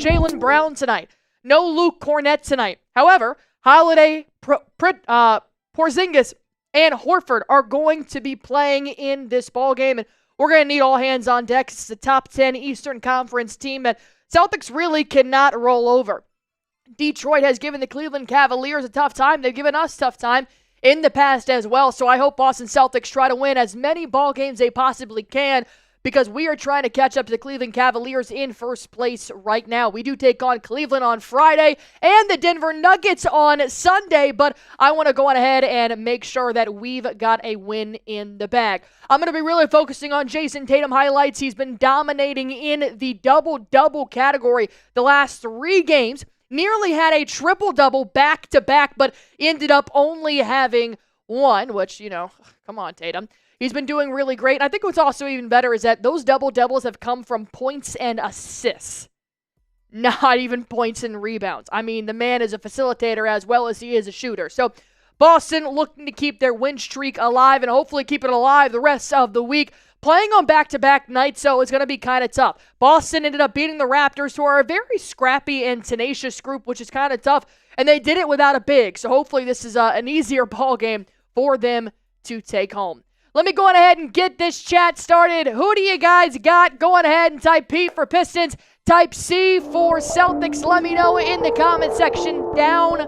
Jaylen Brown tonight. No Luke Cornett tonight. However, Holiday, Porzingis, and Horford are going to be playing in this ballgame, and we're going to need all hands on deck. It's the top 10 Eastern Conference team that Celtics really cannot roll over. Detroit has given the Cleveland Cavaliers a tough time. They've given us a tough time in the past as well. So I hope Boston Celtics try to win as many ball games they possibly can, because we are trying to catch up to the Cleveland Cavaliers in first place right now. We do take on Cleveland on Friday and the Denver Nuggets on Sunday, but I want to go on ahead and make sure that we've got a win in the bag. I'm going to be really focusing on Jayson Tatum highlights. He's been dominating in the double-double category the last 3 games. Nearly had a triple-double back-to-back, but ended up only having 1, which, come on, Tatum. He's been doing really great. I think what's also even better is that those double-doubles have come from points and assists, not even points and rebounds. I mean, the man is a facilitator as well as he is a shooter. So Boston looking to keep their win streak alive and hopefully keep it alive the rest of the week. Playing on back-to-back nights, so it's going to be kind of tough. Boston ended up beating the Raptors, who are a very scrappy and tenacious group, which is kind of tough, and they did it without a big. So hopefully this is an easier ball game for them to take home. Let me go on ahead and get this chat started. Who do you guys got? Go on ahead and type P for Pistons, type C for Celtics. Let me know in the comment section down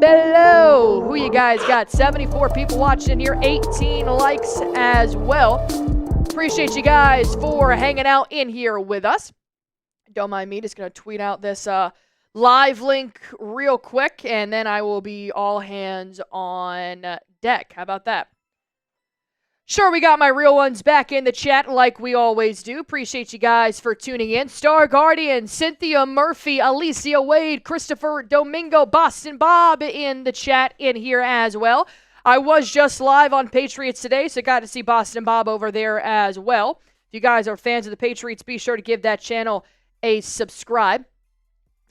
below who you guys got. 74 people watching here, 18 likes as well. Appreciate you guys for hanging out in here with us. Don't mind me, just going to tweet out this live link real quick, and then I will be all hands on deck. How about that? Sure, we got my real ones back in the chat like we always do. Appreciate you guys for tuning in. Star Guardian, Cynthia Murphy, Alicia Wade, Christopher Domingo, Boston Bob in the chat in here as well. I was just live on Patriots Today, so got to see Boston Bob over there as well. If you guys are fans of the Patriots, be sure to give that channel a subscribe.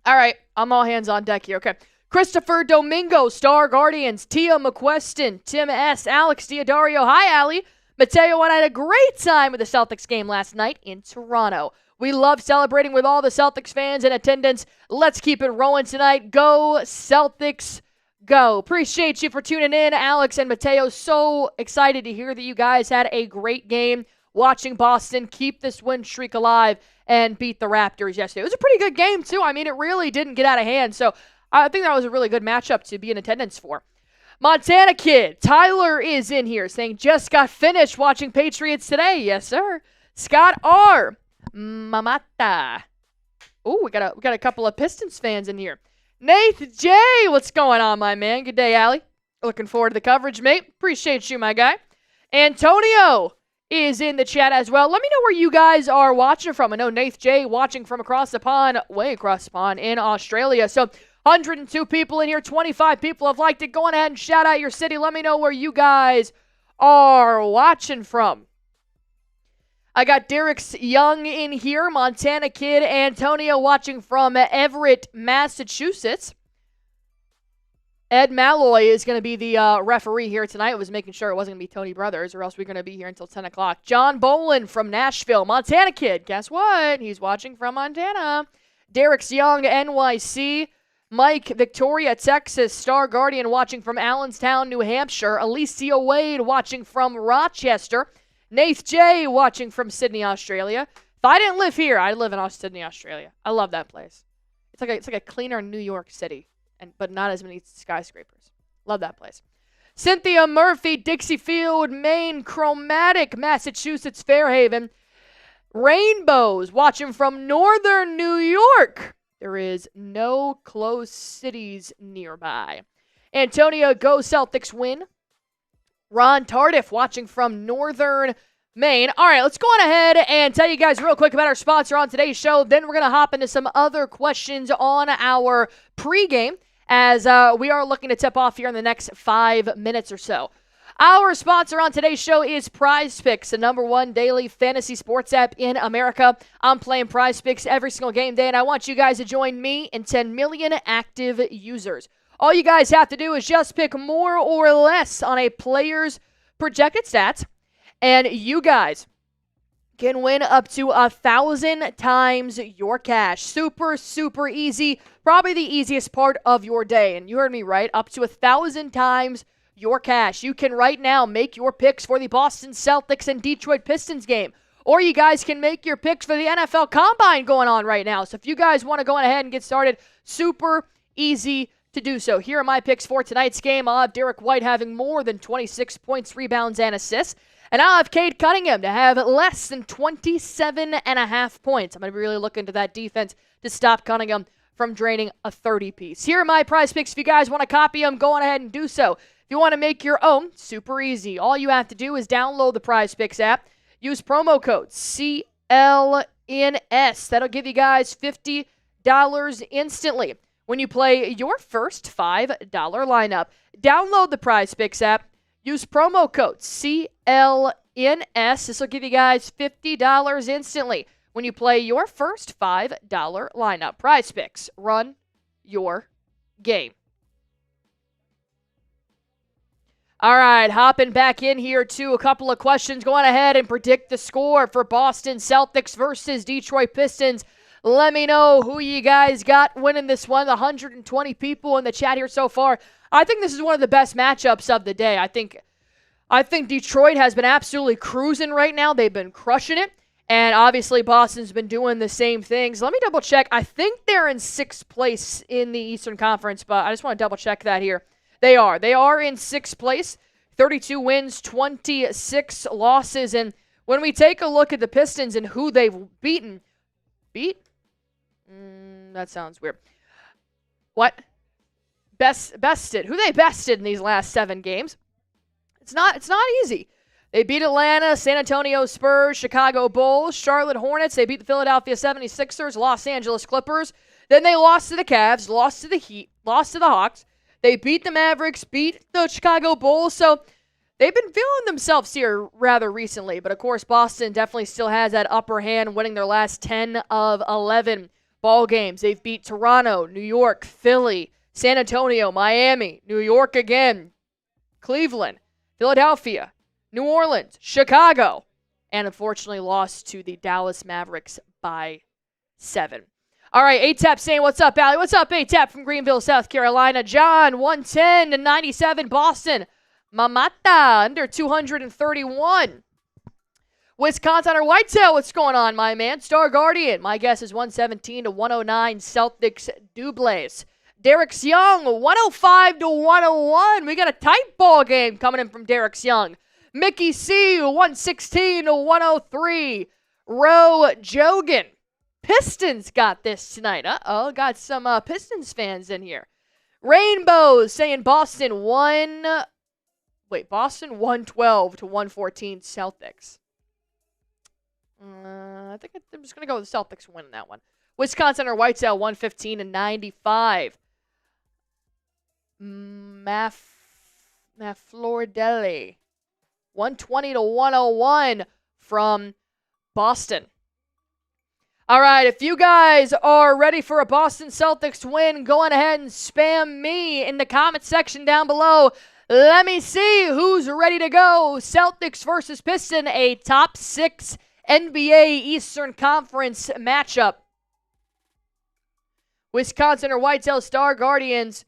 All right, I'm all hands on deck here. Okay. Christopher Domingo, Star Guardians, Tia McQueston, Tim S., Alex Diodario. Hi, Allie. Mateo and I had a great time with the Celtics game last night in Toronto. We love celebrating with all the Celtics fans in attendance. Let's keep it rolling tonight. Go Celtics, go. Appreciate you for tuning in, Alex and Mateo. So excited to hear that you guys had a great game watching Boston keep this win streak alive and beat the Raptors yesterday. It was a pretty good game, too. I mean, it really didn't get out of hand, so I think that was a really good matchup to be in attendance for. Montana Kid, Tyler is in here saying, just got finished watching Patriots Today. Yes, sir. Scott R. Mamata. Oh, we got a couple of Pistons fans in here. Nath J. What's going on, my man? Good day, Allie. Looking forward to the coverage, mate. Appreciate you, my guy. Antonio is in the chat as well. Let me know where you guys are watching from. I know Nath J. watching from across the pond, way across the pond in Australia. So 102 people in here, 25 people have liked it. Go on ahead and shout out your city. Let me know where you guys are watching from. I got Derrick's Young in here, Montana Kid, Antonio watching from Everett, Massachusetts. Ed Malloy is going to be the referee here tonight. I was making sure it wasn't going to be Tony Brothers, or else we're going to be here until 10 o'clock. John Bolin from Nashville, Montana Kid. Guess what? He's watching from Montana. Derrick's Young, NYC. Mike, Victoria, Texas. Star Guardian watching from Allenstown, New Hampshire. Alicia Wade watching from Rochester. Nath J watching from Sydney, Australia. If I didn't live here, I'd live in Sydney, Australia. I love that place. It's like a cleaner New York City, but not as many skyscrapers. Love that place. Cynthia Murphy, Dixiefield, Maine. Chromatic, Massachusetts, Fairhaven. Rainbows watching from northern New York. There is no close cities nearby. Antonio, go Celtics win. Ron Tardif watching from northern Maine. All right, let's go on ahead and tell you guys real quick about our sponsor on today's show. Then we're going to hop into some other questions on our pregame as we are looking to tip off here in the next 5 minutes or so. Our sponsor on today's show is PrizePicks, the #1 daily fantasy sports app in America. I'm playing PrizePicks every single game day, and I want you guys to join me and 10 million active users. All you guys have to do is just pick more or less on a player's projected stats, and you guys can win up to 1,000 times your cash. Super, super easy. Probably the easiest part of your day. And you heard me right, up to 1,000 times your cash. You can right now make your picks for the Boston Celtics and Detroit Pistons game. Or you guys can make your picks for the NFL Combine going on right now. So if you guys want to go ahead and get started, super easy to do so. Here are my picks for tonight's game. I'll have Derrick White having more than 26 points, rebounds, and assists. And I'll have Cade Cunningham to have less than 27.5 points. I'm going to be really looking to that defense to stop Cunningham from draining a 30-piece. Here are my prize picks. If you guys want to copy them, go on ahead and do so. If you want to make your own, super easy. All you have to do is download the PrizePicks app. Use promo code CLNS. That'll give you guys $50 instantly when you play your first $5 lineup. Download the PrizePicks app. Use promo code CLNS. This will give you guys $50 instantly when you play your first $5 lineup. PrizePicks. Run your game. All right, hopping back in here to a couple of questions. Going ahead and predict the score for Boston Celtics versus Detroit Pistons. Let me know who you guys got winning this one. 120 people in the chat here so far. I think this is one of the best matchups of the day. I think Detroit has been absolutely cruising right now. They've been crushing it. And obviously Boston's been doing the same things. Let me double check. I think they're in 6th place in the Eastern Conference, but I just want to double check that here. They are. They are in 6th place. 32 wins, 26 losses. And when we take a look at the Pistons and who they've beaten. That sounds weird. What? Bested. Who they bested in these last 7 games. It's not easy. They beat Atlanta, San Antonio Spurs, Chicago Bulls, Charlotte Hornets. They beat the Philadelphia 76ers, Los Angeles Clippers. Then they lost to the Cavs, lost to the Heat, lost to the Hawks. They beat the Mavericks, beat the Chicago Bulls. So they've been feeling themselves here rather recently. But, of course, Boston definitely still has that upper hand, winning their last 10 of 11 ball games. They've beat Toronto, New York, Philly, San Antonio, Miami, New York again, Cleveland, Philadelphia, New Orleans, Chicago, and unfortunately lost to the Dallas Mavericks by 7. All right, A-Tap saying, what's up, Allie? What's up, A-Tap from Greenville, South Carolina? John, 110 to 97, Boston. Mamata, under 231. Wisconsin or Whitetail, what's going on, my man? Star Guardian, my guess is 117 to 109, Celtics Doubles. Derrick Young, 105 to 101. We got a tight ball game coming in from Derrick Young. Mickey C, 116 to 103. Roe Jogan. Pistons got this tonight. Got some Pistons fans in here. Rainbow saying Boston 112 to 114 Celtics. I think I'm just going to go with the Celtics winning that one. Wisconsin or Whitetail 115 to 95. Floridelli 120 to 101 from Boston. All right, if you guys are ready for a Boston Celtics win, go on ahead and spam me in the comment section down below. Let me see who's ready to go. Celtics versus Piston, a top 6 NBA Eastern Conference matchup. Wisconsin or Whitetail Star Guardians.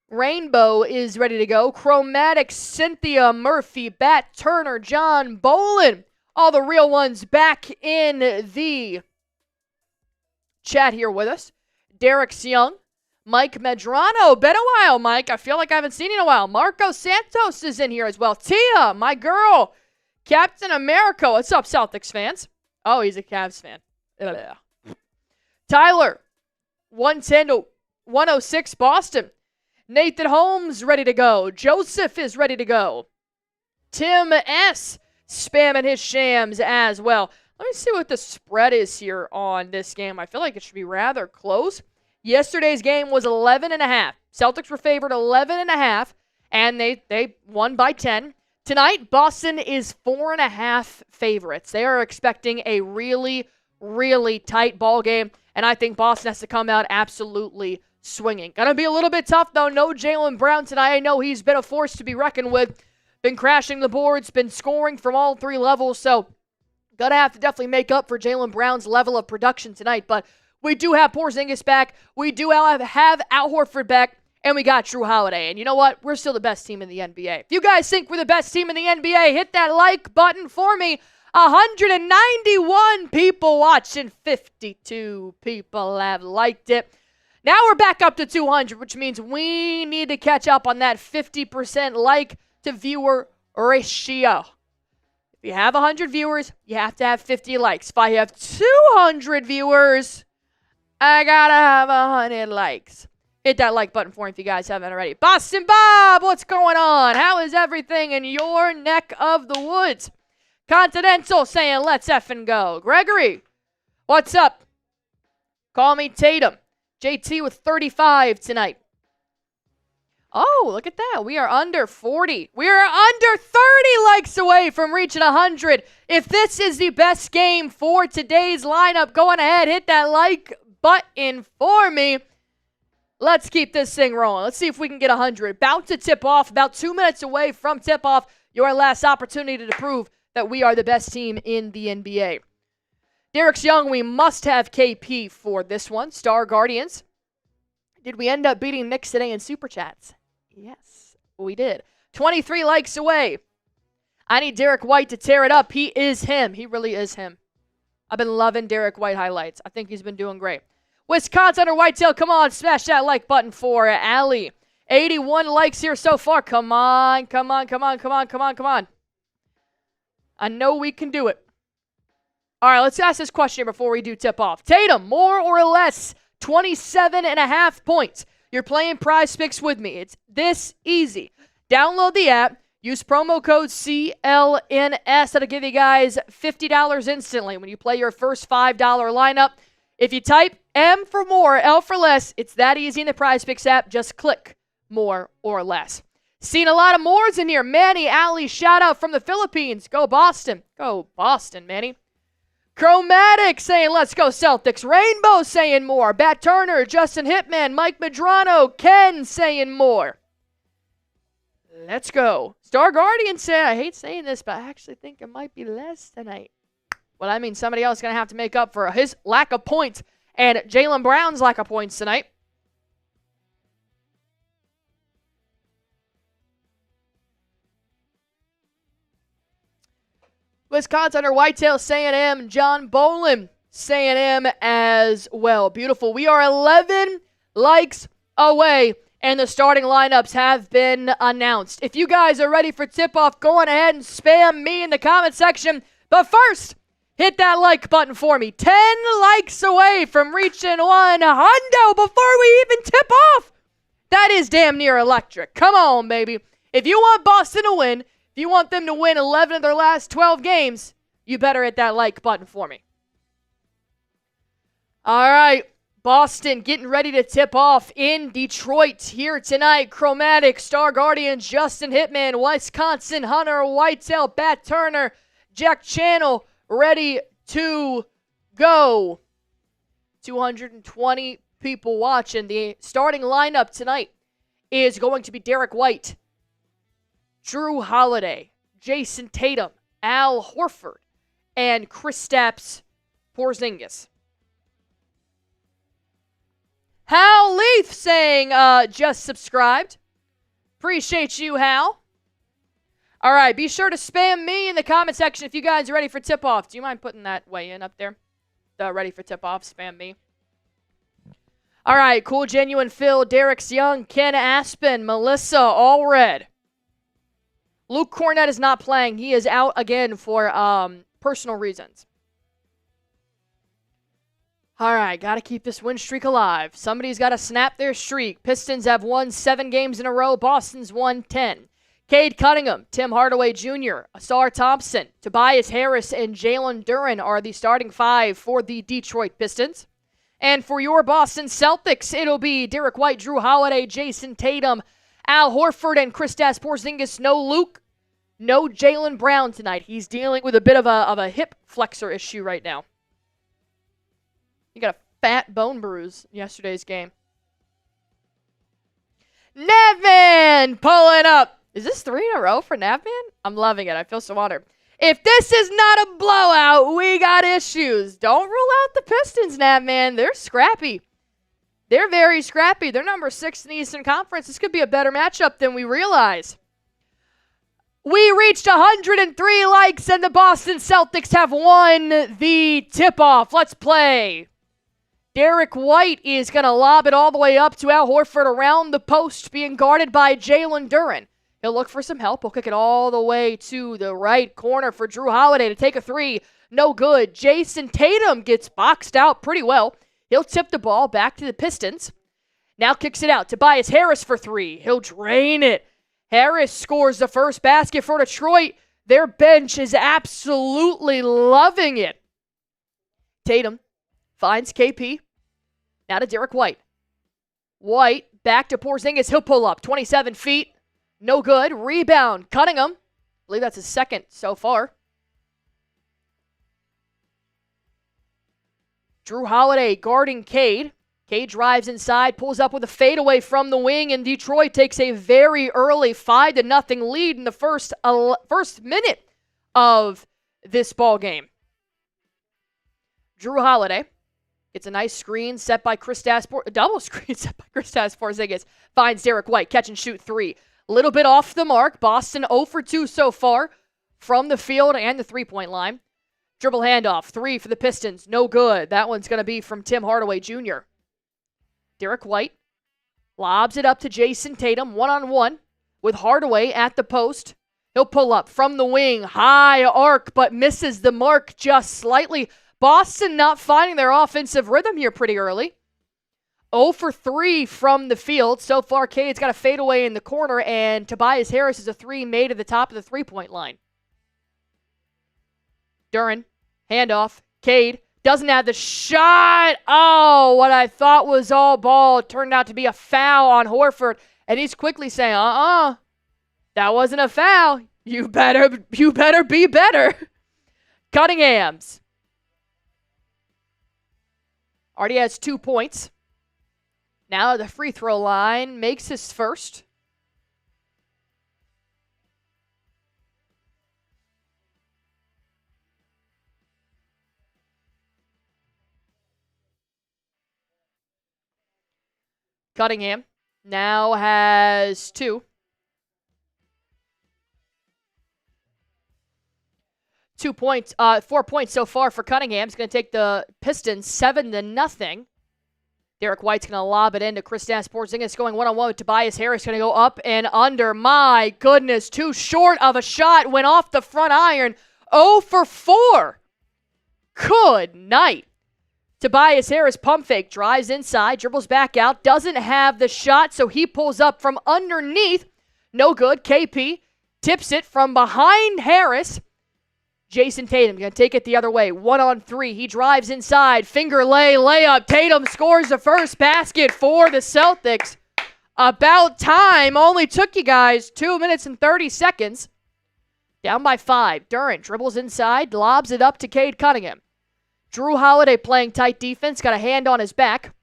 Rainbow is ready to go. Chromatic, Cynthia Murphy, Bat Turner, John Bolin. All the real ones back in the chat here with us. Derrick Young, Mike Medrano. Been a while, Mike. I feel like I haven't seen you in a while. Marco Santos is in here as well. Tia, my girl. Captain America. What's up, Celtics fans? Oh, he's a Cavs fan. Ugh. Tyler, 110 to 106 Boston. Nathan Holmes ready to go. Joseph is ready to go. Tim S. spamming his shams as well. Let me see what the spread is here on this game. I feel like it should be rather close. Yesterday's game was 11.5. Celtics were favored 11.5, and they won by 10. Tonight, Boston is 4.5 favorites. They are expecting a really, really tight ball game, and I think Boston has to come out absolutely swinging. Gonna be a little bit tough, though. No Jaylen Brown tonight. I know he's been a force to be reckoned with. Been crashing the boards, been scoring from all 3 levels, so Gonna have to definitely make up for Jaylen Brown's level of production tonight, but we do have Porzingis back. We do have Al Horford back, and we got Jrue Holiday. And you know what? We're still the best team in the NBA. If you guys think we're the best team in the NBA, hit that like button for me. 191 people watching. 52 people have liked it. Now we're back up to 200, which means we need to catch up on that 50% like to viewer ratio. If you have 100 viewers, you have to have 50 likes. If I have 200 viewers, I gotta have 100 likes. Hit that like button for me if you guys haven't already. Boston Bob, what's going on? How is everything in your neck of the woods? Continental saying, let's effing go. Gregory, what's up? Call me Tatum. JT with 35 tonight. Oh, look at that. We are under 40. We are under 30 likes away from reaching 100. If this is the best game for today's lineup, go on ahead, hit that like button for me. Let's keep this thing rolling. Let's see if we can get 100. About to tip off, about 2 minutes away from tip off. Your last opportunity to prove that we are the best team in the NBA. Derrick's young. We must have KP for this one. Star Guardians. Did we end up beating Knicks today in Super Chats? Yes, we did. 23 likes away. I need Derrick White to tear it up. He is him. He really is him. I've been loving Derrick White highlights. I think he's been doing great. Wisconsin or Whitetail, come on. Smash that like button for Allie. 81 likes here so far. Come on, come on, come on, come on, come on, come on. I know we can do it. All right, let's ask this question before we do tip off. Tatum, more or less, 27.5 points. You're playing PrizePicks with me. It's this easy. Download the app. Use promo code CLNS. That'll give you guys $50 instantly when you play your first $5 lineup. If you type M for more, L for less, it's that easy in the PrizePicks app. Just click more or less. Seen a lot of mores in here. Manny, Allie, shout out from the Philippines. Go Boston. Go Boston, Manny. Chromatic saying, let's go Celtics. Rainbow saying more. Bat Turner, Justin Hitman, Mike Medrano, Ken saying more. Let's go. Star Guardian said, I hate saying this, but I actually think it might be less tonight. Well, I mean, somebody else is going to have to make up for his lack of points and Jaylen Brown's lack of points tonight. Wisconsin or Whitetail, saying M. John Bolin, saying M as well. Beautiful. We are 11 likes away, and the starting lineups have been announced. If you guys are ready for tip-off, go on ahead and spam me in the comment section. But first, hit that like button for me. 10 likes away from reaching 100 before we even tip off. That is damn near electric. Come on, baby. If you want Boston to win, if you want them to win 11 of their last 12 games, you better hit that like button for me. All right, Boston getting ready to tip off in Detroit here tonight. Chromatic, Star Guardians, Justin Hitman, Wisconsin, Hunter, Whitetail, Bat Turner, Jack Channel, ready to go. 220 people watching. The starting lineup tonight is going to be Derrick White, Jrue Holiday, Jayson Tatum, Al Horford, and Kristaps Porzingis. Hal Leaf saying, just subscribed. Appreciate you, Hal. All right, be sure to spam me in the comment section if you guys are ready for tip-off. Do you mind putting that weigh in up there? Ready for tip-off, spam me. All right, Cool Genuine Phil, Derrick's Young, Ken Aspen, Melissa, all red. Luke Cornett is not playing. He is out again for personal reasons. All right, got to keep this win streak alive. Somebody's got to snap their streak. Pistons have won 7 games in a row. Boston's won 10. Cade Cunningham, Tim Hardaway Jr., Asar Thompson, Tobias Harris, and Jalen Duren are the starting 5 for the Detroit Pistons. And for your Boston Celtics, it'll be Derrick White, Jrue Holiday, Jayson Tatum, Al Horford, and Kristaps Porzingis. No Luke, no Jaylen Brown tonight. He's dealing with a bit of a hip flexor issue right now. He got a fat bone bruise in yesterday's game. Nevin pulling up. Is this 3 in a row for Navman? I'm loving it. I feel so honored. If this is not a blowout, we got issues. Don't rule out the Pistons, man. They're scrappy. They're very scrappy. They're number 6 in the Eastern Conference. This could be a better matchup than we realize. We reached 103 likes, and the Boston Celtics have won the tip-off. Let's play. Derrick White is going to lob it all the way up to Al Horford around the post, being guarded by Jalen Duren. He'll look for some help. He'll kick it all the way to the right corner for Jrue Holiday to take a three. No good. Jayson Tatum gets boxed out pretty well. He'll tip the ball back to the Pistons. Now kicks it out. Tobias Harris for three. He'll drain it. Harris scores the first basket for Detroit. Their bench is absolutely loving it. Tatum finds KP. Now to Derrick White. White back to Porzingis. He'll pull up. 27 feet. No good. Rebound. Cunningham. I believe that's his second so far. Jrue Holiday guarding Cade. Cade drives inside, pulls up with a fadeaway from the wing, and Detroit takes a very early 5-0 lead in the first minute of this ball game. Jrue Holiday gets a nice screen set by double screen set by Kristaps Porzingis. Finds Derrick White, catch and shoot three. A little bit off the mark. Boston 0 for 2 so far from the field and the three-point line. Dribble handoff, three for the Pistons. No good. That one's going to be from Tim Hardaway Jr. Derrick White lobs it up to Jayson Tatum, one-on-one with Hardaway at the post. He'll pull up from the wing, high arc, but misses the mark just slightly. Boston not finding their offensive rhythm here pretty early. 0 for 3 from the field. So far, Cade's got a fadeaway in the corner, and Tobias Harris is a three made at the top of the three-point line. Duren, handoff, Cade. Doesn't have the shot. Oh, what I thought was all ball turned out to be a foul on Horford. And he's quickly saying, that wasn't a foul. You better be better. Cunningham's. Already has 2 points. Now the free throw line makes his first. Cunningham now has 2. 2 points, 4 points so far for Cunningham. He's going to take the Pistons 7-0. Derrick White's going to lob it into Kristaps Porzingis, going one-on-one with Tobias Harris. Going to go up and under. My goodness, too short of a shot. Went off the front iron. 0 for 4. Good night. Tobias Harris pump fake, drives inside, dribbles back out, doesn't have the shot, so he pulls up from underneath. No good. KP tips it from behind Harris. Jayson Tatum going to take it the other way. 1-on-3. He drives inside. Finger layup. Tatum scores the first basket for the Celtics. About time. Only took you guys 2 minutes and 30 seconds. Down by 5. Duren dribbles inside, lobs it up to Cade Cunningham. Jrue Holiday playing tight defense, got a hand on his back.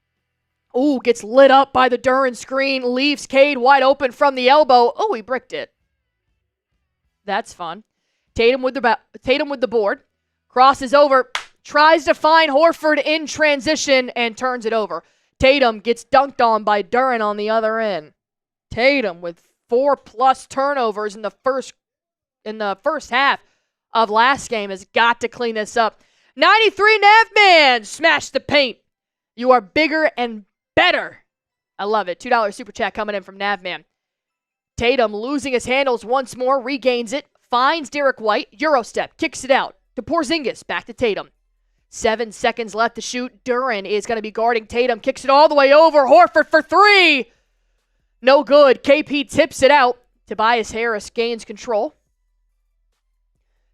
Ooh, gets lit up by the Duren screen, leaves Cade wide open from the elbow. Oh, he bricked it. That's fun. Tatum with the board. Crosses over, tries to find Horford in transition and turns it over. Tatum gets dunked on by Duren on the other end. Tatum with 4+ turnovers in the first half of last game has got to clean this up. 93 Navman, smash the paint. You are bigger and better. I love it. $2 super chat coming in from Navman. Tatum losing his handles once more, regains it, finds Derrick White, Eurostep, kicks it out to Porzingis, back to Tatum. 7 seconds left to shoot. Duren is going to be guarding Tatum, kicks it all the way over. Horford for three. No good. KP tips it out. Tobias Harris gains control.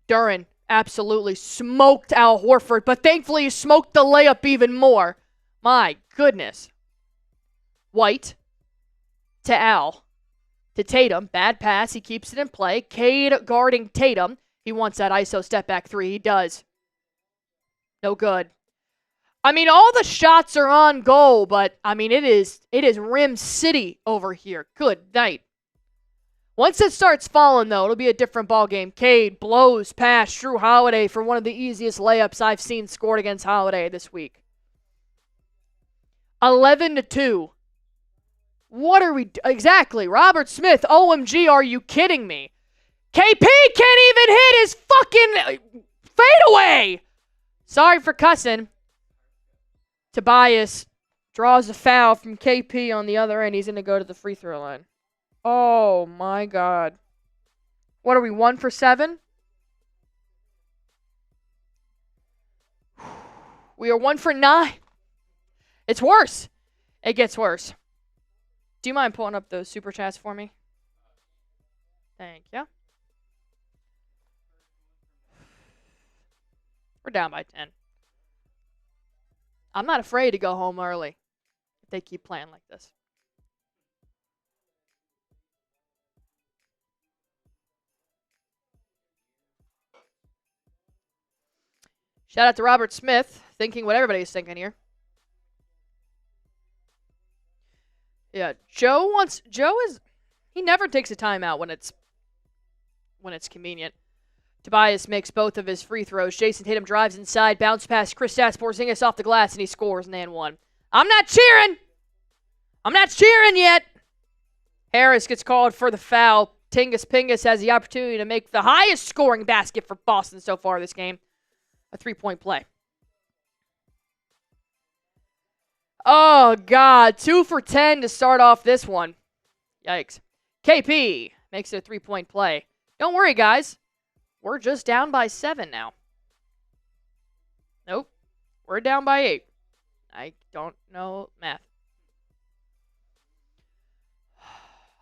Duren absolutely smoked Al Horford, but thankfully he smoked the layup even more. My goodness. White to Al. To Tatum. Bad pass. He keeps it in play. Cade guarding Tatum. He wants that ISO step back three. He does. No good. I mean, all the shots are on goal, but I mean, it is rim city over here. Good night. Once it starts falling, though, it'll be a different ball game. Cade blows past Jrue Holiday for one of the easiest layups I've seen scored against Holiday this week. 11-2. What are we... Exactly. Robert Smith, OMG, are you kidding me? KP can't even hit his fucking fadeaway. Sorry for cussing. Tobias draws a foul from KP on the other end. He's going to go to the free throw line. Oh, my God. What are we, 1 for 7? We are 1 for 9. It's worse. It gets worse. Do you mind pulling up those super chats for me? Thank you. We're down by 10. I'm not afraid to go home early if they keep playing like this. Shout out to Robert Smith, thinking what everybody's thinking here. Yeah, he never takes a timeout when it's convenient. Tobias makes both of his free throws. Jayson Tatum drives inside, bounce past Kristaps Porzingis off the glass, and he scores an and one. I'm not cheering yet. Harris gets called for the foul. Tingus Pingus has the opportunity to make the highest scoring basket for Boston so far this game. A 3-point play. Oh, God. 2 for 10 to start off this one. Yikes. KP makes it a 3-point play. Don't worry, guys. We're just down by 7 now. Nope. We're down by 8. I don't know math.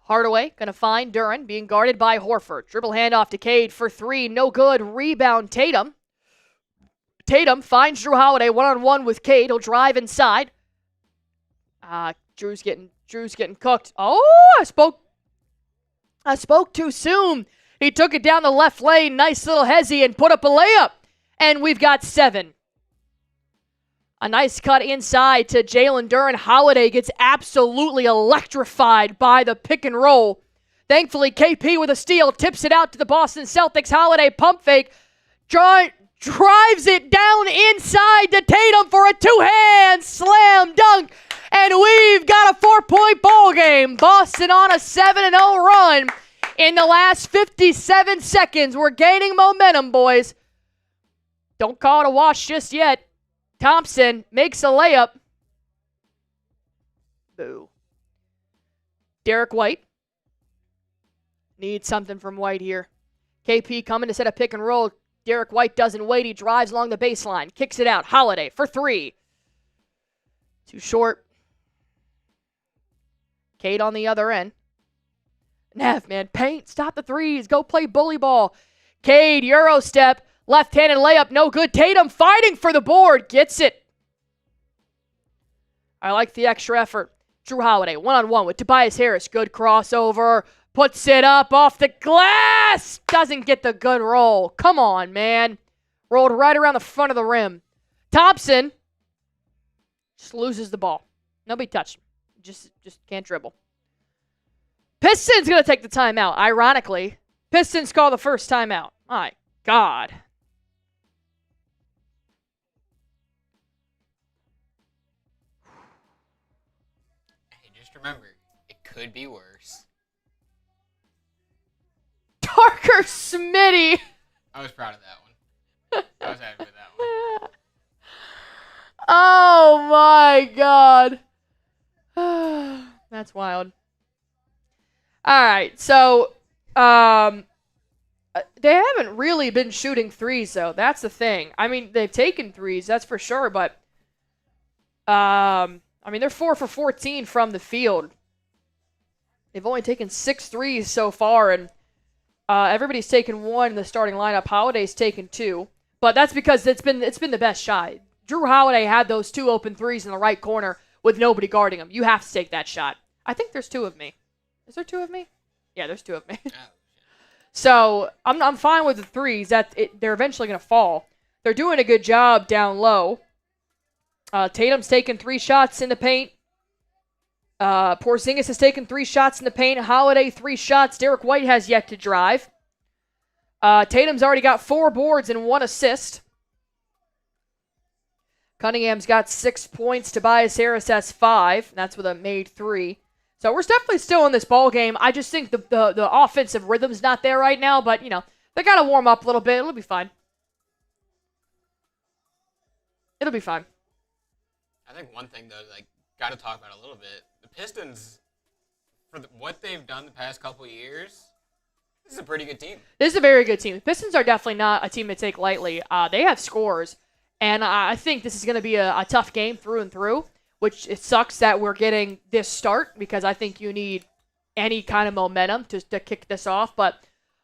Hardaway going to find Duren being guarded by Horford. Dribble handoff to Cade for 3. No good. Rebound Tatum. Tatum finds Jrue Holiday one-on-one with Cade. He'll drive inside. Drew's getting cooked. Oh, I spoke too soon. He took it down the left lane. Nice little hezzy and put up a layup. And we've got 7. A nice cut inside to Jalen. Duren. Holiday gets absolutely electrified by the pick and roll. Thankfully, KP with a steal tips it out to the Boston Celtics. Holiday pump fake. Drives it down inside to Tatum for a 2-hand slam dunk. And we've got a 4-point ball game. Boston on a 7-0 run. In the last 57 seconds, we're gaining momentum, boys. Don't call it a wash just yet. Thompson makes a layup. Boo. Derrick White. Needs something from White here. KP coming to set a pick and roll. Derrick White doesn't wait. He drives along the baseline. Kicks it out. Holiday for 3. Too short. Cade on the other end. Nev, man, paint, stop the threes, go play bully ball. Cade, Euro step, left-handed layup, no good. Tatum fighting for the board, gets it. I like the extra effort. Jrue Holiday, one-on-one with Tobias Harris. Good crossover, puts it up off the glass. Doesn't get the good roll. Come on, man. Rolled right around the front of the rim. Thompson just loses the ball. Nobody touched him. Just can't dribble. Pistons going to take the timeout. Ironically, Pistons call the first timeout. My God. Hey, just remember, it could be worse. Parker Smitty. I was proud of that one. I was happy with that one. Oh, my God. That's wild. All right, so they haven't really been shooting threes, though. That's the thing. I mean, they've taken threes, that's for sure, but I mean, they're 4 for 14 from the field. They've only taken 6 threes so far, and everybody's taken 1 in the starting lineup. Holiday's taken 2, but that's because it's been the best shot. Jrue Holiday had those 2 open threes in the right corner with nobody guarding him. You have to take that shot. I think there's 2 of me. Is there 2 of me? Yeah, there's 2 of me. So I'm fine with the threes. They're eventually going to fall. They're doing a good job down low. Tatum's taking 3 shots in the paint. Porzingis has taken 3 shots in the paint. Holiday, 3 shots. Derrick White has yet to drive. Tatum's already got 4 boards and 1 assist. Cunningham's got 6 points. Tobias Harris has 5. That's with a made 3. So we're definitely still in this ball game. I just think the offensive rhythm's not there right now, but, you know, they got to warm up a little bit. It'll be fine. It'll be fine. I think one thing, though, like, got to talk about a little bit. The Pistons, for what they've done the past couple of years, this is a pretty good team. This is a very good team. The Pistons are definitely not a team to take lightly. They have scores, and I think this is going to be a tough game through and through, which it sucks that we're getting this start because I think you need any kind of momentum to kick this off. But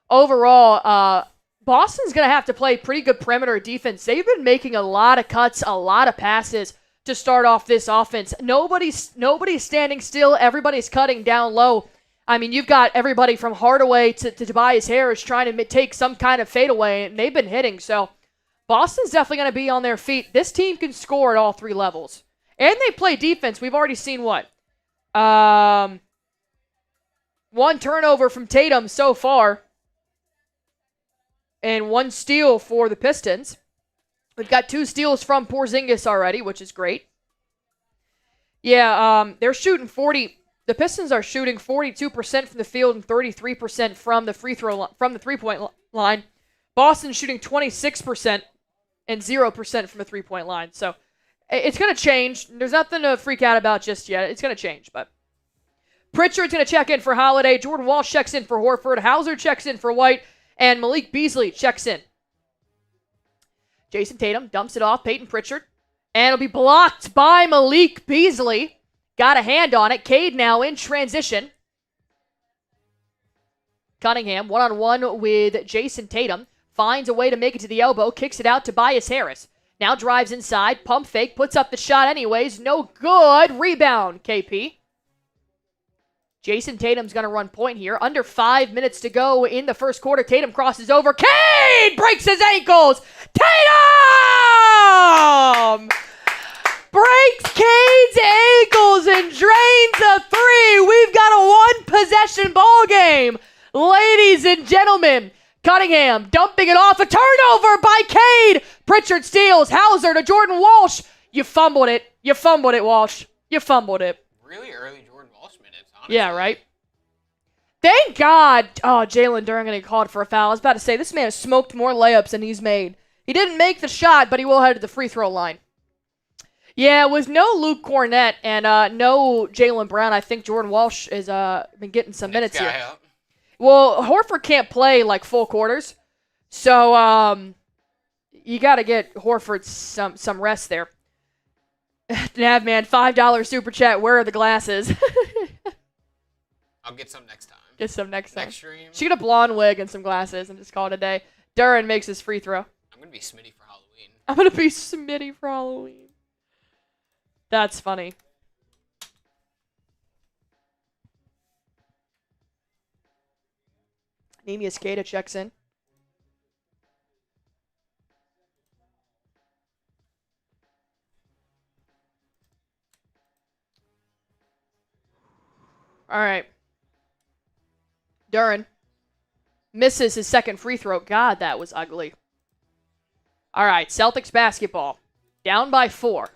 overall, Boston's going to have to play pretty good perimeter defense. They've been making a lot of cuts, a lot of passes to start off this offense. Nobody's standing still. Everybody's cutting down low. I mean, you've got everybody from Hardaway to Tobias Harris trying to take some kind of fadeaway, and they've been hitting. So Boston's definitely going to be on their feet. This team can score at all 3 levels. And they play defense. We've already seen what? 1 turnover from Tatum so far. And 1 steal for the Pistons. We've got 2 steals from Porzingis already, which is great. Yeah, they're shooting 40. The Pistons are shooting 42% from the field and 33% from the from the 3-point line. Boston's shooting 26% and 0% from the 3-point line. So it's going to change. There's nothing to freak out about just yet. It's going to change, but Pritchard's going to check in for Holiday. Jordan Walsh checks in for Horford. Hauser checks in for White, and Malik Beasley checks in. Jayson Tatum dumps it off Peyton Pritchard. And it'll be blocked by Malik Beasley. Got a hand on it. Cade now in transition. Cunningham, one-on-one with Jayson Tatum. Finds a way to make it to the elbow. Kicks it out to Tobias Harris. Now drives inside. Pump fake. Puts up the shot anyways. No good. Rebound, KP. Jayson Tatum's going to run point here. Under 5 minutes to go in the first quarter. Tatum crosses over. Cade breaks his ankles. Tatum breaks Cade's ankles and drains a 3. We've got a 1-possession ball game. Ladies and gentlemen, Cunningham dumping it off. A turnover by Cade. Pritchard steals. Hauser to Jordan Walsh. You fumbled it. You fumbled it, Walsh. You fumbled it. Really early Jordan Walsh minutes, honestly. Yeah, right? Thank God. Oh, Jalen Duren getting called for a foul. I was about to say, this man has smoked more layups than he's made. He didn't make the shot, but he will head to the free throw line. Yeah, with no Luke Cornett and no Jaylen Brown, I think Jordan Walsh has been getting some minutes here. Up. Well, Horford can't play like full quarters, so you got to get Horford some rest there. Navman, $5 super chat. Where are the glasses? I'll get some next time. Get some next time. Next stream. She get a blonde wig and some glasses and just call it a day. Duren makes his free throw. I'm gonna be Smitty for Halloween. I'm gonna be Smitty for Halloween. That's funny. Nemi Skata checks in. All right. Duren misses his second free throw. God, that was ugly. All right, Celtics basketball. Down by 4.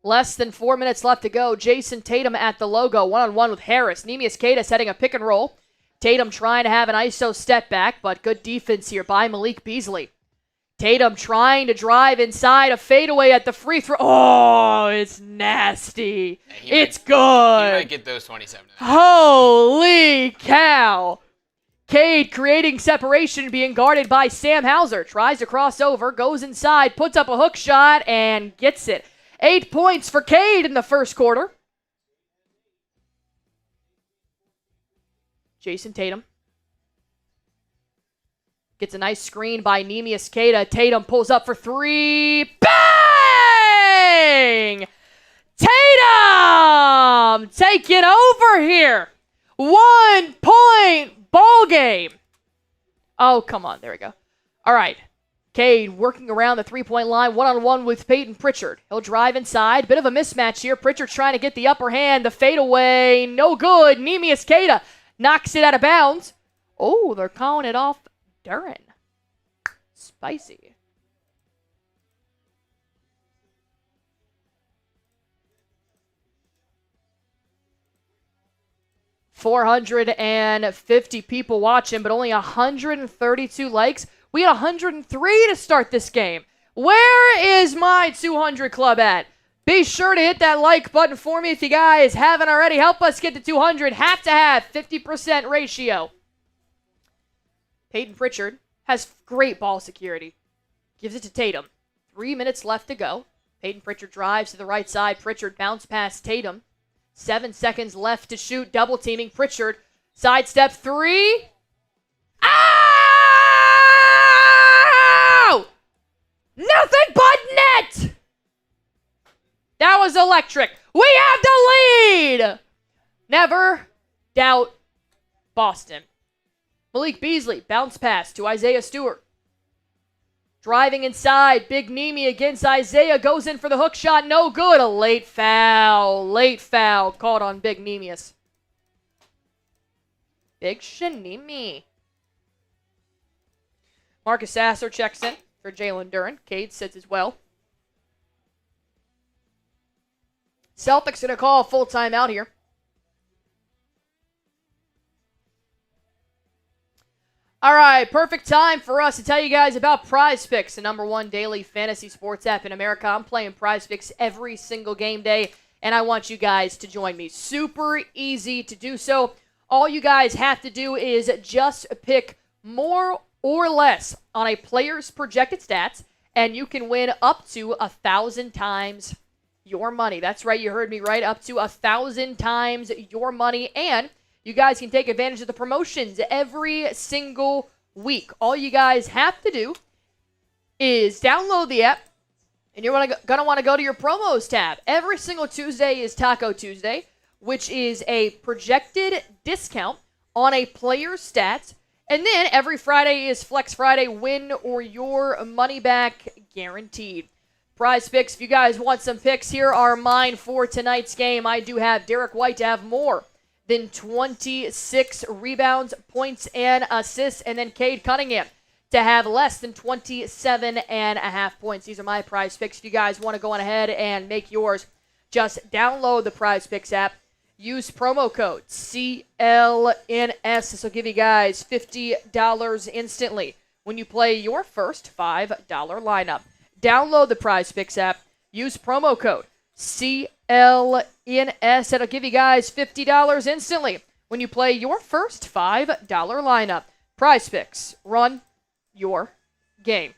Less than 4 minutes left to go. Jayson Tatum at the logo. One-on-one with Harris. Neemias Queta setting a pick and roll. Tatum trying to have an ISO step back, but good defense here by Malik Beasley. Tatum trying to drive inside, a fadeaway at the free throw. Oh, it's nasty. It's good. He might get those 27. Holy cow. Cade creating separation, being guarded by Sam Hauser. Tries to cross over, goes inside, puts up a hook shot, and gets it. 8 points for Cade in the first quarter. Jayson Tatum gets a nice screen by Neemias Queta. Tatum pulls up for 3. Bang! Tatum taking over here. 1 point ball game. Oh, come on. There we go. All right. Cade working around the three-point line, one-on-one with Peyton Pritchard. He'll drive inside. Bit of a mismatch here. Pritchard trying to get the upper hand. The fadeaway, no good. Neemias Queta knocks it out of bounds. Oh, they're calling it off Duren. Spicy. $450 people watching, but only 132 likes. We had 103 to start this game. Where is my 200 club at? Be sure to hit that like button for me if you guys haven't already. Help us get to 200. Have to have 50% ratio. Peyton Pritchard has great ball security. Gives it to Tatum. 3 minutes left to go. Peyton Pritchard drives to the right side. Pritchard bounce past Tatum. 7 seconds left to shoot. Double teaming Pritchard. Sidestep three. Oh! Nothing but net! That was electric. We have the lead! Never doubt Boston. Malik Beasley, bounce pass to Isaiah Stewart. Driving inside, Big Nemi against Isaiah, goes in for the hook shot, no good. A late foul called on Big Nemius. Big Shanimi. Marcus Sasser checks in for Jalen Duren. Cade sits as well. Celtics going to call a full timeout here. All right, perfect time for us to tell you guys about PrizePicks, the #1 daily fantasy sports app in America. I'm playing PrizePicks every single game day, and I want you guys to join me. Super easy to do so. All you guys have to do is just pick more or less on a player's projected stats, and you can win up to 1,000 times your money. That's right, you heard me right, up to 1,000 times your money, and you guys can take advantage of the promotions every single week. All you guys have to do is download the app, and you're going to want to go to your promos tab. Every single Tuesday is Taco Tuesday, which is a projected discount on a player's stats. And then every Friday is Flex Friday, win or your money back guaranteed. PrizePicks, if you guys want some picks, here are mine for tonight's game. I do have Derrick White to have more than 26 rebounds, points, and assists. And then Cade Cunningham to have less than 27.5 points. These are my PrizePicks. If you guys want to go on ahead and make yours, just download the PrizePicks app. Use promo code CLNS. This will give you guys $50 instantly when you play your first $5 lineup. Download the PrizePicks app. Use promo code CLNS. That'll give you guys $50 instantly when you play your first $5 lineup. PrizePicks. Run your game.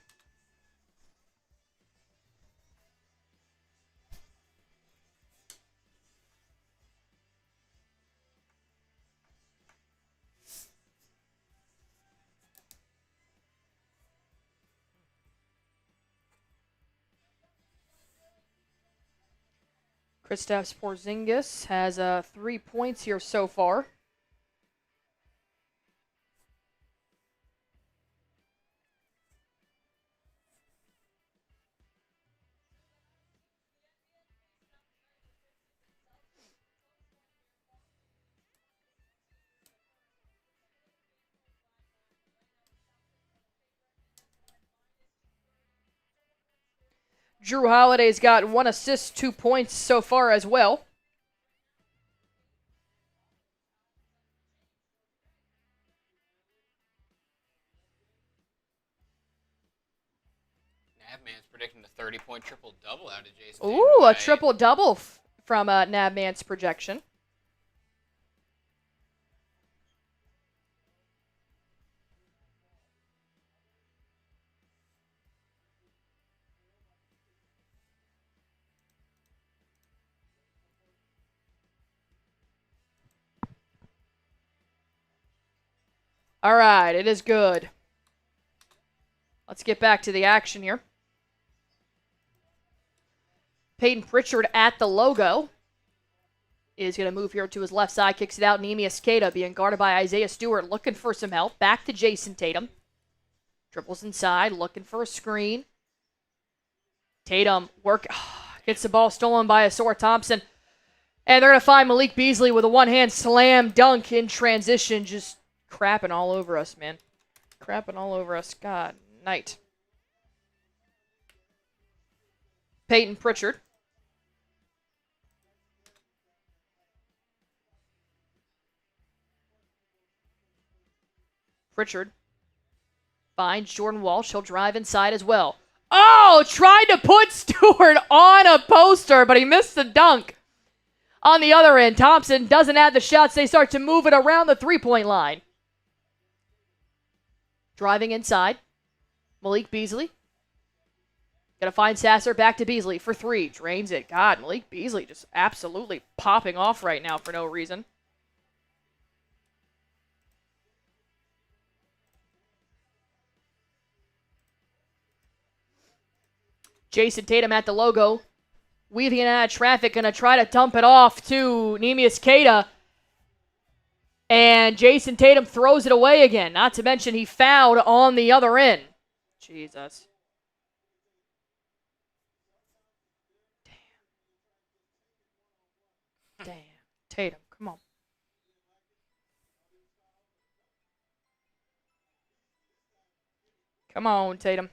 Kristaps Porzingis has 3 points here so far. Jrue Holiday's got 1 assist, 2 points so far as well. Navman's predicting a 30-point triple-double out of Jayson. Ooh, a triple-double from Navman's projection. All right, it is good. Let's get back to the action here. Peyton Pritchard at the logo is going to move here to his left side, kicks it out. Neemias Queta being guarded by Isaiah Stewart, looking for some help. Back to Jayson Tatum. Dribbles inside, looking for a screen. Tatum gets the ball stolen by Asor Thompson. And they're going to find Malik Beasley with a one-hand slam dunk in transition. Just crapping all over us, man. Crapping all over us. God, night. Peyton Pritchard. Pritchard finds Jordan Walsh. He'll drive inside as well. Oh, tried to put Stewart on a poster, but he missed the dunk. On the other end, Thompson doesn't add the shots. They start to move it around the three-point line. Driving inside. Malik Beasley. Gonna find Sasser, back to Beasley for three. Drains it. God, Malik Beasley just absolutely popping off right now for no reason. Jayson Tatum at the logo. Weaving in out of traffic. Gonna try to dump it off to Neemias Queta. And Jayson Tatum throws it away again. Not to mention he fouled on the other end. Jesus. Damn. Tatum, come on. Come on, Tatum.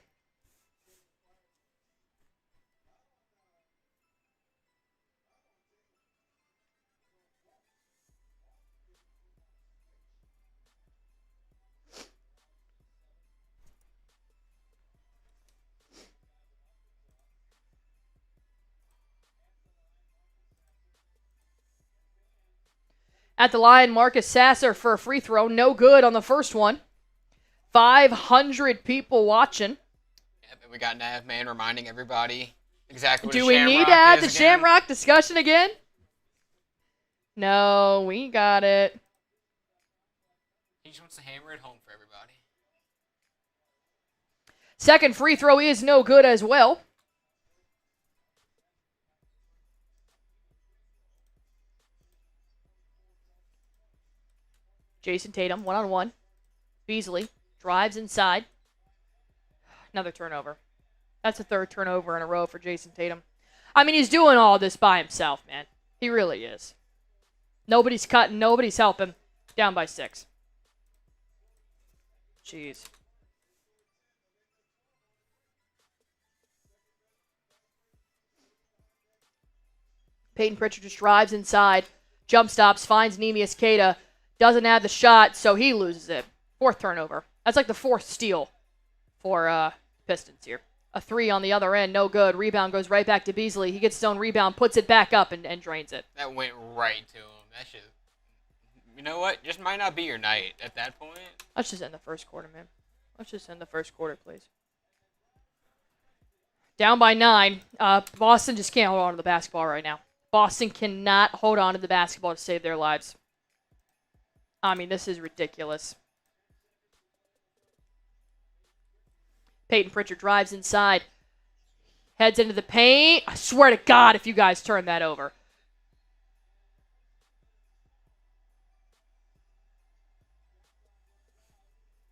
At the line, Marcus Sasser for a free throw. No good on the first one. 500 people watching. Yep, and we got Navman reminding everybody exactly what Do a we Shamrock need to add the is again. Shamrock discussion again? No, we got it. He just wants to hammer it home for everybody. Second free throw is no good as well. Jayson Tatum, one-on-one. Beasley drives inside. Another turnover. That's the third turnover in a row for Jayson Tatum. I mean, he's doing all this by himself, man. He really is. Nobody's cutting. Nobody's helping. Down by 6. Jeez. Peyton Pritchard just drives inside. Jump stops. Finds Neemias Queta. Doesn't add the shot, so he loses it. Fourth turnover. That's like the fourth steal for Pistons here. A 3 on the other end, no good. Rebound goes right back to Beasley. He gets his own rebound, puts it back up, and drains it. That went right to him. That shit. You know what? Just might not be your night at that point. Let's just end the first quarter, man. Let's just end the first quarter, please. Down by 9. Boston just can't hold on to the basketball right now. Boston cannot hold on to the basketball to save their lives. I mean, this is ridiculous. Peyton Pritchard drives inside. Heads into the paint. I swear to God if you guys turn that over.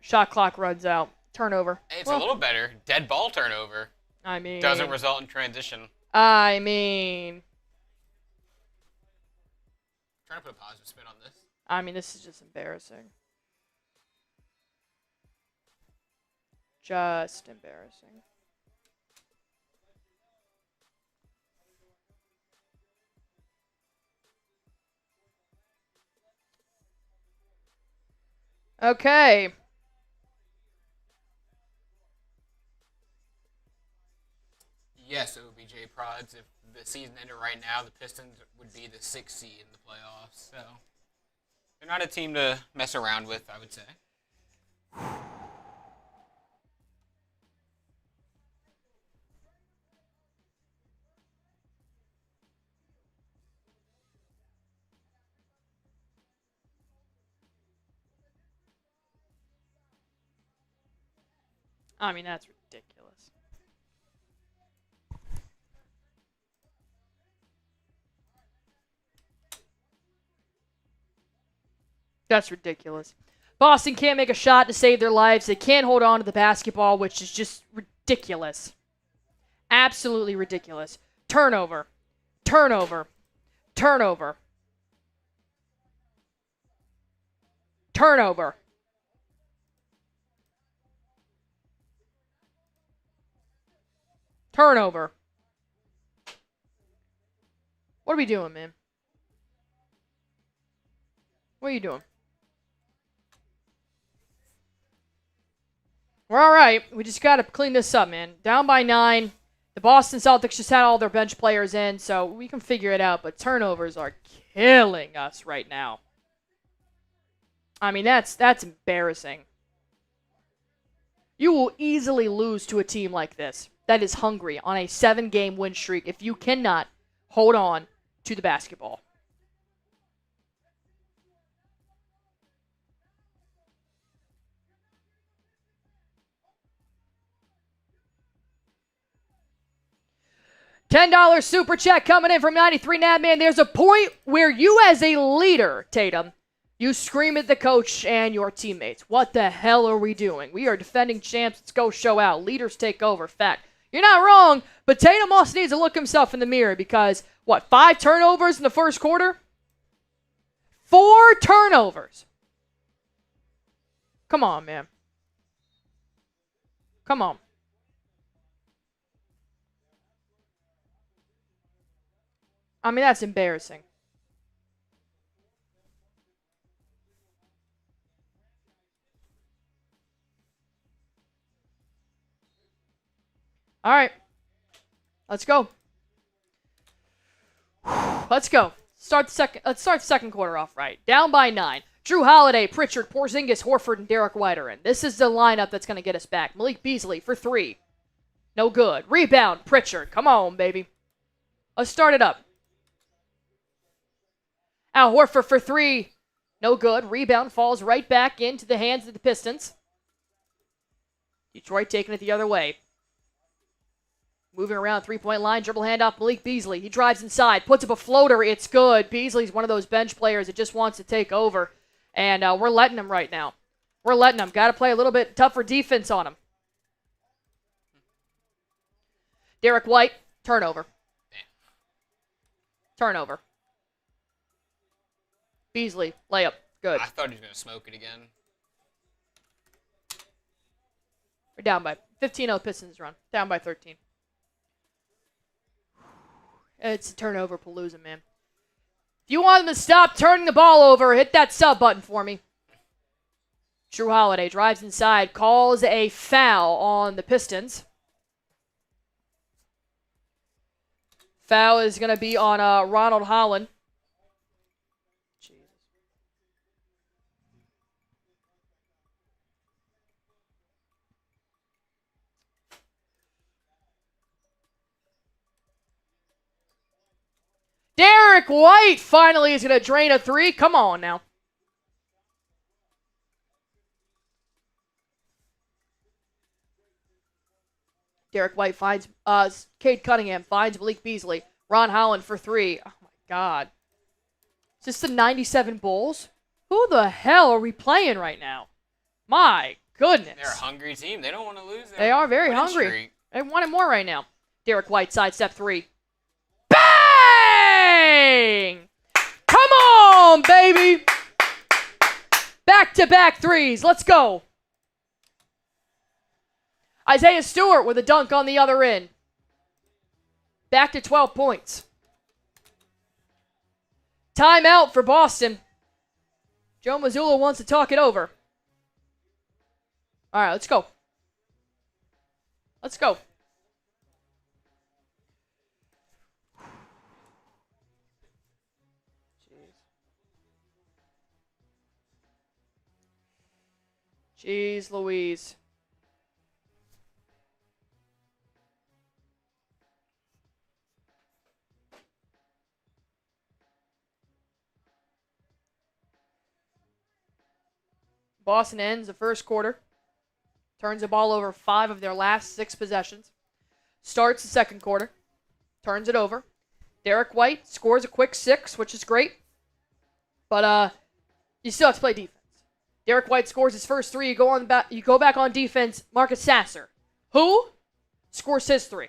Shot clock runs out. Turnover. Hey, it's a little better. Dead ball turnover. I mean. Doesn't result in transition. I mean. Trying to put a positive spin on this. I mean, this is just embarrassing. Just embarrassing. Okay. Yes, it would be J Prods. If the season ended right now, the Pistons would be the 6th seed in the playoffs. So they're not a team to mess around with, I would say. I mean, that's ridiculous. That's ridiculous. Boston can't make a shot to save their lives. They can't hold on to the basketball, which is just ridiculous. Absolutely ridiculous. Turnover. Turnover. Turnover. Turnover. Turnover. What are we doing, man? What are you doing? We're all right. We just got to clean this up, man. Down by 9. The Boston Celtics just had all their bench players in, so we can figure it out. But turnovers are killing us right now. I mean, that's embarrassing. You will easily lose to a team like this that is hungry on a 7-game win streak if you cannot hold on to the basketball. $10 super chat coming in from 93 Nadman. There's a point where you as a leader, Tatum, you scream at the coach and your teammates. What the hell are we doing? We are defending champs. Let's go show out. Leaders take over. Fact. You're not wrong, but Tatum also needs to look himself in the mirror because, 5 turnovers in the first quarter? 4 turnovers. Come on, man. Come on. I mean, that's embarrassing. All right. Let's go. Let's go. Let's start the second quarter off right. Down by 9. Jrue Holiday, Pritchard, Porzingis, Horford, and Derrick White are in. This is the lineup that's going to get us back. Malik Beasley for 3. No good. Rebound, Pritchard. Come on, baby. Let's start it up. Al Horford for 3. No good. Rebound falls right back into the hands of the Pistons. Detroit taking it the other way. Moving around three-point line, dribble handoff, Malik Beasley. He drives inside, puts up a floater. It's good. Beasley's one of those bench players that just wants to take over. And we're letting him right now. We're letting him. Got to play a little bit tougher defense on him. Derrick White, turnover. Turnover. Beasley, layup. Good. I thought he was going to smoke it again. We're down by 15-0 Pistons run. Down by 13. It's a turnover palooza, man. If you want them to stop turning the ball over, hit that sub button for me. Jrue Holiday drives inside, calls a foul on the Pistons. Foul is going to be on Ronald Holland. Derrick White finally is going to drain a 3. Come on now. Derrick White finds Cade Cunningham, finds Malik Beasley. Ron Holland for 3. Oh, my God. Is this the 97 Bulls? Who the hell are we playing right now? My goodness. They're a hungry team. They don't want to lose. They are very hungry. Streak. They want it more right now. Derrick White, sidestep 3. Bang! Come on, baby! Back-to-back 3s. Let's go. Isaiah Stewart with a dunk on the other end. Back to 12 points. Timeout for Boston. Joe Mazzulla wants to talk it over. All right, let's go. Let's go. Jeez Louise. Boston ends the first quarter. Turns the ball over 5 of their last 6 possessions. Starts the second quarter. Turns it over. Derrick White scores a quick 6, which is great. But you still have to play defense. Derrick White scores his first three. You go back on defense. Marcus Sasser, who scores his three.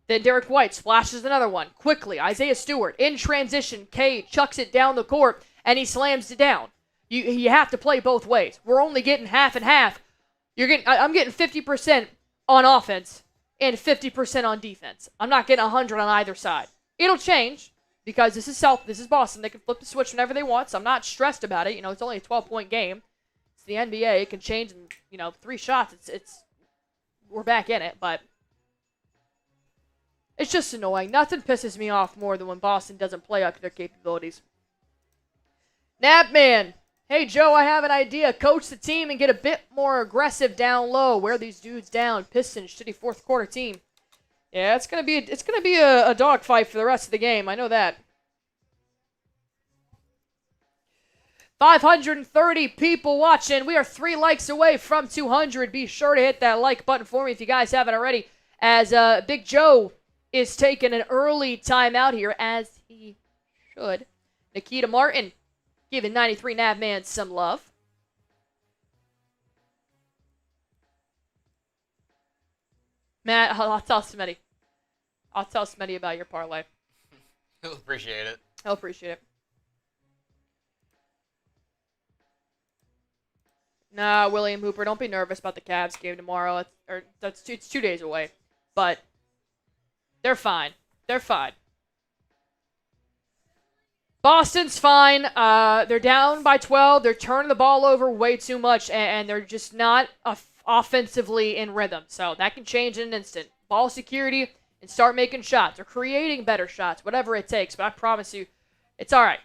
Then Derrick White splashes another one quickly. Isaiah Stewart in transition. Cade chucks it down the court and he slams it down. You have to play both ways. We're only getting half and half. I'm getting 50% on offense and 50% on defense. I'm not getting 100 on either side. It'll change because this is Boston. They can flip the switch whenever they want, so I'm not stressed about it. It's only a 12-point game. It's the NBA. It can change in 3 shots. We're back in it, but it's just annoying. Nothing pisses me off more than when Boston doesn't play up to their capabilities. Napman. Hey, Joe, I have an idea. Coach the team and get a bit more aggressive down low. Wear these dudes down. Pistons, shitty fourth quarter team. Yeah, it's gonna be a dogfight for the rest of the game. I know that. 530 people watching. We are 3 likes away from 200. Be sure to hit that like button for me if you guys haven't already. As Big Joe is taking an early timeout here, as he should. Nikita Martin giving 93 Navman some love. Matt, I'll tell Smitty. I'll tell Smitty about your parlay. He'll appreciate it. He'll appreciate it. Nah, William Hooper, don't be nervous about the Cavs game tomorrow. It's 2 days away. But they're fine. They're fine. Boston's fine. They're down by 12. They're turning the ball over way too much, and they're just not offensively in rhythm. So that can change in an instant. Ball security and start making shots or creating better shots, whatever it takes. But I promise you, it's all right.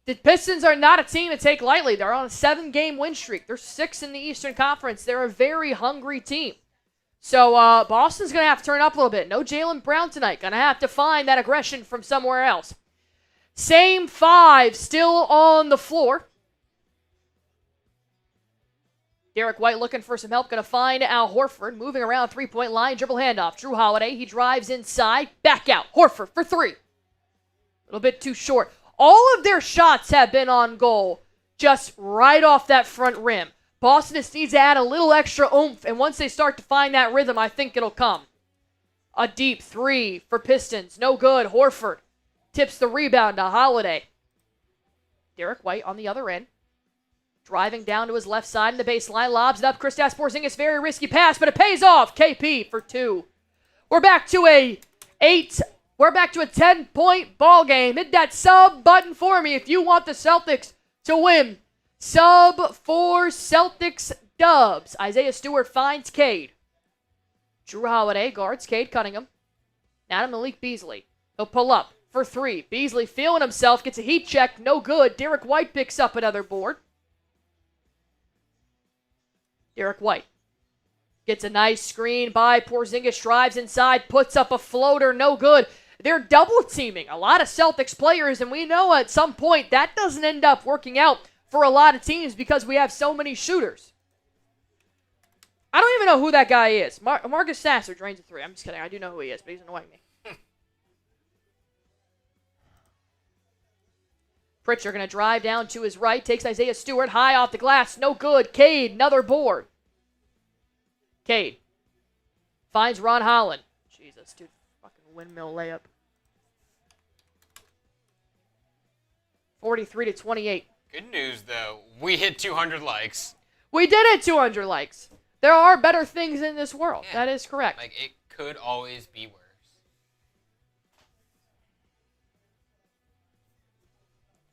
The Pistons are not a team to take lightly. They're on a 7-game win streak. They're 6th in the Eastern Conference. They're a very hungry team. So Boston's going to have to turn up a little bit. No Jaylen Brown tonight. Going to have to find that aggression from somewhere else. Same 5 still on the floor. Derrick White looking for some help. Going to find Al Horford. Moving around 3-point line. Dribble handoff. Jrue Holiday. He drives inside. Back out. Horford for 3. A little bit too short. All of their shots have been on goal. Just right off that front rim. Boston just needs to add a little extra oomph. And once they start to find that rhythm, I think it'll come. A deep 3 for Pistons. No good. Horford tips the rebound to Holiday. Derrick White on the other end. Driving down to his left side in the baseline. Lobs it up. Kristaps Porzingis. Very risky pass, but it pays off. KP for 2. We're back to a 10-point ball game. Hit that sub button for me if you want the Celtics to win. Sub for Celtics dubs. Isaiah Stewart finds Cade. Jrue Holiday guards Cade Cunningham. Now to Malik Beasley. He'll pull up for 3. Beasley feeling himself. Gets a heat check. No good. Derrick White picks up another board. Derrick White gets a nice screen by Porzingis. Drives inside. Puts up a floater. No good. They're double teaming a lot of Celtics players, and we know at some point that doesn't end up working out for a lot of teams because we have so many shooters. I don't even know who that guy is. Marcus Sasser drains a 3. I'm just kidding. I do know who he is, but he's annoying me. Pritchard going to drive down to his right. Takes Isaiah Stewart high off the glass. No good. Cade, another board. Cade finds Ron Holland. Jesus, dude. Fucking windmill layup. 43-28. Good news, though. We hit 200 likes. We did hit 200 likes. There are better things in this world. Yeah. That is correct. Like, it could always be worse.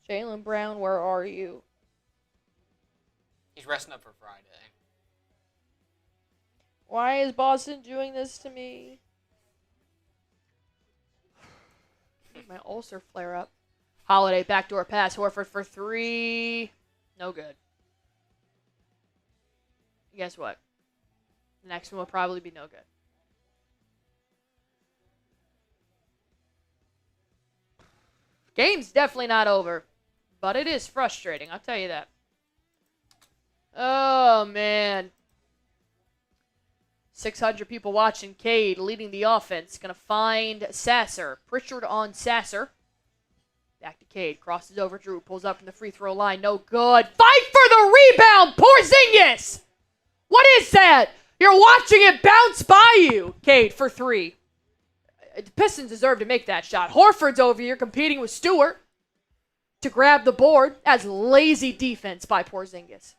Jaylen Brown, where are you? He's resting up for Friday. Why is Boston doing this to me? My ulcer flare up. Holiday backdoor pass. Horford for 3. No good. Guess what? The next one will probably be no good. Game's definitely not over. But it is frustrating, I'll tell you that. Oh, man. 600 people watching. Cade leading the offense. Going to find Sasser. Pritchard on Sasser. Back to Cade. Crosses over Jrue. Pulls up from the free throw line. No good. Fight for the rebound. Porzingis. What is that? You're watching it bounce by you. Cade for 3. The Pistons deserve to make that shot. Horford's over here competing with Stewart to grab the board. That's lazy defense by Porzingis.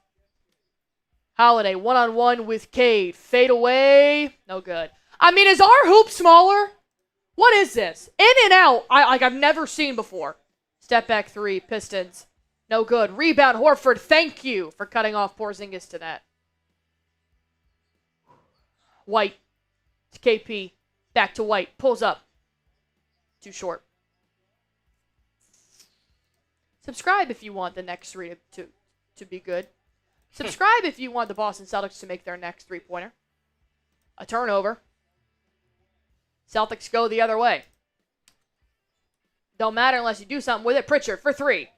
Holiday one-on-one with Cade. Fade away. No good. I mean, is our hoop smaller? What is this? In and out. I've never seen before. Step back 3. Pistons. No good. Rebound Horford. Thank you for cutting off Porzingis to that. White to KP. Back to White. Pulls up. Too short. Subscribe if you want the next 3 to be good. Subscribe if you want the Boston Celtics to make their next 3-pointer. A turnover. Celtics go the other way. Don't matter unless you do something with it. Pritchard for 3.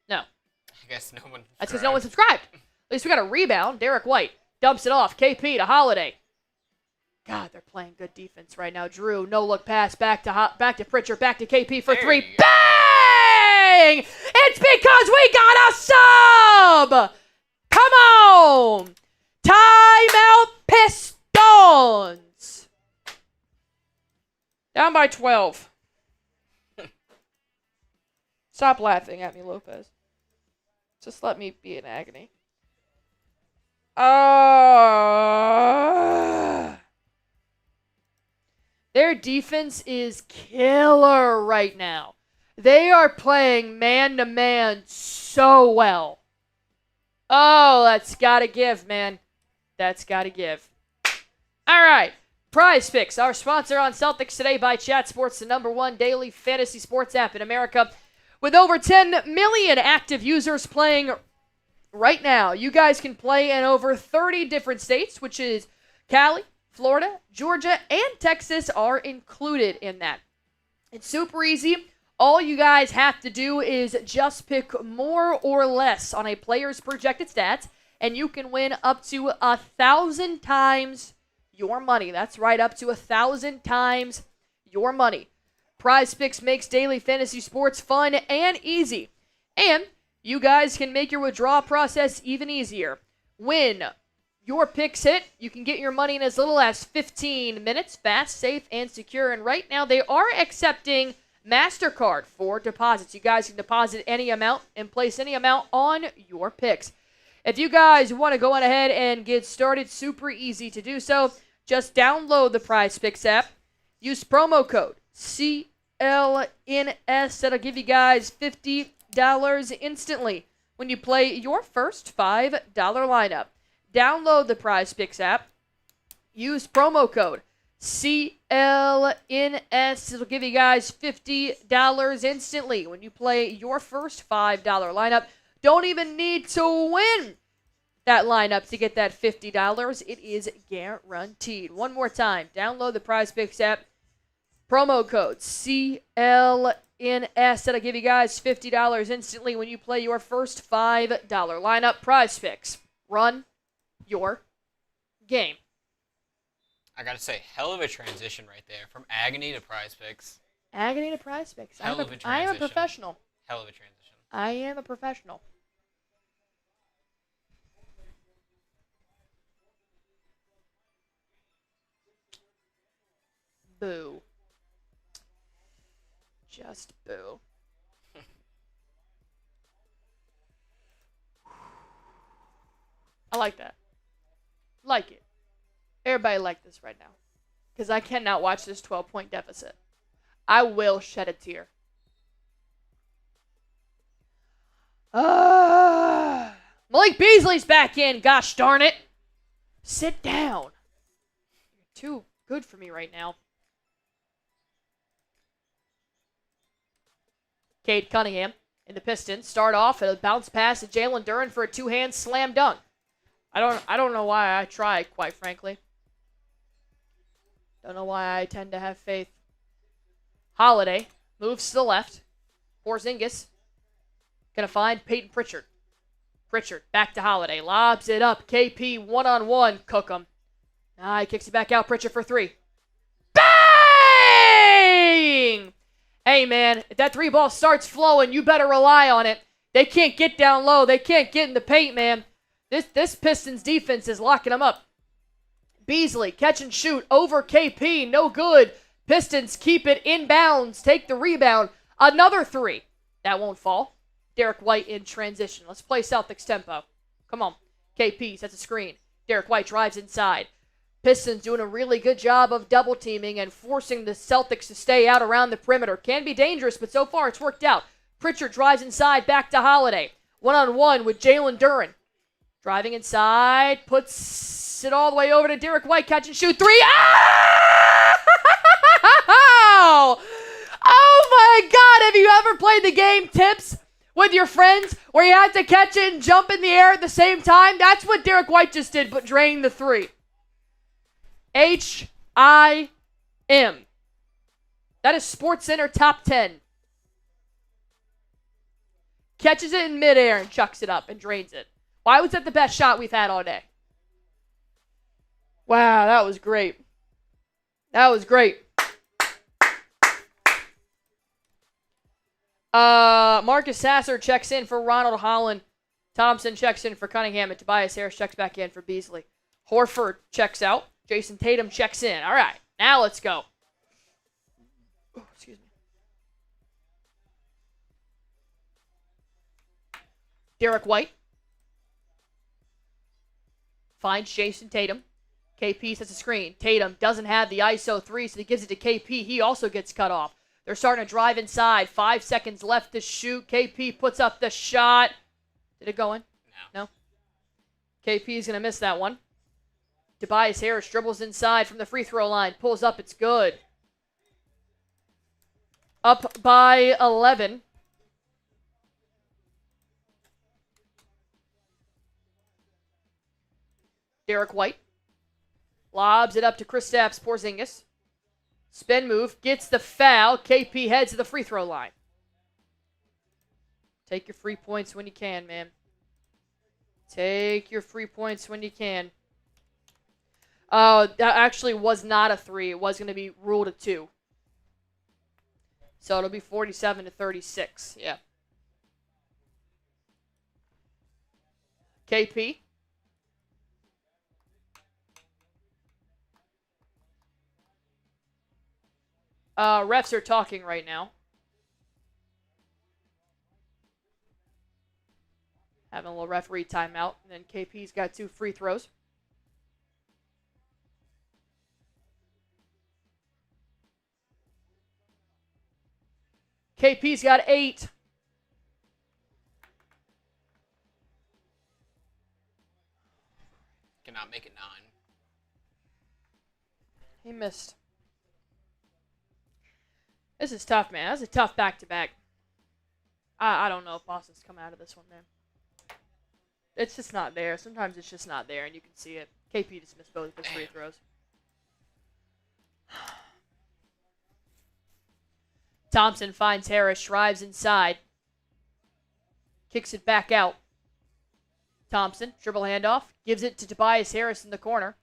No. I guess no one. That's because no one subscribed. At least we got a rebound. Derrick White dumps it off. KP to Holiday. God, they're playing good defense right now. Jrue, no look pass back to Pritchard, back to KP for 3. Bang! It's because we got a sub. Come on! Timeout Pistons! Down by 12. Stop laughing at me, Lopez. Just let me be in agony. Their defense is killer right now. They are playing man-to-man so well. Oh, that's got to give, man. That's got to give. All right. PrizePicks, our sponsor on Celtics Today by Chat Sports, the #1 daily fantasy sports app in America. With over 10 million active users playing right now. You guys can play in over 30 different states, which is Cali, Florida, Georgia, and Texas are included in that. It's super easy. All you guys have to do is just pick more or less on a player's projected stats, and you can win up to 1,000 times your money. That's right, up to 1,000 times your money. PrizePicks makes daily fantasy sports fun and easy. And you guys can make your withdrawal process even easier. When your picks hit, you can get your money in as little as 15 minutes. Fast, safe, and secure. And right now, they are accepting MasterCard for deposits. You guys can deposit any amount and place any amount on your picks. If you guys want to go on ahead and get started, super easy to do so. Just download the PrizePicks app. Use promo code CLNS. That'll give you guys $50 instantly when you play your first $5 lineup. Download the PrizePicks app. Use promo code CLNS. It'll give you guys $50 instantly when you play your first $5 lineup. Don't even need to win that lineup to get that $50. It is guaranteed. One more time. Download the PrizePicks app. Promo code CLNS. That'll give you guys $50 instantly when you play your first $5 lineup. PrizePicks. Run your game. I gotta say, hell of a transition right there. From agony to PrizePicks. Agony to PrizePicks. Hell of a transition. I am a professional. Hell of a transition. I am a professional. Boo. Just boo. I like that. Like it. Everybody like this right now. Because I cannot watch this 12-point deficit. I will shed a tear. Malik Beasley's back in. Gosh darn it. Sit down. You're too good for me right now. Cade Cunningham in the Pistons start off at a bounce pass to Jalen Duren for a two-hand slam dunk. I don't know why I try, quite frankly. Don't know why I tend to have faith. Holiday moves to the left. Porzingis gonna find Peyton Pritchard. Pritchard back to Holiday. Lobs it up. KP one-on-one. Cook him. He kicks it back out. Pritchard for 3. Bang! Hey, man, if that 3 ball starts flowing, you better rely on it. They can't get down low. They can't get in the paint, man. This Pistons defense is locking them up. Beasley, catch and shoot over KP. No good. Pistons keep it inbounds. Take the rebound. Another 3. That won't fall. Derrick White in transition. Let's play Celtics tempo. Come on. KP sets a screen. Derrick White drives inside. Pistons doing a really good job of double teaming and forcing the Celtics to stay out around the perimeter. Can be dangerous, but so far it's worked out. Pritchard drives inside, back to Holiday. One-on-one with Jalen Duren. Driving inside, puts it all the way over to Derrick White. Catch and shoot 3. Oh! Oh my God! Have you ever played the game Tips with your friends where you have to catch it and jump in the air at the same time? That's what Derrick White just did, but drained the 3. H-I-M. That is SportsCenter top 10. Catches it in midair and chucks it up and drains it. Why was that the best shot we've had all day? Wow, that was great. That was great. Marcus Sasser checks in for Ronald Holland. Thompson checks in for Cunningham, and Tobias Harris checks back in for Beasley. Horford checks out. Jayson Tatum checks in. All right, now let's go. Oh, excuse me. Derrick White finds Jayson Tatum. KP sets a screen. Tatum doesn't have the ISO 3, so he gives it to KP. He also gets cut off. They're starting to drive inside. 5 seconds left to shoot. KP puts up the shot. Did it go in? No. KP is going to miss that one. Tobias Harris dribbles inside from the free throw line. Pulls up. It's good. Up by 11. Derrick White lobs it up to Kristaps Porzingis. Spin move, gets the foul. KP heads to the free throw line. Take your free points when you can, man. Take your free points when you can. That actually was not a 3. It was going to be ruled a 2. So it'll be 47-36. Yeah. KP. Refs are talking right now. Having a little referee timeout. And then KP's got 2 free throws. KP's got 8. Cannot make it 9. He missed. This is tough, man. That's a tough back-to-back. I don't know if Boston's come out of this one, man. It's just not there. Sometimes it's just not there, and you can see it. KP just missed both of his free throws. Thompson finds Harris, drives inside. Kicks it back out. Thompson, dribble handoff, gives it to Tobias Harris in the corner.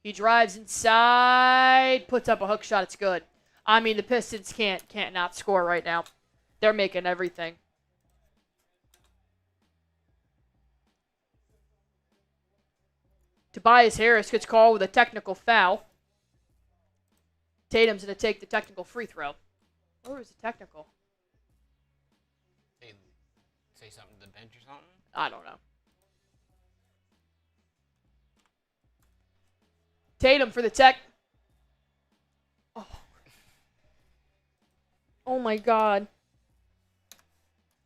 He drives inside, puts up a hook shot. It's good. I mean, the Pistons can't not score right now. They're making everything. Tobias Harris gets called with a technical foul. Tatum's going to take the technical free throw. Or was it technical? Say something to the bench or something? I don't know. Tatum for the tech. Oh my God.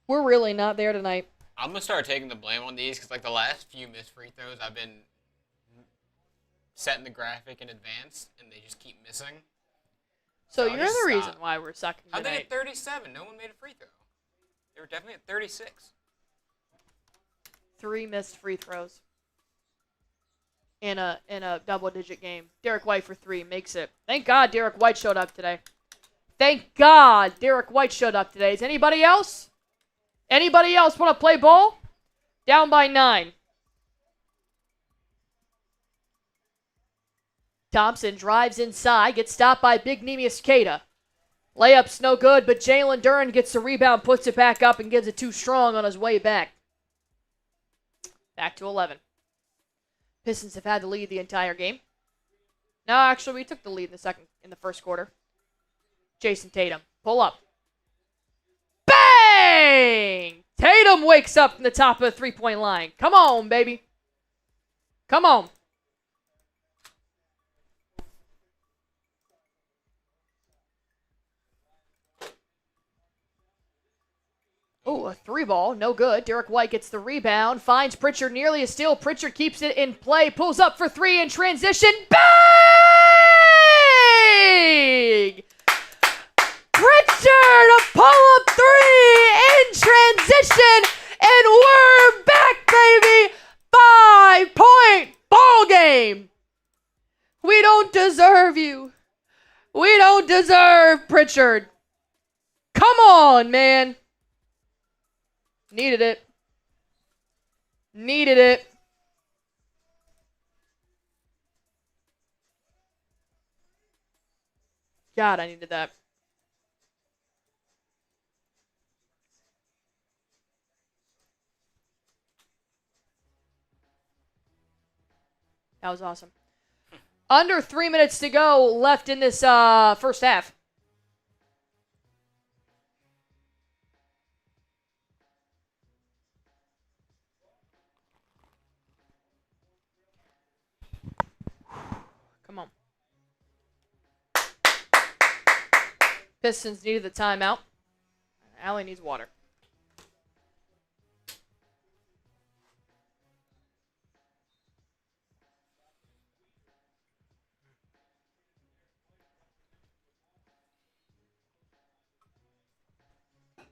We're really not there tonight. I'm going to start taking the blame on these because, like, the last few missed free throws, I've been setting the graphic in advance, and they just keep missing. So you're the reason why we're sucking tonight. How'd they get 37? No one made a free throw. They were definitely at 36. 3 missed free throws in a double-digit game. Derrick White for 3 makes it. Thank God Derrick White showed up today. Thank God Derrick White showed up today. Is anybody else? Anybody else want to play ball? Down by 9. Thompson drives inside, gets stopped by Big Neemias Queta. Layup's no good, but Jalen Duren gets the rebound, puts it back up, and gives it too strong on his way back. Back to 11. Pistons have had the lead the entire game. No, actually, we took the lead in the first quarter. Jayson Tatum, pull up. Bang! Tatum wakes up from the top of the three-point line. Come on, baby. Come on. Oh, a three ball. No good. Derrick White gets the rebound. Finds Pritchard nearly a steal. Pritchard keeps it in play. Pulls up for three in transition. Bang! Pritchard, a pull-up three in transition. And we're back, baby. 5-point ball game. We don't deserve you. We don't deserve Pritchard. Come on, man. Needed it. Needed it. God, I needed that. That was awesome. Under 3 minutes to go left in this first half. Come on. Pistons needed the timeout. Allie needs water.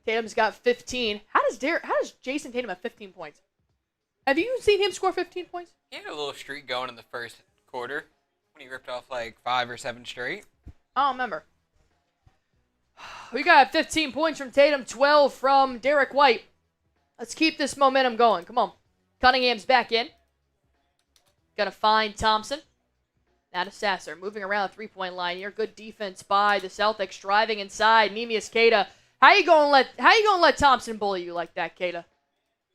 Tatum's got 15. How does Jayson Tatum have 15 points? Have you seen him score 15 points? He had a little streak going in the first quarter when he ripped off like 5 or 7 straight. I don't remember. We got 15 points from Tatum, 12 from Derrick White. Let's keep this momentum going. Come on. Cunningham's back in. Gonna find Thompson. Now to Sasser. Moving around the three-point line here. Good defense by the Celtics. Driving inside. Neemias Queta. How you gonna let Thompson bully you like that, Queta?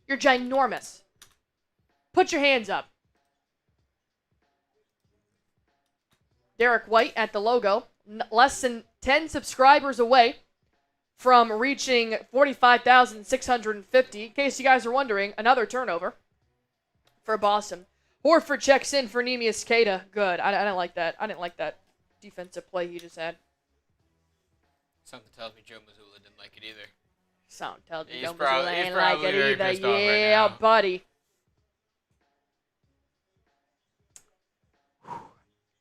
You're ginormous. Put your hands up. Derrick White at the logo. Less than 10 subscribers away from reaching 45,650. In case you guys are wondering, another turnover for Boston. Horford checks in for Neemias Queta. Good. I didn't like that. I didn't like that defensive play he just had. Something tells me Joe Mazzulla didn't like it either. Something tells me He's Joe probably- Mazzulla he's ain't like probably it very either. pissed off right Yeah, now. buddy.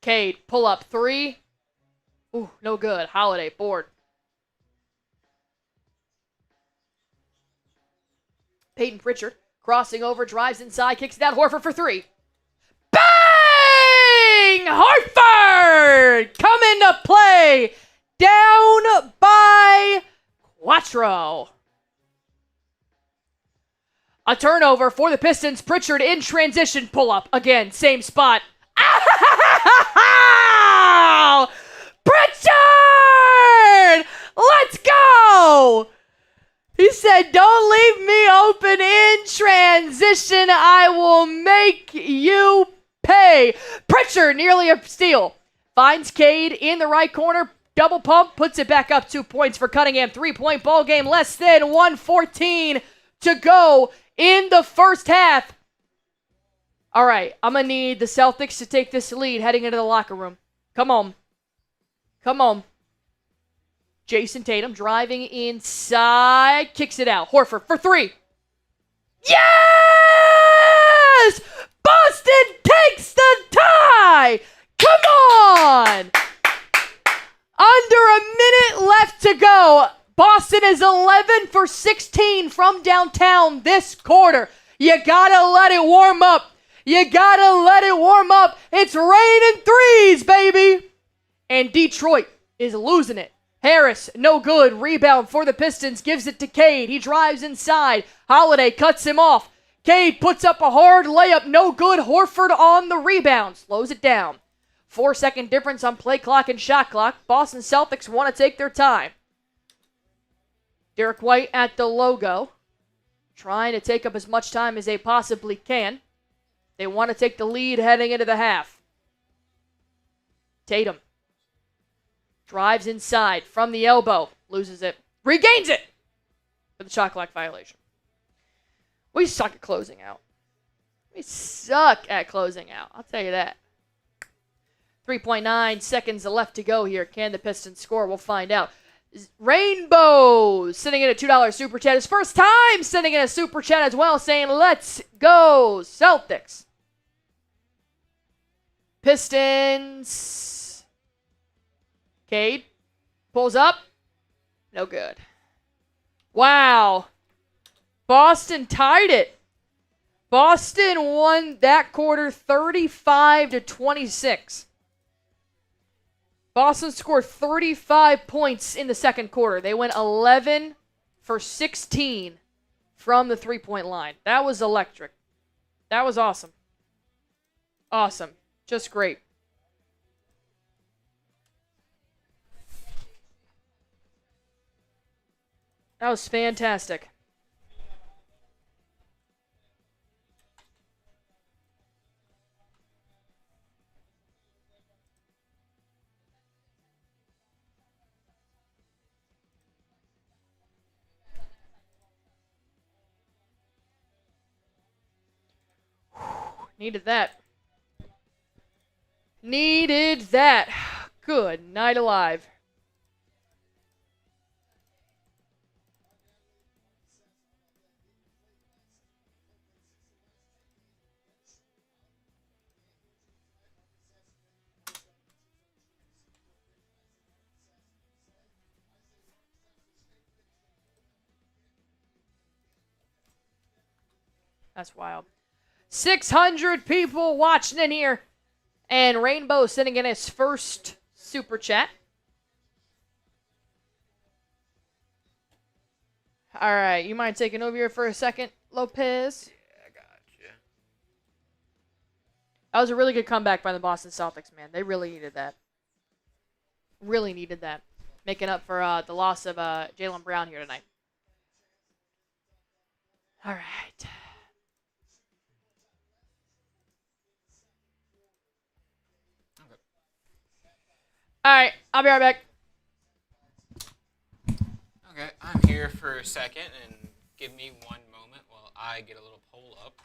Cade, pull up three. Ooh, no good. Holiday, board. Peyton Pritchard, crossing over, drives inside, kicks it out. Horford for three. Bang! Horford! Come into play. Down by Quattro. A turnover for the Pistons. Pritchard in transition. Pull up. Again, same spot. Ow! Pritchard! Let's go! He said, don't leave me open in transition. I will make you pay. Pritchard, nearly a steal. Finds Cade in the right corner. Double pump, puts it back up. 2 points for Cunningham. 3-point ball game. Less than 1:14 to go in the first half. All right, I'm going to need the Celtics to take this lead heading into the locker room. Come on. Come on. Jayson Tatum driving inside. Kicks it out. Horford for three. Yes! Boston takes the tie! Come on! Under a minute left to go. Boston is 11 for 16 from downtown this quarter. You gotta let it warm up. You gotta let it warm up. It's raining threes, baby. And Detroit is losing it. Harris, no good. Rebound for the Pistons. Gives it to Cade. He drives inside. Holiday cuts him off. Cade puts up a hard layup. No good. Horford on the rebound. Slows it down. 4-second difference on play clock and shot clock. Boston Celtics want to take their time. Derrick White at the logo, trying to take up as much time as they possibly can. They want to take the lead heading into the half. Tatum drives inside from the elbow, loses it, regains it for the shot clock violation. We suck at closing out. We suck at closing out. I'll tell you that. 3.9 seconds left to go here. Can the Pistons score? We'll find out. Rainbow sending in a $2 super chat. His first time sending in a super chat as well, saying, let's go Celtics. Pistons. Cade pulls up. No good. Wow. Boston tied it. Boston won that quarter 35-26. Boston scored 35 points in the second quarter. They went 11 for 16 from the three-point line. That was electric. That was awesome. Awesome. Just great. That was fantastic. Needed that. Needed that. Good night alive. That's wild. 600 people watching in here. And Rainbow sending in his first super chat. All right, you mind taking over here for a second, Lopez? Yeah, I got you. That was a really good comeback by the Boston Celtics, man. They really needed that. Really needed that. Making up for the loss of Jaylen Brown here tonight. All right. All right, I'll be right back. Okay, I'm here for a second, and give me one moment while I get a little poll up.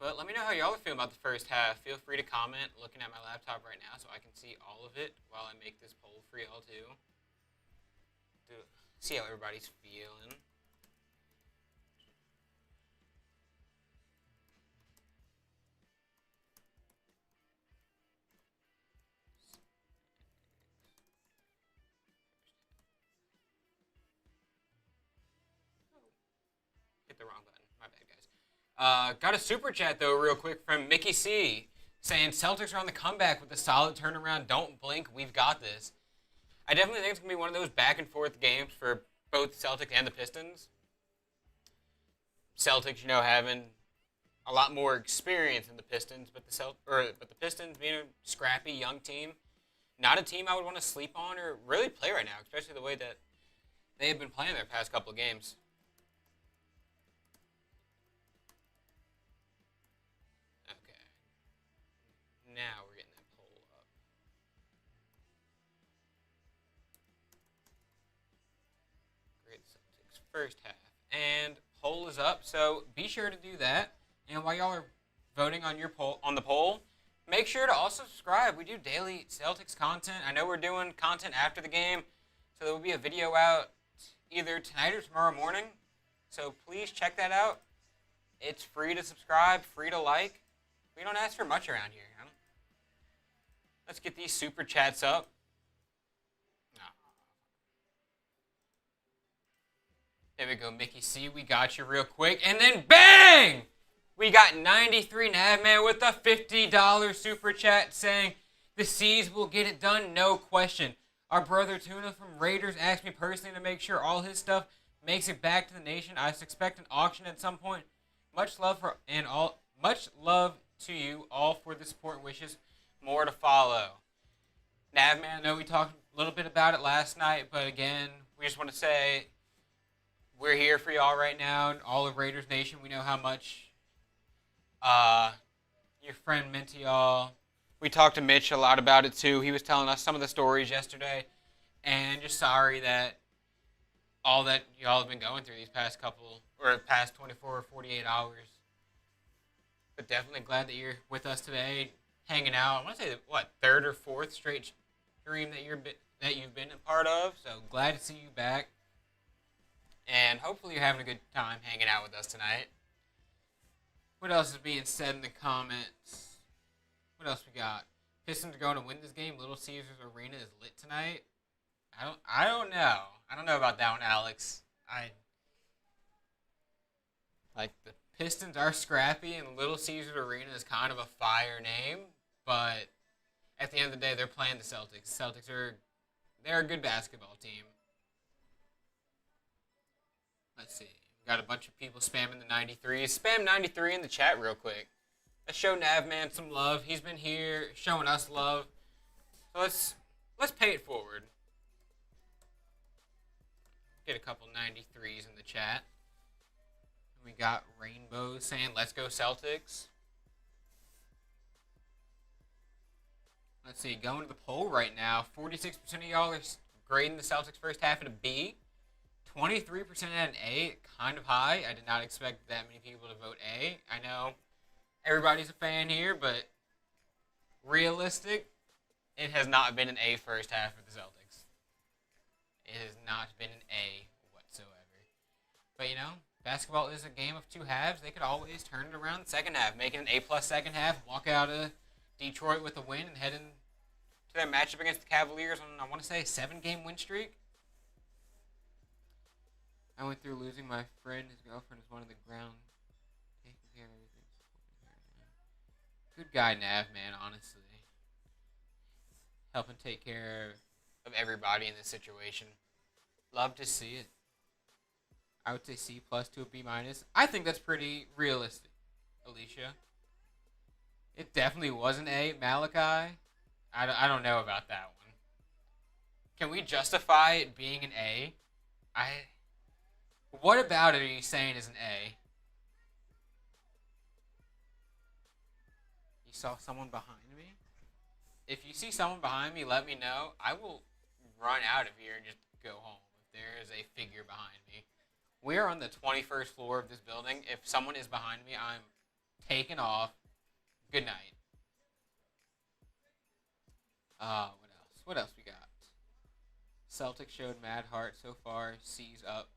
But let me know how y'all are feeling about the first half. Feel free to comment looking at my laptop right now so I can see all of it while I make this poll for y'all too. To see how everybody's feeling. Hit the wrong button. My bad, guys. Got a super chat, though, real quick from Mickey C. saying Celtics are on the comeback with a solid turnaround. Don't blink. We've got this. I definitely think it's going to be one of those back-and-forth games for both Celtics and the Pistons. Celtics, having a lot more experience than the Pistons, but the Pistons being a scrappy young team, not a team I would want to sleep on or really play right now, especially the way that they have been playing their past couple of games. Okay. Now we're getting that poll up. Great Celtics first half. And poll is up, so be sure to do that. And while y'all are voting on your poll on the poll, make sure to also subscribe. We do daily Celtics content. I know we're doing content after the game, so there will be a video out either tonight or tomorrow morning. So please check that out. It's free to subscribe, free to like. We don't ask for much around here. Huh? Let's get these super chats up. No. There we go, Mickey C. We got you real quick. And then bang! We got 93 Navman with a $50 super chat saying, the C's will get it done, no question. Our brother Tuna from Raiders asked me personally to make sure all his stuff makes it back to the nation. I suspect an auction at some point. Much love to you all for the support and wishes. More to follow. Navman, I know we talked a little bit about it last night, but again, we just want to say we're here for y'all right now. All of Raiders Nation, we know how much your friend meant to y'all. We talked to Mitch a lot about it too. He was telling us some of the stories yesterday. And just sorry that all that y'all have been going through these past 24 or 48 hours. But definitely glad that you're with us today, hanging out. I want to say, third or fourth straight stream that you've been a part of. So glad to see you back. And hopefully you're having a good time hanging out with us tonight. What else is being said in the comments? What else we got? Pistons are going to win this game. Little Caesars Arena is lit tonight. I don't know. I don't know about that one, Alex. The Pistons are scrappy, and Little Caesars Arena is kind of a fire name, but at the end of the day, they're playing the Celtics. Celtics they're a good basketball team. Let's see. We've got a bunch of people spamming the 93. Spam 93 in the chat real quick. Let's show Navman some love. He's been here showing us love. So let's pay it forward. Get a couple 93s in the chat. We got Rainbow saying, let's go Celtics. Let's see, going to the poll right now. 46% of y'all are grading the Celtics first half at a B. 23% at an A, kind of high. I did not expect that many people to vote A. I know everybody's a fan here, but realistic, it has not been an A first half for the Celtics. It has not been an A whatsoever. But, basketball is a game of two halves. They could always turn it around in the second half, make it an A-plus second half, walk out of Detroit with a win, and head into their matchup against the Cavaliers on, I want to say, a 7-game win streak. I went through losing my friend. His girlfriend is one of the ground. Taking care of everything. Good guy, Nav, man, honestly. Helping take care of everybody in this situation. Love to see it. I would say C+ to a B-. I think that's pretty realistic, Alicia. It definitely was an A. Malachi, I don't know about that one. Can we justify it being an A? What about it are you saying is an A? You saw someone behind me? If you see someone behind me, let me know. I will run out of here and just go home if there is a figure behind me. We are on the 21st floor of this building. If someone is behind me, I'm taking off. Good night. What else? What else we got? Celtics showed mad heart so far. C's up.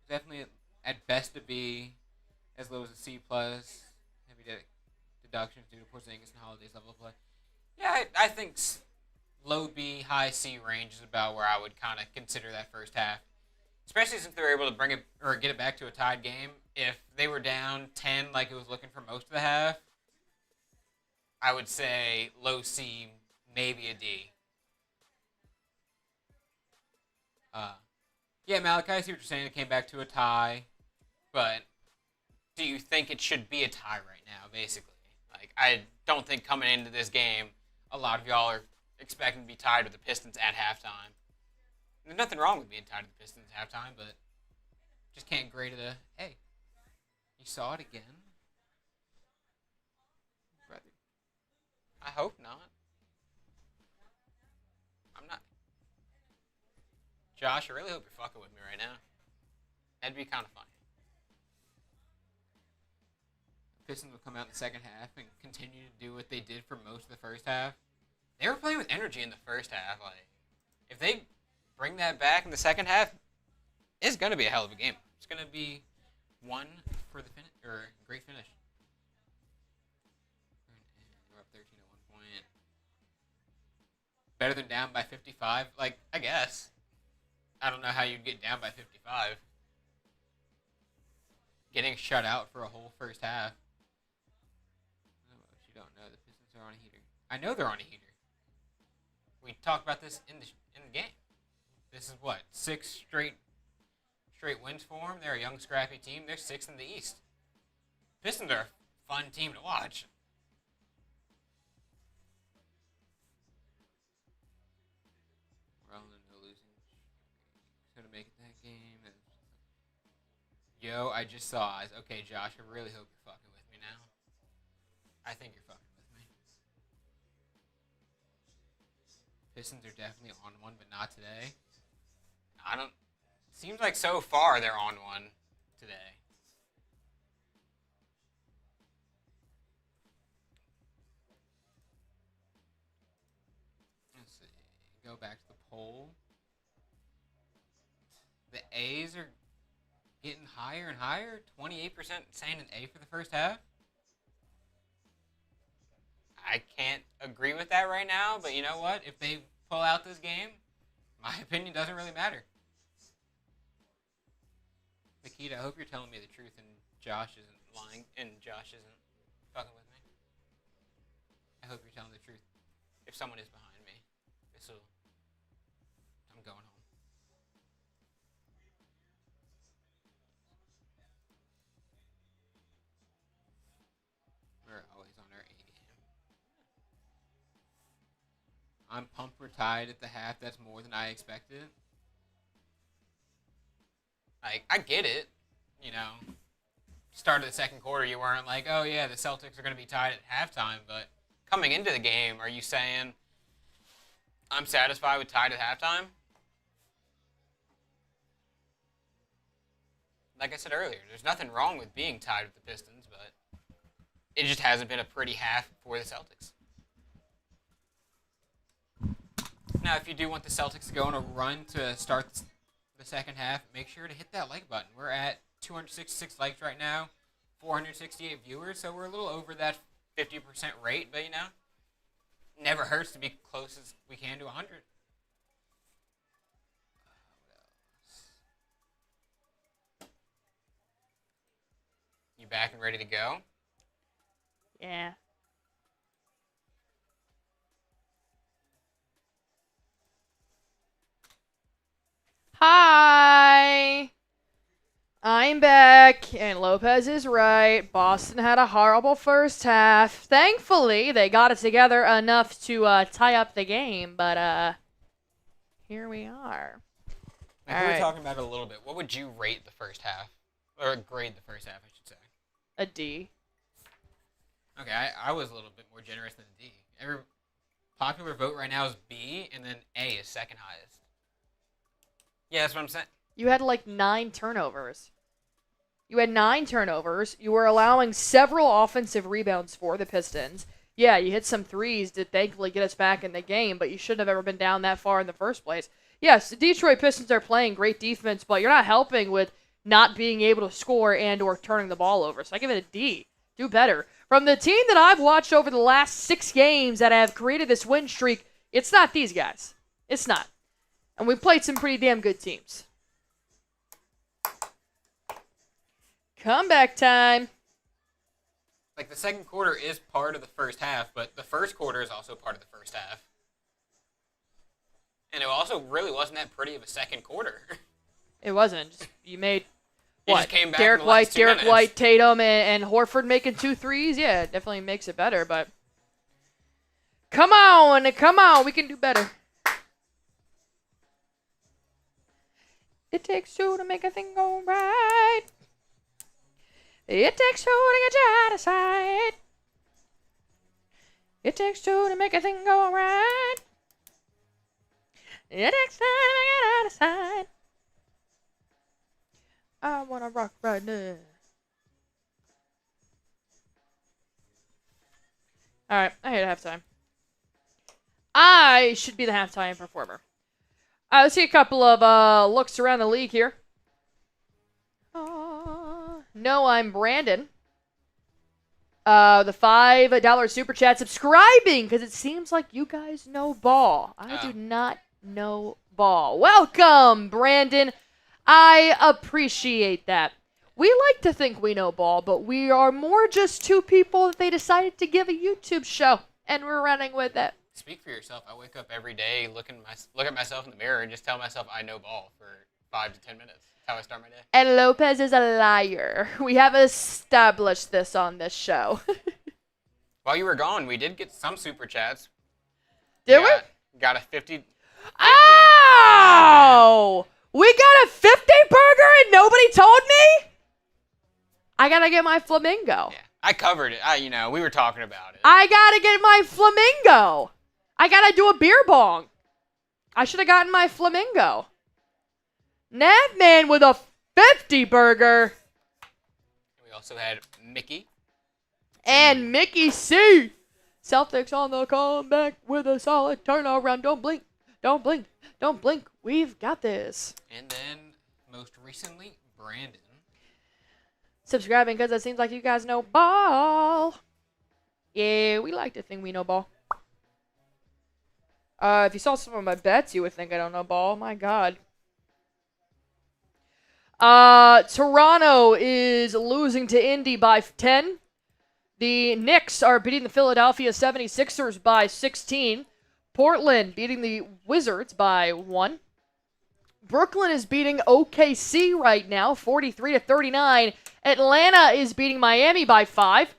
Definitely at best to be as low as a C+. Heavy deductions due to Porzingis and Holiday's level of play. Yeah, I think low B, high C range is about where I would kind of consider that first half. Especially since they were able to bring it or get it back to a tied game. If they were down 10 like it was looking for most of the half, I would say low C, maybe a D. Yeah, Malachi, I see what you're saying. It came back to a tie. But do you think it should be a tie right now, basically? I don't think coming into this game, a lot of y'all are expecting to be tied with the Pistons at halftime. There's nothing wrong with being tied to the Pistons at halftime, but just can't grade it a A. You saw it again? Brother. I hope not. I'm not. Josh, I really hope you're fucking with me right now. That'd be kind of funny. The Pistons will come out in the second half and continue to do what they did for most of the first half. They were playing with energy in the first half. If they bring that back in the second half, it's going to be a hell of a game. It's going to be one for the finish, or great finish. We're up 13 at 1 point. Better than down by 55? I guess. I don't know how you'd get down by 55. Getting shut out for a whole first half. What you don't know, the Pistons are on a heater. I know they're on a heater. We talked about this in the game. This is what, 6 straight wins for them. They're a young, scrappy team. They're 6th in the East. Pistons are a fun team to watch. We're all in no losing. So to make it that Yo, I just saw eyes. Okay, Josh, I really hope you're fucking with me now. I think you're fucking with me. Pistons are definitely on one, but not today. Seems like so far they're on one today. Let's see. Go back to the poll. The A's are getting higher and higher. 28% saying an A for the first half. I can't agree with that right now, but you know what? If they pull out this game, my opinion doesn't really matter. Nikita, I hope you're telling me the truth and Josh isn't lying and Josh isn't fucking with me. I hope you're telling the truth. If someone is behind me, I'm going home. We're always on our A game. I'm pumped we're tied at the half. That's more than I expected. I get it. You know, start of the second quarter, you weren't like, oh, yeah, the Celtics are going to be tied at halftime. But coming into the game, are you saying, I'm satisfied with tied at halftime? Like I said earlier, there's nothing wrong with being tied with the Pistons, but it just hasn't been a pretty half for the Celtics. Now, if you do want the Celtics to go on a run to start the second half, make sure to hit that like button. We're at 266 likes right now, 468 viewers, so we're a little over that 50% rate, but you know, never hurts to be close as we can to 100. You back and ready to go? Yeah. Hi. I'm back, and Lopez is right. Boston had a horrible first half. Thankfully, they got it together enough to tie up the game, but here we are. We were talking about it a little bit. What would you rate the first half? Or grade the first half, I should say. A D. Okay, I was a little bit more generous than D. Every popular vote right now is B, and then A is second highest. Yeah, that's what I'm saying. You had like 9 turnovers. You had 9 turnovers. You were allowing several offensive rebounds for the Pistons. Yeah, you hit some threes to thankfully get us back in the game, but you shouldn't have ever been down that far in the first place. Yes, the Detroit Pistons are playing great defense, but you're not helping with not being able to score and or turning the ball over. So I give it a D. Do better. From the team that I've watched over the last 6 games that have created this win streak, it's not these guys. It's not. And we played some pretty damn good teams. Comeback time. Like, the second quarter is part of the first half, but the first quarter is also part of the first half. And it also really wasn't that pretty of a second quarter. It wasn't. You made, You what, just came back Derrick in the last 2 minutes. White, Tatum, and Horford making 2 threes? Yeah, it definitely makes it better, but come on, we can do better. It takes 2 to make a thing go right. It takes 2 to get you out of sight. It takes 2 to make a thing go right. It takes 2 to get out of sight. I wanna rock right now. Alright, I hate halftime. I should be the halftime performer. Let's see a couple of looks around the league here. No, I'm Brandon. The $5 super chat subscribing because it seems like you guys know ball. I do not know ball. Welcome, Brandon. I appreciate that. We like to think we know ball, but we are more just 2 people that they decided to give a YouTube show, and we're running with it. Speak for yourself. I wake up every day, look at myself in the mirror, and just tell myself I know ball for 5 to 10 minutes. That's how I start my day. And Lopez is a liar. We have established this on this show. While you were gone, we did get some super chats. Did we? Got a 50. Oh! We got a 50 burger and nobody told me? I got to get my flamingo. Yeah, I covered it. We were talking about it. I got to get my flamingo. I got to do a beer bong. I should have gotten my flamingo. Navman with a 50 burger. We also had Mickey. And Mickey C. Celtics on the comeback with a solid turnaround. Don't blink. Don't blink. Don't blink. We've got this. And then, most recently, Brandon. Subscribing because it seems like you guys know ball. Yeah, we like to think we know ball. If you saw some of my bets, you would think I don't know ball. My God. Toronto is losing to Indy by 10. The Knicks are beating the Philadelphia 76ers by 16. Portland beating the Wizards by 1. Brooklyn is beating OKC right now, 43-39. Atlanta is beating Miami by 5.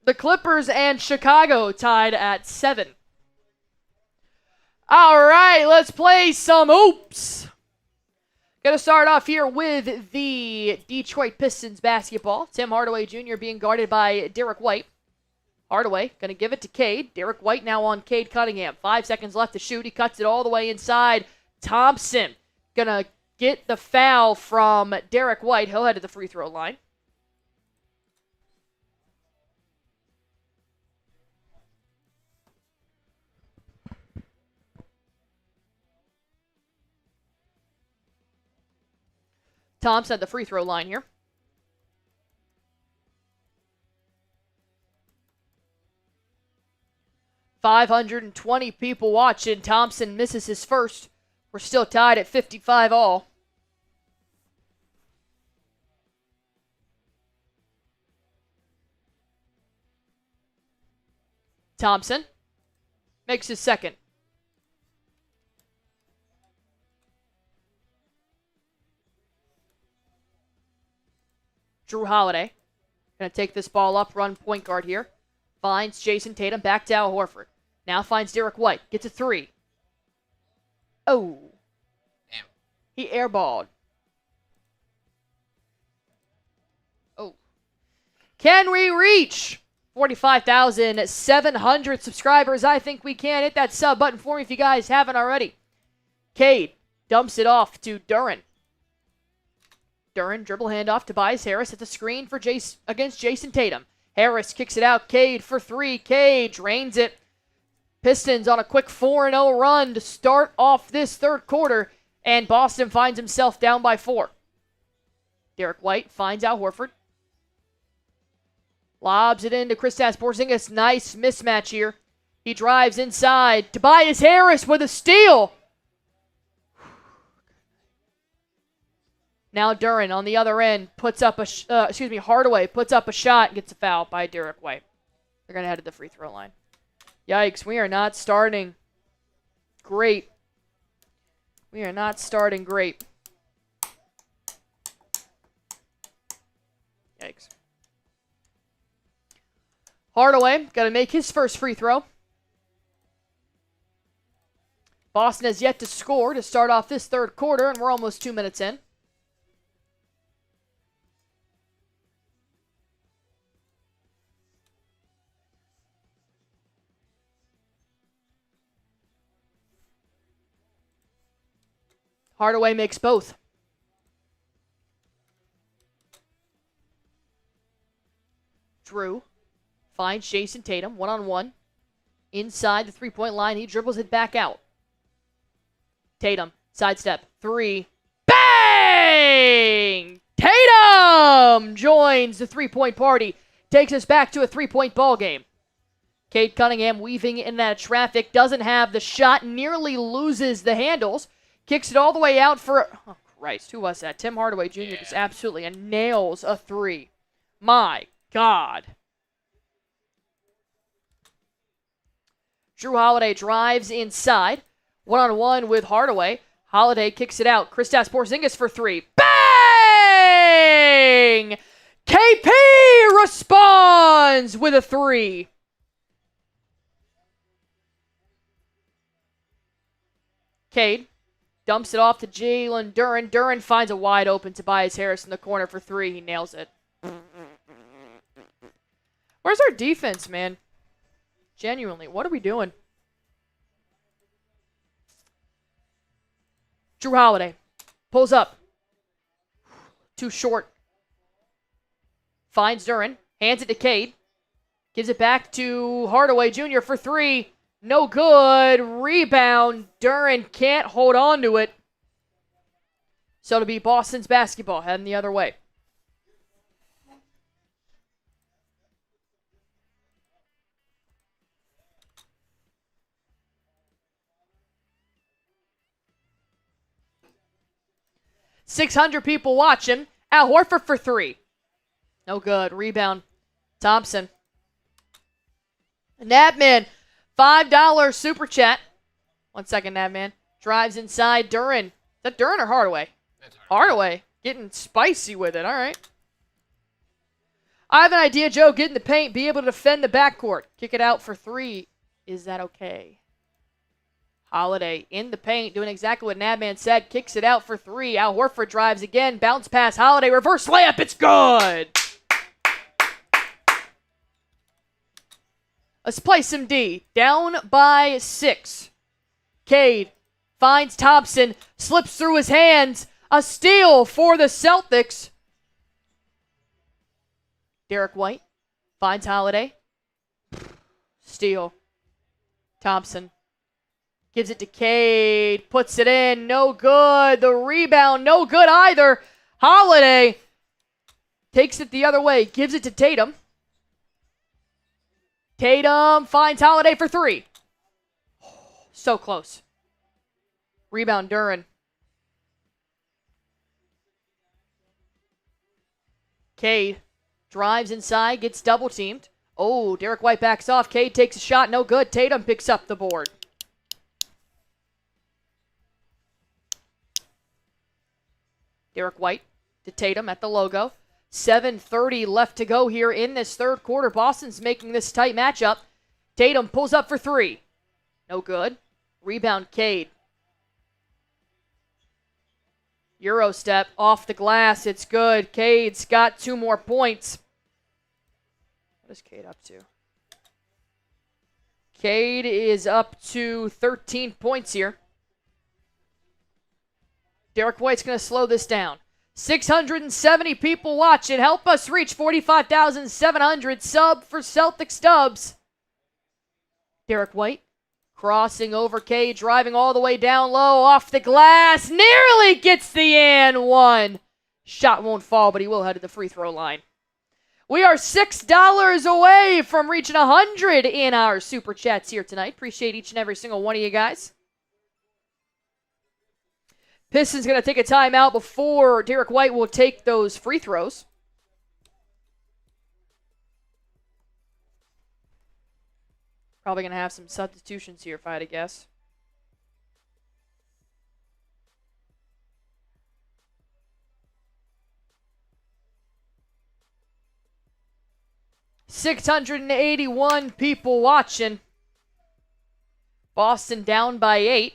The Clippers and Chicago tied at 7. All right, let's play some oops. Going to start off here with the Detroit Pistons basketball. Tim Hardaway Jr. being guarded by Derrick White. Hardaway going to give it to Cade. Derrick White now on Cade Cunningham. 5 seconds left to shoot. He cuts it all the way inside. Thompson going to get the foul from Derrick White. He'll head to the free throw line. Thompson at the free throw line here. $520 people watching. Thompson misses his first. We're still tied at 55 all. Thompson makes his second. Jrue Holiday going to take this ball up, run point guard here. Finds Jayson Tatum, back to Al Horford. Now finds Derrick White, gets a 3. Oh. Damn. He airballed. Oh. Can we reach 45,700 subscribers? I think we can. Hit that sub button for me if you guys haven't already. Cade dumps it off to Duren. Duren dribble handoff to Tobias Harris at the screen for against Jayson Tatum. Harris kicks it out. Cade for 3. Cade drains it. Pistons on a quick 4-0 run to start off this third quarter, and Boston finds himself down by 4. Derrick White finds Al Horford. Lobs it into Kristaps Porzingis. Nice mismatch here. He drives inside. Tobias Harris with a steal. Now Duren on the other end puts up Hardaway puts up a shot and gets a foul by Derrick White. They're going to head to the free throw line. Yikes, we are not starting great. We are not starting great. Yikes. Hardaway got to make his first free throw. Boston has yet to score to start off this third quarter, and we're almost 2 minutes in. Hardaway makes both. Jrue finds Jayson Tatum one-on-one. Inside the three-point line, he dribbles it back out. Tatum, sidestep, 3. Bang! Tatum joins the three-point party. Takes us back to a three-point ball game. Cade Cunningham weaving in that traffic, doesn't have the shot, nearly loses the handles. Kicks it all the way out for, oh Christ, who was that? Tim Hardaway Jr. just absolutely nails a 3. My God. Jrue Holiday drives inside. One-on-one with Hardaway. Holiday kicks it out. Kristaps Porzingis for 3. Bang! KP responds with a 3. Cade dumps it off to Jalen Duren. Duren finds a wide open Tobias Harris in the corner for 3. He nails it. Where's our defense, man? Genuinely, what are we doing? Jrue Holiday pulls up. Too short. Finds Duren. Hands it to Cade. Gives it back to Hardaway Jr. for three. No good. Rebound. Duren can't hold on to it. So it'll be Boston's basketball heading the other way. .600 people watching. Al Horford for three. No good. Rebound. Thompson. Nabman. $5 super chat. 1 second, Nabman. Drives inside. Duren. Is that Duren or Hardaway? That's Hardaway. Getting spicy with it. All right. I have an idea, Joe. Get in the paint. Be able to defend the backcourt. Kick it out for three. Is that okay? Holiday in the paint, doing exactly what Nabman said. Kicks it out for three. Al Horford drives again. Bounce pass. Holiday. Reverse layup. It's good. Let's play some D. Down by 6. Cade finds Thompson. Slips through his hands. A steal for the Celtics. Derrick White finds Holiday. Steal. Thompson. Gives it to Cade. Puts it in. No good. The rebound. No good either. Holiday takes it the other way. Gives it to Tatum. Tatum finds Holiday for three. So close. Rebound Duren. Cade drives inside. Gets double teamed. Oh, Derrick White backs off. Cade takes a shot. No good. Tatum picks up the board. Derrick White to Tatum at the logo. 7:30 left to go here in this third quarter. Boston's making this tight matchup. Tatum pulls up for three. No good. Rebound Cade. Euro step off the glass. It's good. Cade's got 2 more points. What is Cade up to? Cade is up to 13 points here. Derrick White's going to slow this down. 670 people watching. Help us reach 45,700. Sub for Celtics dubs. Derrick White crossing over Cade, driving all the way down low, off the glass. Nearly gets the and one. Shot won't fall, but he will head to the free throw line. We are $6 away from reaching 100 in our super chats here tonight. Appreciate each and every single one of you guys. Pistons going to take a timeout before Derrick White will take those free throws. Probably going to have some substitutions here if I had to guess. $681 people watching. Boston down by 8.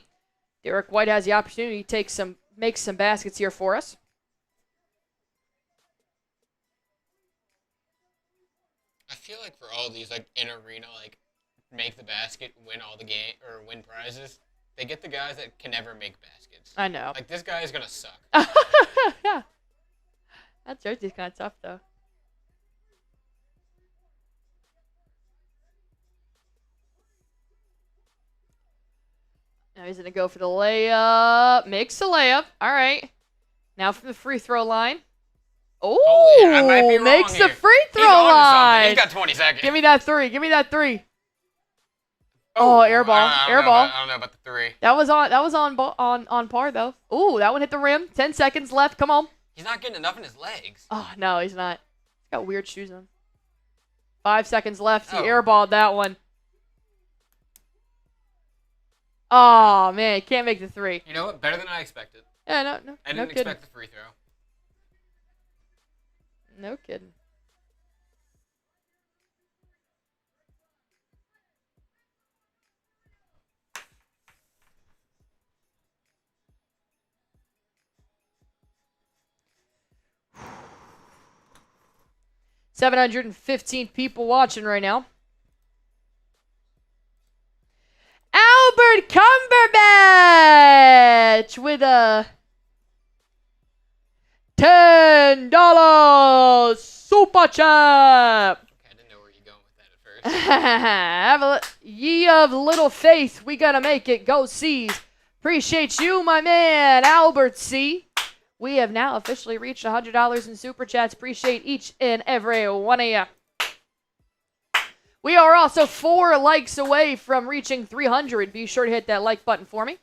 Derrick White has the opportunity to make some baskets here for us. I feel like for all these like in arena like make the basket, win all the game or win prizes, they get the guys that can never make baskets. I know. Like this guy is gonna suck. That jersey's kind of tough though. Now he's going to go for the layup. Makes the layup. All right. Now from the free throw line. Oh, yeah, I might be wrong makes here. the free throw He's on to something. line. He's got 20 seconds. Give me that three. Give me that three. Oh, air ball. Air ball. I don't know about the three. That was on par though. Ooh, that one hit the rim. 10 seconds left. Come on. He's not getting enough in his legs. Oh, no, he's not. He's got weird shoes on. 5 seconds left. He Oh. airballed that one. Oh, man, can't make the three. You know what? Better than I expected. Yeah, no, I no didn't kidding. expect the free throw. No kidding. 715 people watching right now. Albert Cumberbatch with a $10 super chat. I didn't know where you're going with that at first. Ye of little faith, we gotta make it. Go C's. Appreciate you, my man, Albert C. We have now officially reached $100 in super chats. Appreciate each and every one of you. We are also 4 likes away from reaching 300. Be sure to hit that like button for me.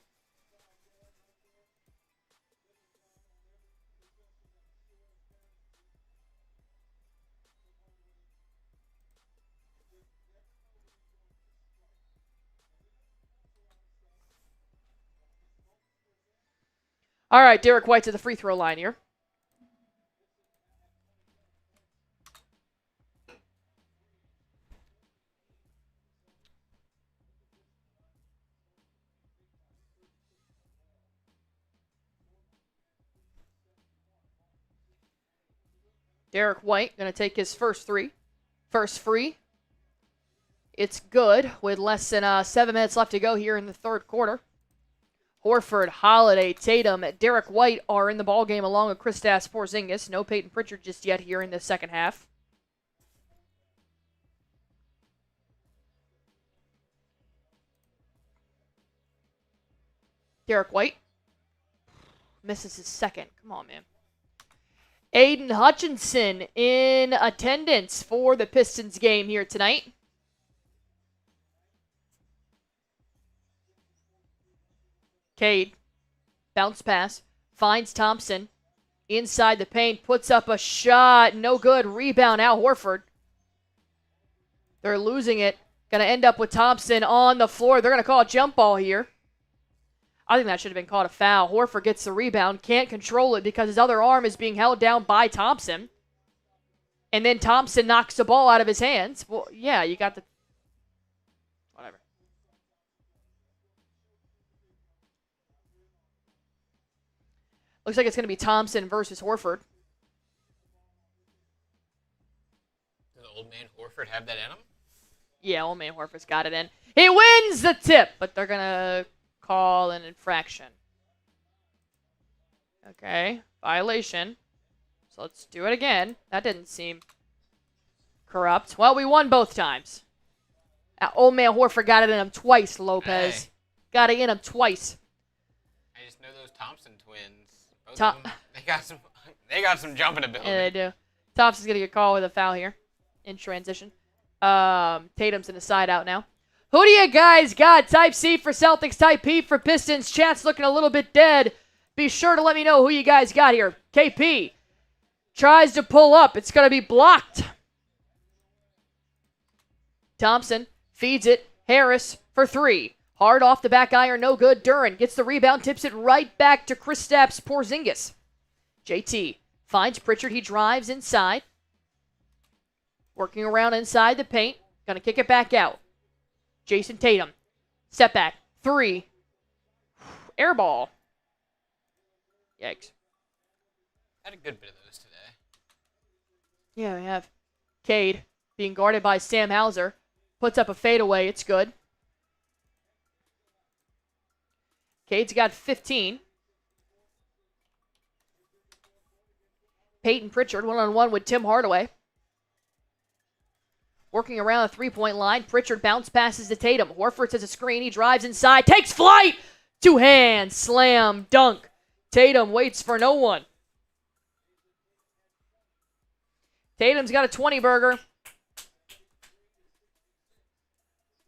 All right, Derrick White's at the free throw line here. Derrick White going to take his first three. First free. It's good with less than 7 minutes left to go here in the third quarter. Horford, Holiday, Tatum, Derrick White are in the ballgame along with Kristaps Porzingis. No Peyton Pritchard just yet here in the second half. Derrick White misses his second. Come on, man. Aiden Hutchinson in attendance for the Pistons game here tonight. Cade, bounce pass, finds Thompson, inside the paint, puts up a shot, no good, rebound, Al Horford. They're losing it, gonna end up with Thompson on the floor. They're gonna call a jump ball here. I think that should have been called a foul. Horford gets the rebound, can't control it because his other arm is being held down by Thompson. And then Thompson knocks the ball out of his hands. Well, yeah, you got the... Whatever. Looks like it's going to be Thompson versus Horford. Does old man Horford have that in him? Yeah, old man Horford's got it in. He wins the tip, but they're going to call an infraction. Okay, violation. So let's do it again. That didn't seem corrupt. Well, we won both times. Old man Horford got it in him twice, Lopez. Hey. Got it in him twice. I just know those Thompson twins. Both Tom- of them, they got some jumping ability. Yeah, they do. Thompson's going to get called with a foul here in transition. Tatum's in the side out now. Who do you guys got? Type C for Celtics, type P for Pistons. Chat's looking a little bit dead. Be sure to let me know who you guys got here. KP tries to pull up. It's going to be blocked. Thompson feeds it. Harris for three. Hard off the back iron, no good. Duren gets the rebound, tips it right back to Kristaps Porzingis. JT finds Pritchard. He drives inside. Working around inside the paint. Going to kick it back out. Jayson Tatum. Step back. Three. Air ball. Yikes. Had a good bit of those today. Yeah, we have. Cade being guarded by Sam Hauser. Puts up a fadeaway. It's good. Cade's got 15. Peyton Pritchard one-on-one with Tim Hardaway. Working around the three-point line. Pritchard bounce passes to Tatum. Horford says a screen. He drives inside. Takes flight. Two hands. Slam. Dunk. Tatum waits for no one. Tatum's got a 20-burger.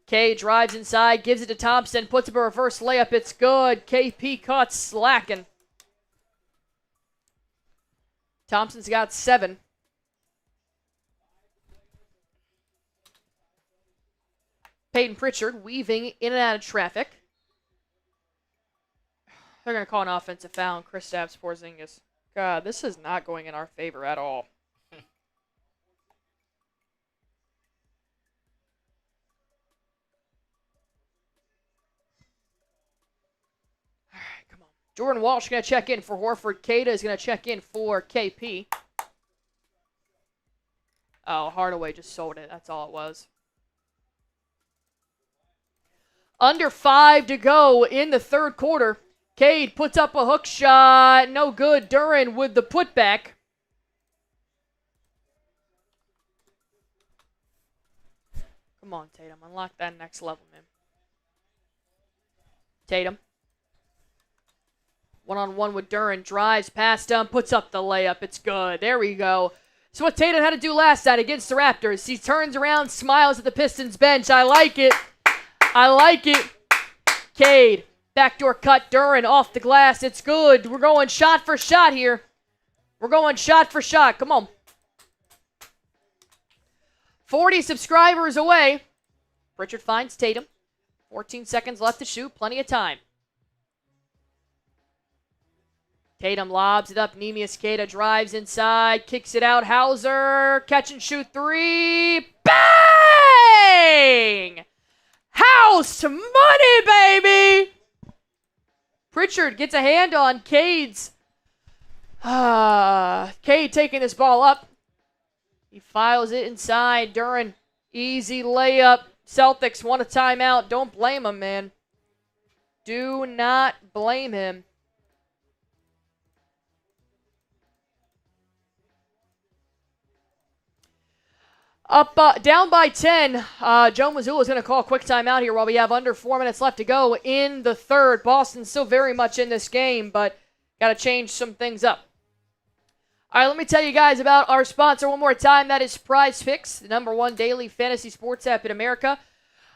K drives inside. Gives it to Thompson. Puts up a reverse layup. It's good. KP cuts. Slacking. Thompson's got 7. Peyton Pritchard weaving in and out of traffic. They're going to call an offensive foul on Kristaps Porzingis. God, this is not going in our favor at all. All right, come on. Jordan Walsh going to check in for Horford. Kada is going to check in for KP. Oh, Hardaway just sold it. That's all it was. Under 5 to go in the third quarter. Cade puts up a hook shot. No good. Duren with the putback. Come on, Tatum. Unlock that next level, man. Tatum. One-on-one with Duren. Drives past him. Puts up the layup. It's good. There we go. So what Tatum had to do last night against the Raptors. He turns around, smiles at the Pistons bench. I like it. I like it. Cade. Backdoor cut. Duren off the glass. It's good. We're going shot for shot here. We're going shot for shot. Come on. 40 subscribers away. Pritchard finds Tatum. 14 seconds left to shoot. Plenty of time. Tatum lobs it up. Neemias Queta drives inside. Kicks it out. Hauser. Catch and shoot three. Bang! House money, baby! Pritchard gets a hand on Cade's. Cade taking this ball up. He files it inside. Duren, easy layup. Celtics want a timeout. Don't blame him, man. Do not blame him. Down by 10. Joe Mazzulla is going to call a quick timeout here while we have under 4 minutes left to go in the third. Boston's still very much in this game, but got to change some things up. All right, let me tell you guys about our sponsor one more time. That is PrizePicks, the #1 daily fantasy sports app in America.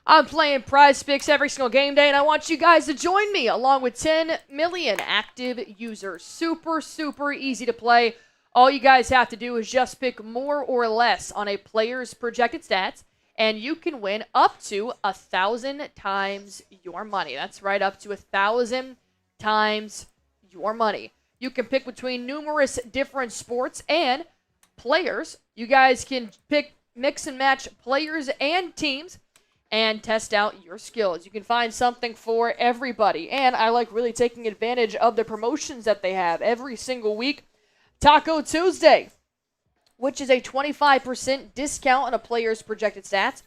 I'm playing PrizePicks every single game day, and I want you guys to join me along with 10 million active users. Super, super easy to play. All you guys have to do is just pick more or less on a player's projected stats, and you can win up to 1,000 times your money. That's right, up to 1,000 times your money. You can pick between numerous different sports and players. You guys can pick, mix and match players and teams and test out your skills. You can find something for everybody. And I like really taking advantage of the promotions that they have every single week. Taco Tuesday, which is a 25% discount on a player's projected stats.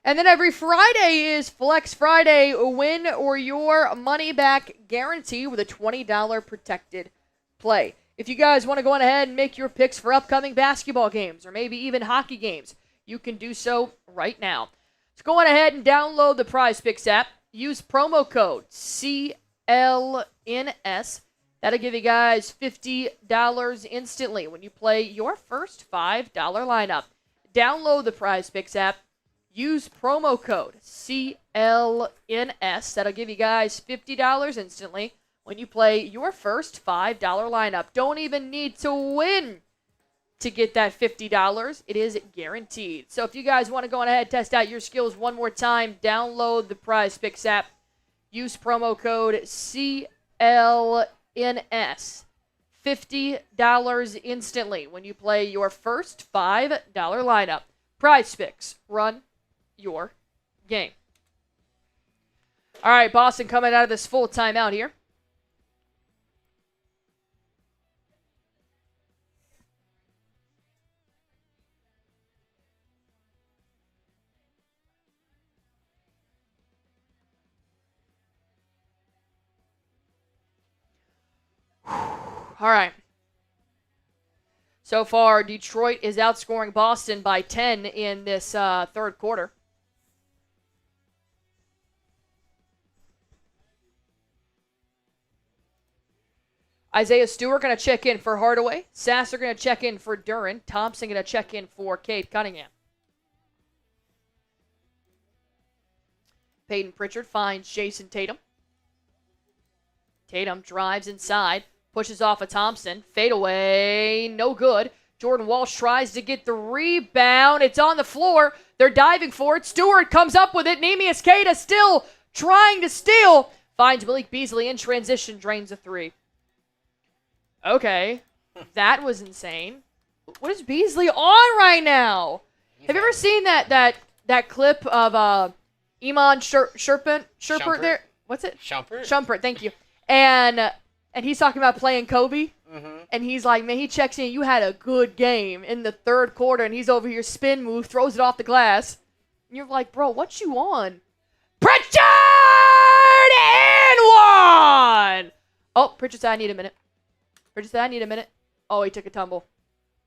And then every Friday is Flex Friday, win or your money back guarantee with a $20 protected play. If you guys want to go on ahead and make your picks for upcoming basketball games or maybe even hockey games, you can do so right now. So go on ahead and download the PrizePicks app. Use promo code CLNS. That'll give you guys $50 instantly when you play your first $5 lineup. Download the PrizePicks app. Use promo code CLNS. That'll give you guys $50 instantly when you play your first $5 lineup. Don't even need to win to get that $50. It is guaranteed. So if you guys want to go on ahead and test out your skills one more time, download the PrizePicks app. Use promo code CLNS. $50 instantly when you play your first $5 lineup. PrizePicks. Run your game. All right, Boston coming out of this full timeout here. All right. So far, Detroit is outscoring Boston by 10 in this third quarter. Isaiah Stewart going to check in for Hardaway. Sasser going to check in for Duren. Thompson going to check in for Cade Cunningham. Peyton Pritchard finds Jayson Tatum. Tatum drives inside. Pushes off of Thompson. Fade away. No good. Jordan Walsh tries to get the rebound. It's on the floor. They're diving for it. Stewart comes up with it. Neemias Queta still trying to steal. Finds Malik Beasley in transition. Drains a three. Okay. That was insane. What is Beasley on right now? Have you ever seen that clip of Iman Shumpert there? What's it? Shumpert. Shumpert, thank you. And and he's talking about playing Kobe. Mm-hmm. And he's like, man, he checks in. You had a good game in the third quarter, and he's over here spin move, throws it off the glass. And you're like, bro, what you on? Pritchard and one. Oh, Pritchard said, I need a minute. Pritchard said, I need a minute. Oh, he took a tumble.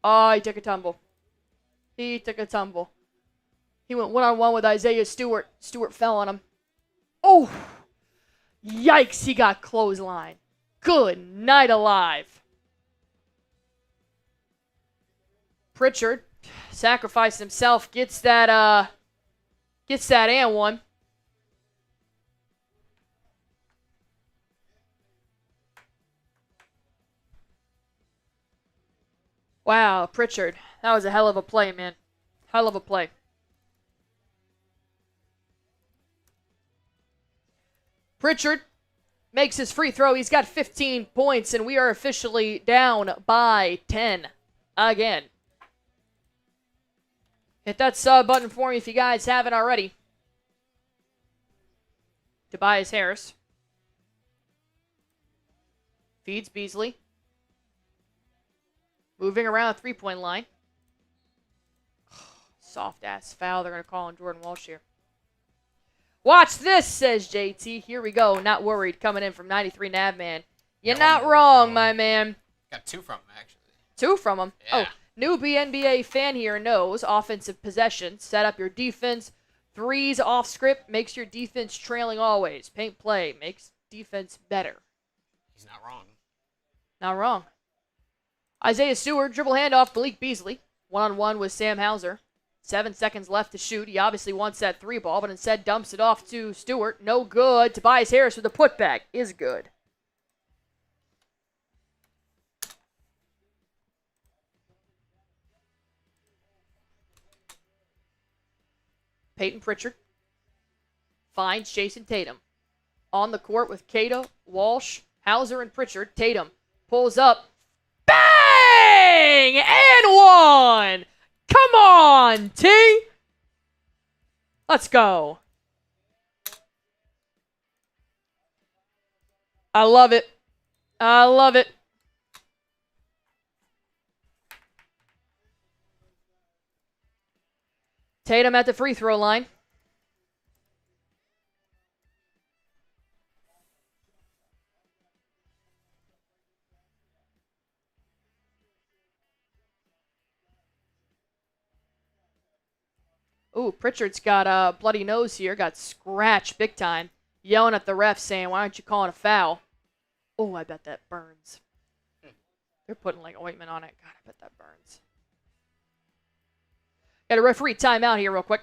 He took a tumble. He went one-on-one with Isaiah Stewart. Stewart fell on him. Oh, yikes, he got clothesline. Good night alive. Pritchard sacrificed himself, gets that and one. Wow, Pritchard. That was a hell of a play, man. Hell of a play. Pritchard makes his free throw. He's got 15 points, and we are officially down by 10 again. Hit that sub button for me if you guys haven't already. Tobias Harris. Feeds Beasley. Moving around the three-point line. Soft-ass foul. They're going to call on Jordan Walsh here. Watch this, says JT. Here we go. Not worried. Coming in from 93 Navman. You're not wrong, my man. Got 2 from him, actually. 2 from him? Yeah. Oh, newbie NBA fan here knows offensive possession. Set up your defense. Threes off script makes your defense trailing always. Paint play makes defense better. He's not wrong. Not wrong. Isaiah Stewart, dribble handoff, Malik Beasley. One-on-one with Sam Hauser. 7 seconds left to shoot. He obviously wants that 3 ball, but instead dumps it off to Stewart. No good. Tobias Harris with a putback is good. Peyton Pritchard finds Jayson Tatum. On the court with Cade, Walsh, Hauser, and Pritchard. Tatum pulls up. Bang! And one! Come on, T! Let's go. I love it. I love it. Tatum at the free throw line. Ooh, Pritchard's got a bloody nose here. Got scratched big time. Yelling at the ref saying, why aren't you calling a foul? Oh, I bet that burns. They're putting like ointment on it. God, I bet that burns. Got a referee timeout here real quick.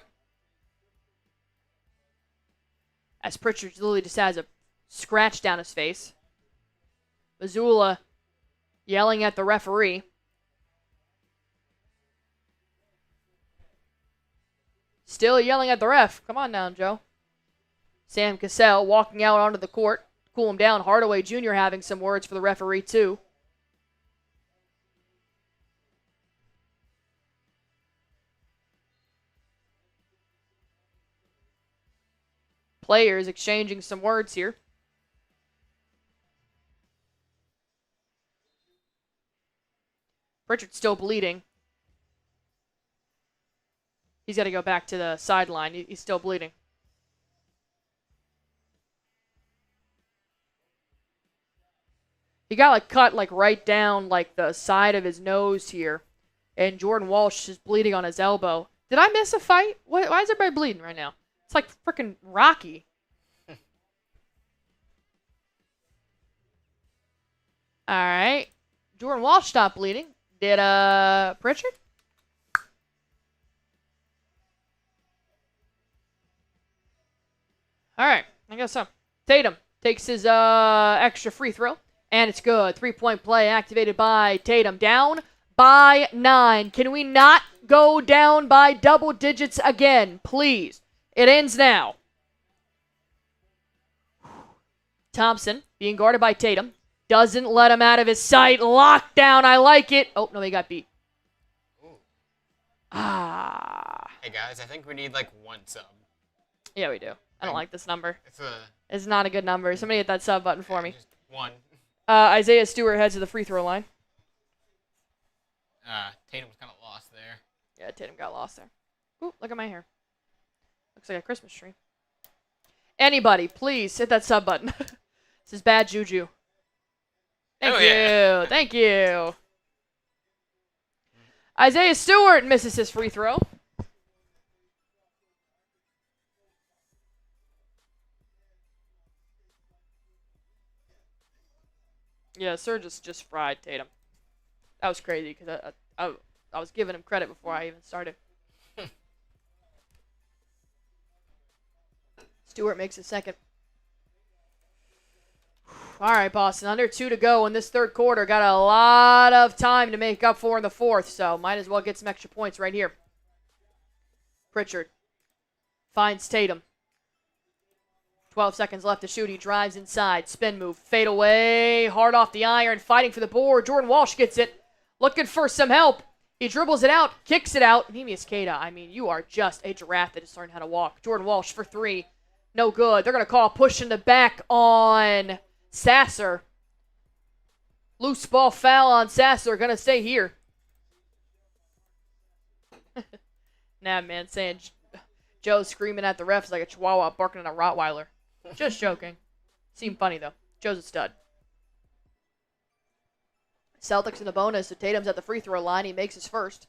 As Pritchard literally just has a scratch down his face. Mazzulla yelling at the referee. Still yelling at the ref. Come on down, Joe. Sam Cassell walking out onto the court. Cool him down. Hardaway Jr. having some words for the referee, too. Players exchanging some words here. Pritchard's still bleeding. He's got to go back to the sideline. He's still bleeding. He got like cut like right down like the side of his nose here. And Jordan Walsh is bleeding on his elbow. Did I miss a fight? Why is everybody bleeding right now? It's like freaking Rocky. All right. Jordan Walsh stopped bleeding. Did Pritchard? All right. I guess so. Tatum takes his extra free throw. And it's good. 3-point play activated by Tatum. Down by 9. Can we not go down by double digits again, please? It ends now. Thompson being guarded by Tatum. Doesn't let him out of his sight. Lockdown. I like it. Oh, no, he got beat. Ooh. Ah. Hey, guys, I think we need like 1 sub. Yeah, we do. I don't like this number. It's It's not a good number. Somebody hit that sub button for me. Just 1. Isaiah Stewart heads to the free throw line. Tatum was kind of lost there. Yeah, Tatum got lost there. Ooh, look at my hair. Looks like a Christmas tree. Anybody, please hit that sub button. This is bad juju. Thank you. Yeah. Thank you. Isaiah Stewart misses his free throw. Yeah, Sir just fried Tatum. That was crazy because I was giving him credit before I even started. Stewart makes a second. All right, Boston, under 2 to go in this third quarter. Got a lot of time to make up for in the fourth, so might as well get some extra points right here. Pritchard finds Tatum. 12 seconds left to shoot. He drives inside. Spin move. Fade away. Hard off the iron. Fighting for the board. Jordan Walsh gets it. Looking for some help. He dribbles it out. Kicks it out. Nemius Queta, I mean, you are just a giraffe that is learning how to walk. Jordan Walsh for 3. No good. They're going to call a push in the back on Sasser. Loose ball foul on Sasser. Going to stay here. Nah, man. Saying Joe's screaming at the refs like a chihuahua barking at a Rottweiler. Just joking. Seemed funny, though. Joe's a stud. Celtics in the bonus, so Tatum's at the free throw line. He makes his first.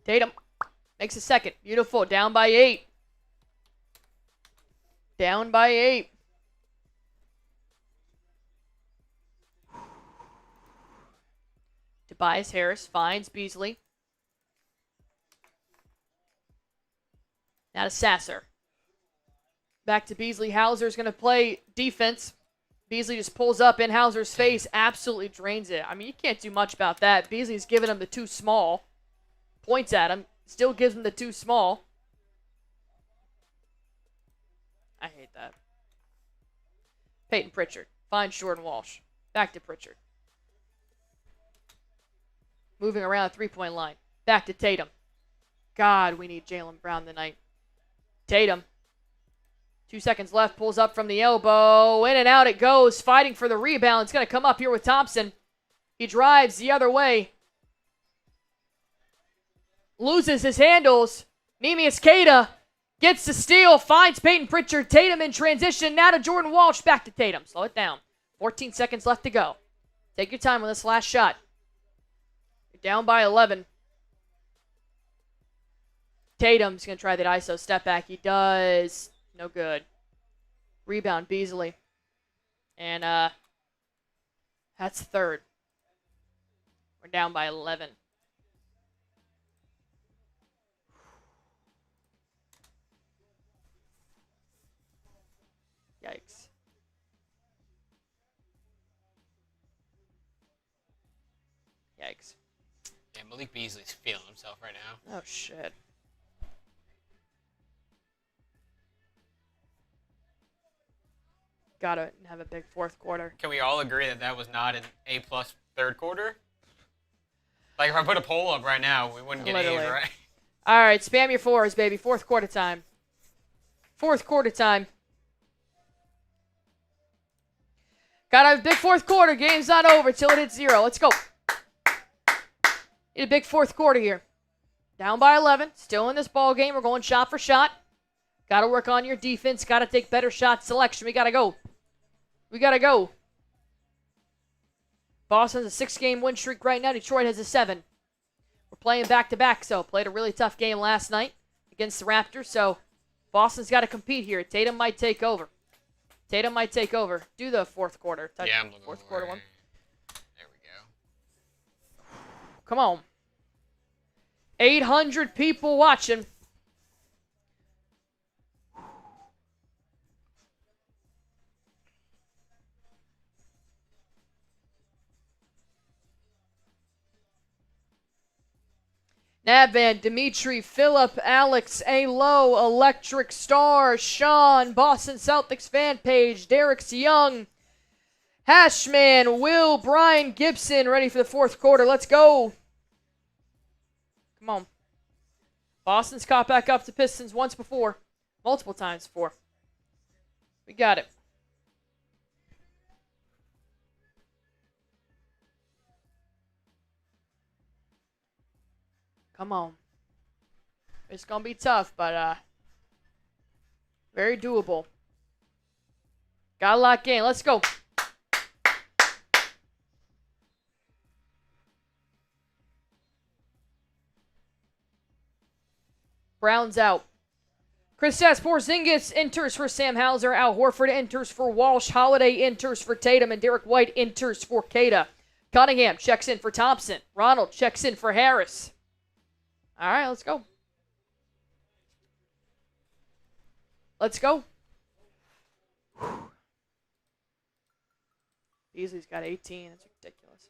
Tatum makes a second. Beautiful. Down by 8. Down by 8. Tobias Harris finds Beasley. Now to Sasser. Back to Beasley. Hauser's going to play defense. Beasley just pulls up in Hauser's face. Absolutely drains it. I mean, you can't do much about that. Beasley's giving him the too small. Points at him. Still gives him the too small. I hate that. Peyton Pritchard finds Jordan Walsh. Back to Pritchard. Moving around the three-point line. Back to Tatum. God, we need Jaylen Brown tonight. Tatum. 2 seconds left. Pulls up from the elbow. In and out it goes. Fighting for the rebound. It's going to come up here with Thompson. He drives the other way. Loses his handles. Nemius Queta gets the steal. Finds Peyton Pritchard. Tatum in transition. Now to Jordan Walsh. Back to Tatum. Slow it down. 14 seconds left to go. Take your time on this last shot. You're down by 11. Tatum's going to try that ISO step back. He does. No good. Rebound Beasley. And that's third. We're down by 11. Yikes. Yikes. Yeah, Malik Beasley's feeling himself right now. Oh, shit. Gotta have a big fourth quarter. Can we all agree that that was not an A-plus third quarter? Like, if I put a poll up right now, we wouldn't get Literally. A's, right? All right, spam your fours, baby. Fourth quarter time. Fourth quarter time. Gotta have a big fourth quarter. Game's not over till it hits 0. Let's go. Need a big fourth quarter here. Down by 11. Still in this ball game. We're going shot for shot. Gotta work on your defense. Gotta take better shot selection. We gotta go. We gotta go. Boston's a 6-game win streak right now. Detroit has a 7. We're playing back-to-back, so played a really tough game last night against the Raptors, so Boston's got to compete here. Tatum might take over. Tatum might take over. Do the fourth quarter. Yeah, I'm looking fourth quarter one. There we go. Come on. 800 people watching. Navvan, Dimitri, Phillip, Alex, A-Low, Electric Star, Sean, Boston Celtics fan page, Derrick's Young, Hashman, Will, Brian Gibson, ready for the fourth quarter. Let's go. Come on. Boston's caught back up to Pistons once before. Multiple times before. We got it. Come on. It's going to be tough, but very doable. Got to lock in. Let's go. Brown's out. Kristaps Porzingis enters for Sam Hauser. Al Horford enters for Walsh. Holiday enters for Tatum. And Derrick White enters for Cade. Cunningham checks in for Thompson. Ronald checks in for Harris. All right, let's go. Let's go. Beasley's got 18. That's ridiculous.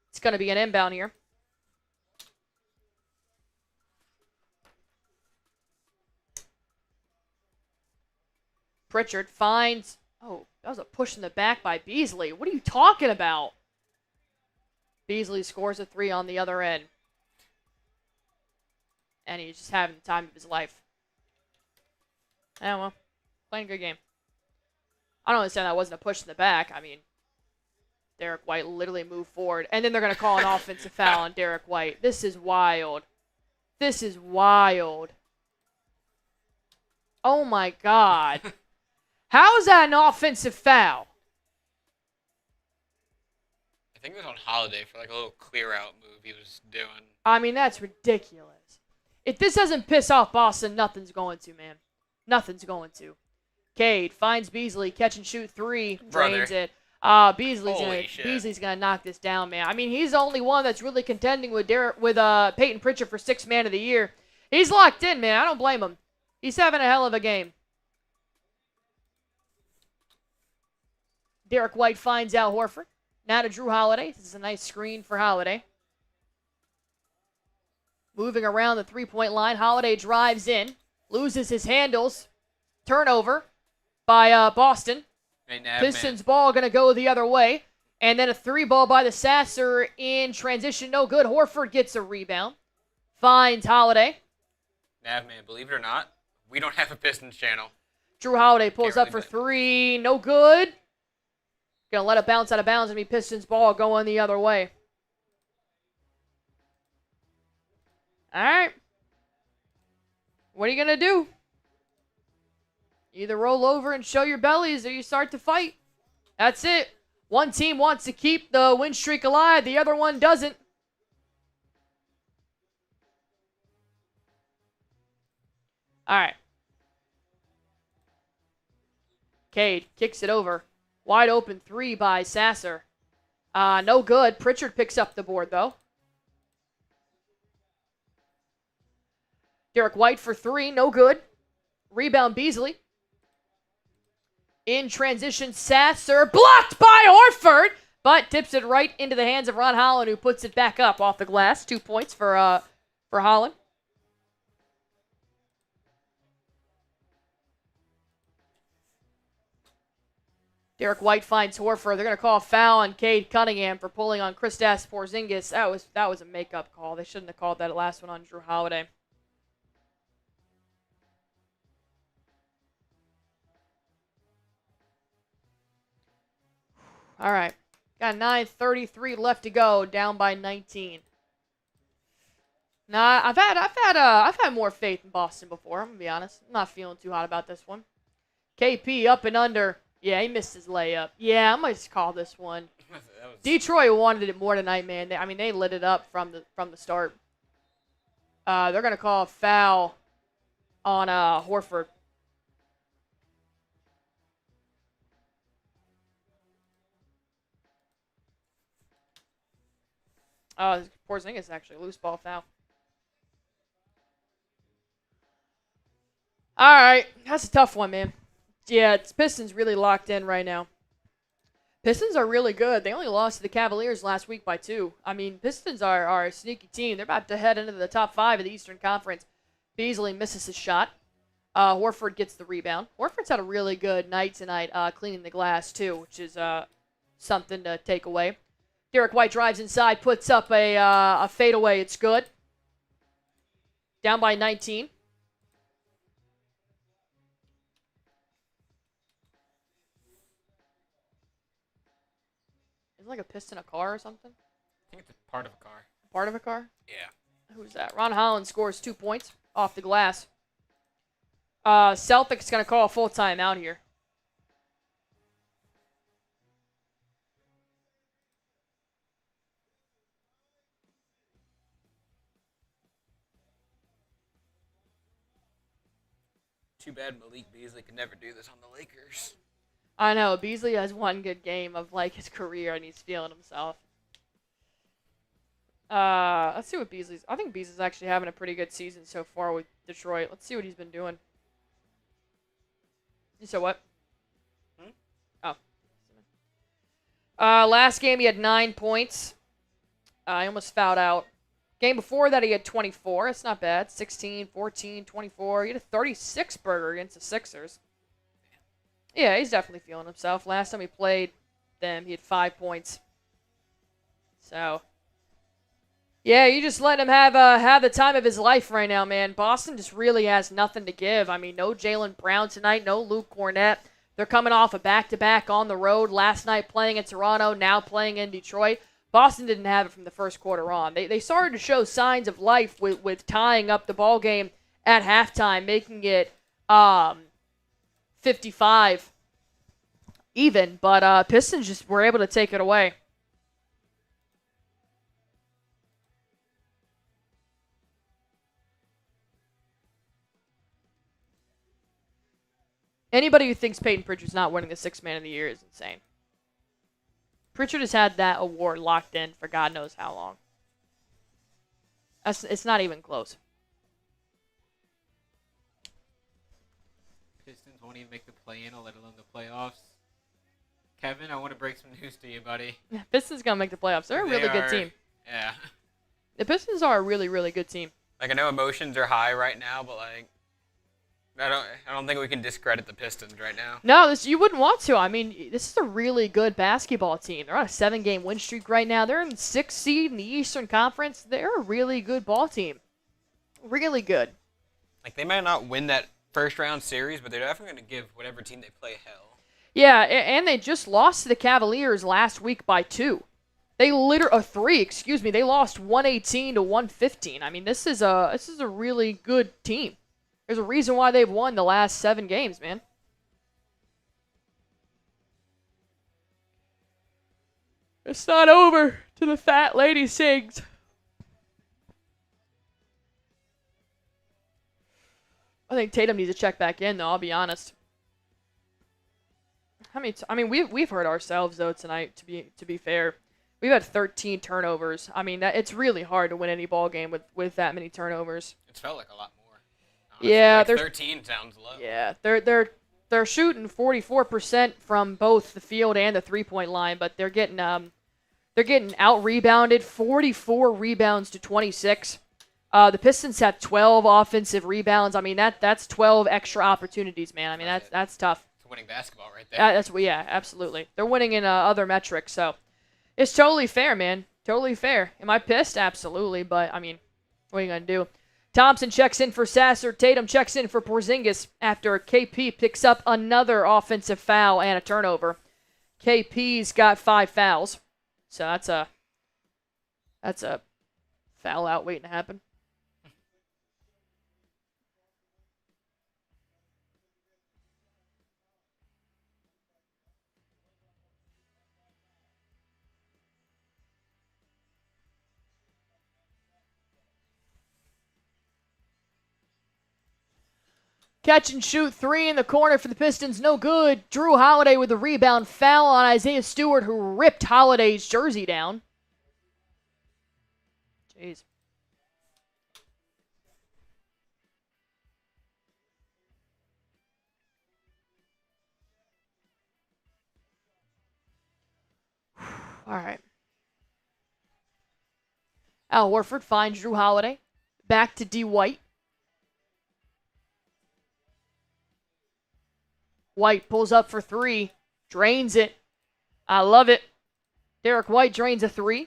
It's going to be an inbound here. Pritchard finds... Oh, that was a push in the back by Beasley. What are you talking about? Beasley scores a 3 on the other end. And he's just having the time of his life. Yeah, well, playing a good game. I don't understand that wasn't a push in the back. I mean, Derrick White literally moved forward. And then they're going to call an offensive foul on Derrick White. This is wild. This is wild. Oh, my God. How is that an offensive foul? I think it was on Holiday for like a little clear out move he was doing. I mean, that's ridiculous. If this doesn't piss off Boston, nothing's going to, man. Nothing's going to. Cade finds Beasley, catch and shoot 3, drains it. Beasley's gonna knock this down, man. I mean, he's the only one that's really contending with Peyton Pritchard for 6th man of the year. He's locked in, man. I don't blame him. He's having a hell of a game. Derrick White finds Al Horford. Now to Jrue Holiday. This is a nice screen for Holiday. Moving around the three-point line. Holiday drives in. Loses his handles. Turnover by Boston. Pistons ball going to go the other way. And then a 3-ball by the Sasser in transition. No good. Horford gets a rebound. Finds Holiday. Navman, believe it or not, we don't have a Pistons channel. Jrue Holiday pulls up for 3. No good. Going to let it bounce out of bounds and be Pistons ball going the other way. All right. What are you going to do? Either roll over and show your bellies or you start to fight. That's it. One team wants to keep the win streak alive. The other one doesn't. All right. Cade kicks it over. Wide open 3 by Sasser. No good. Pritchard picks up the board, though. Derrick White for 3. No good. Rebound Beasley. In transition, Sasser blocked by Horford, but tips it right into the hands of Ron Holland, who puts it back up off the glass. 2 points for Holland. Derrick White finds Horford. They're going to call a foul on Cade Cunningham for pulling on Kristaps Porzingis. That was a makeup call. They shouldn't have called that last one on Jrue Holiday. All right. Got 9:33 left to go, down by 19. Nah, I've had more faith in Boston before, I'm going to be honest. I'm not feeling too hot about this one. KP up and under. Yeah, he missed his layup. Yeah, I might just call this one. Detroit wanted it more tonight, man. They lit it up from the start. They're going to call a foul on Horford. Porzingis actually, loose ball foul. All right, that's a tough one, man. Yeah, it's Pistons really locked in right now. Pistons are really good. They only lost to the Cavaliers last week by 2. I mean, Pistons are a sneaky team. They're about to head into the top 5 of the Eastern Conference. Beasley misses his shot. Horford gets the rebound. Horford's had a really good night tonight, cleaning the glass too, which is something to take away. Derrick White drives inside, puts up a fadeaway. It's good. Down by 19. Is it like a piston, a car or something? I think it's a part of a car. Part of a car? Yeah. Who's that? Ron Holland scores 2 points off the glass. Celtics going to call a full timeout here. Too bad Malik Beasley could never do this on the Lakers. I know. Beasley has one good game of like his career and he's feeling himself. Let's see what Beasley's... I think Beasley's actually having a pretty good season so far with Detroit. Let's see what he's been doing. You said what? Oh. Last game he had 9 points. He almost fouled out. Game before that he had 24. It's not bad. 16, 14, 24. He had a 36-burger against the Sixers. Yeah, he's definitely feeling himself. Last time he played them, he had 5 points. So... yeah, you just let him have the time of his life right now, man. Boston just really has nothing to give. I mean, no Jaylen Brown tonight, no Luke Cornett. They're coming off a back-to-back on the road. Last night playing in Toronto, now playing in Detroit. Boston didn't have it from the first quarter on. They started to show signs of life with tying up the ball game at halftime, making it 55 even. But Pistons just were able to take it away. Anybody who thinks Peyton Pritchard's not winning the Sixth Man of the Year is insane. Pritchard has had that award locked in for God knows how long. It's not even close. Pistons won't even make the play-in, let alone the playoffs. Kevin, I want to break some news to you, buddy. Pistons going to make the playoffs. They're a really good team. Yeah. The Pistons are a really, really good team. Like, I know emotions are high right now, but, like, I don't think we can discredit the Pistons right now. No, you wouldn't want to. I mean, this is a really good basketball team. They're on a 7-game win streak right now. They're in the 6th seed in the Eastern Conference. They're a really good ball team. Really good. Like, they might not win that first-round series, but they're definitely going to give whatever team they play hell. Yeah, and they just lost to the Cavaliers last week by 2. They 3, excuse me. They lost 118 to 115. I mean, this is a really good team. There's a reason why they've won the last 7 games, man. It's not over till the fat lady sings. I think Tatum needs to check back in, though. I'll be honest. We've hurt ourselves though tonight. To be fair, we've had 13 turnovers. I mean, it's really hard to win any ball game with that many turnovers. It's felt like a lot more. Honestly, yeah, like 13 sounds low. Yeah, they're shooting 44% from both the field and the 3-point line, but they're getting out rebounded, 44 rebounds to 26. The Pistons have 12 offensive rebounds. I mean that's 12 extra opportunities, man. I mean that's tough. It's winning basketball right there. Yeah, absolutely. They're winning in other metrics, so it's totally fair, man. Totally fair. Am I pissed? Absolutely, but I mean, what are you gonna do? Thompson checks in for Sasser. Tatum checks in for Porzingis after KP picks up another offensive foul and a turnover. KP's got 5 fouls. So that's a foul out waiting to happen. Catch and shoot 3 in the corner for the Pistons. No good. Jrue Holiday with the rebound. Foul on Isaiah Stewart, who ripped Holiday's jersey down. Jeez. All right. Al Horford finds Jrue Holiday. Back to D. White. White pulls up for 3. Drains it. I love it. Derrick White drains a 3.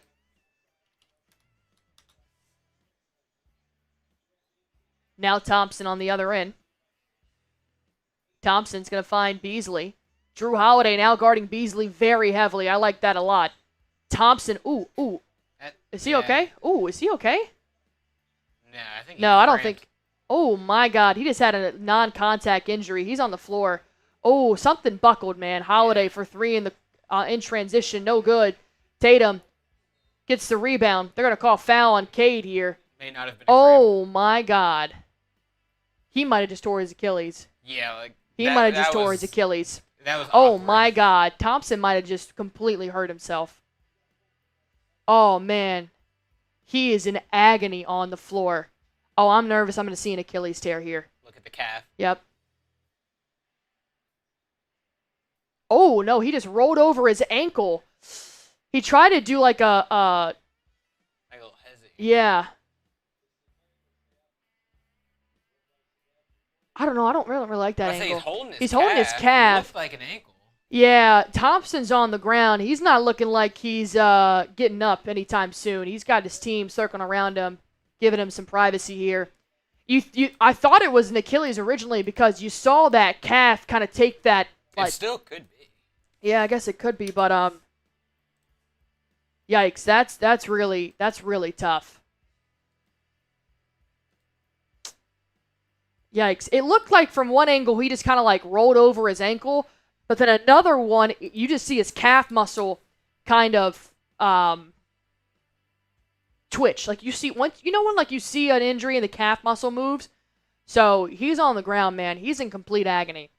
Now Thompson on the other end. Thompson's going to find Beasley. Jrue Holiday now guarding Beasley very heavily. I like that a lot. Thompson, ooh. Is he okay? Ooh, is he okay? No, I think. No, I don't think. Oh, my God. He just had a non-contact injury. He's on the floor. Oh, something buckled, man. Holiday for 3 in transition. No good. Tatum gets the rebound. They're going to call foul on Cade here. May not have been. Oh, my God. He might have just tore his Achilles. Yeah, like. He might have just tore his Achilles. That was Oh, awkward. my God. Thompson might have just completely hurt himself. Oh, man. He is in agony on the floor. Oh, I'm nervous. I'm going to see an Achilles tear here. Look at the calf. Yep. Oh, no. He just rolled over his ankle. He tried to do like Like a little hezzy. yeah. I don't know. I don't really like that ankle. He's holding his calf. It looked like an ankle. Yeah, Thompson's on the ground. He's not looking like he's getting up anytime soon. He's got his team circling around him, giving him some privacy here. I thought it was an Achilles originally because you saw that calf kind of take that. Like, it still could be. Yeah, I guess it could be, but yikes! That's really tough. Yikes! It looked like from one angle he just kind of like rolled over his ankle. But then another one, you just see his calf muscle kind of twitch. Like you see when like you see an injury and the calf muscle moves. So he's on the ground, man. He's in complete agony.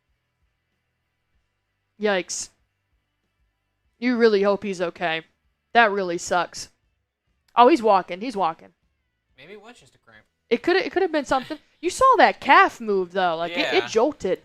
Yikes. You really hope he's okay. That really sucks. Oh, he's walking. Maybe it was just a cramp. It could have been something. You saw that calf move though. Like yeah. it jolted.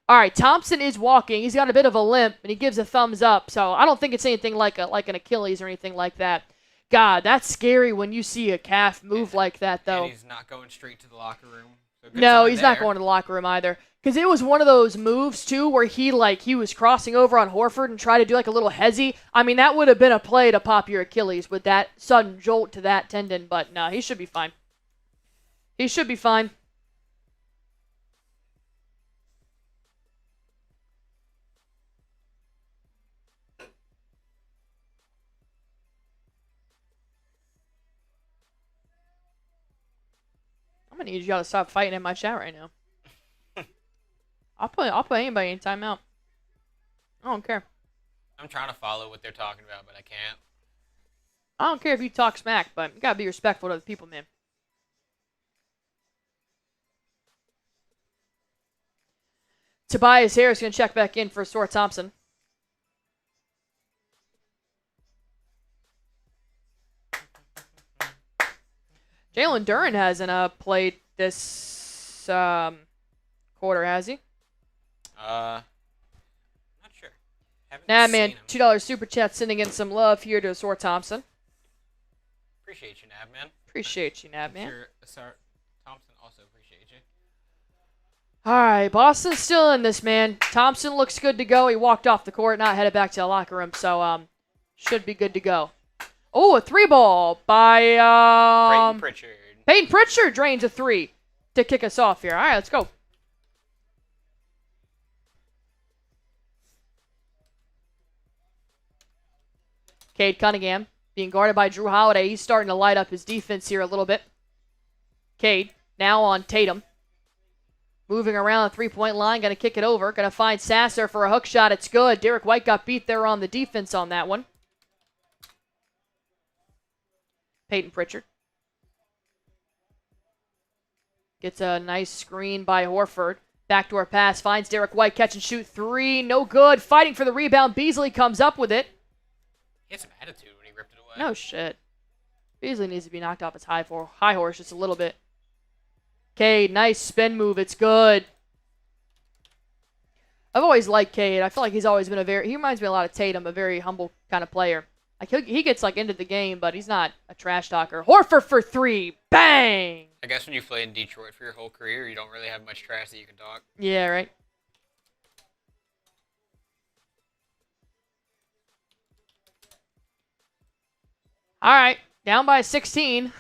All right, Thompson is walking. He's got a bit of a limp, and he gives a thumbs up. So I don't think it's anything like an Achilles or anything like that. God, that's scary when you see a calf move like that, though. And he's not going straight to the locker room. So no, he's not going to the locker room either. Because it was one of those moves, too, where he was crossing over on Horford and tried to do like a little hezzy. I mean, that would have been a play to pop your Achilles with that sudden jolt to that tendon. But no, he should be fine. He should be fine. I'm gonna need y'all to stop fighting in my chat right now. I'll put anybody in timeout. I don't care. I'm trying to follow what they're talking about, but I can't. I don't care if you talk smack, but you gotta be respectful to the people, man. Tobias Harris gonna check back in for Stuart Thompson. Jalen Duren hasn't played this quarter, has he? Not sure. Nah, man. $2 super chat sending in some love here to Stuart Thompson. Appreciate you, Nab, man. Appreciate you, Nab, man. Sir Thompson also appreciate you. All right, Boston's still in this, man. Thompson looks good to go. He walked off the court, not headed back to the locker room, so should be good to go. Oh, a 3-ball by Peyton Pritchard. Peyton Pritchard drains a 3 to kick us off here. All right, let's go. Cade Cunningham being guarded by Jrue Holiday. He's starting to light up his defense here a little bit. Cade now on Tatum. Moving around the three-point line. Going to kick it over. Going to find Sasser for a hook shot. It's good. Derrick White got beat there on the defense on that one. Peyton Pritchard. Gets a nice screen by Horford. Backdoor pass. Finds Derrick White. Catch and shoot 3. No good. Fighting for the rebound. Beasley comes up with it. He had some attitude when he ripped it away. No shit. Beasley needs to be knocked off his high horse just a little bit. Cade, nice spin move. It's good. I've always liked Cade. I feel like he's always been he reminds me a lot of Tatum, a very humble kind of player. Like he gets like into the game, but he's not a trash talker. Horford for 3. Bang! I guess when you play in Detroit for your whole career, you don't really have much trash that you can talk. Yeah, right. All right, down by 16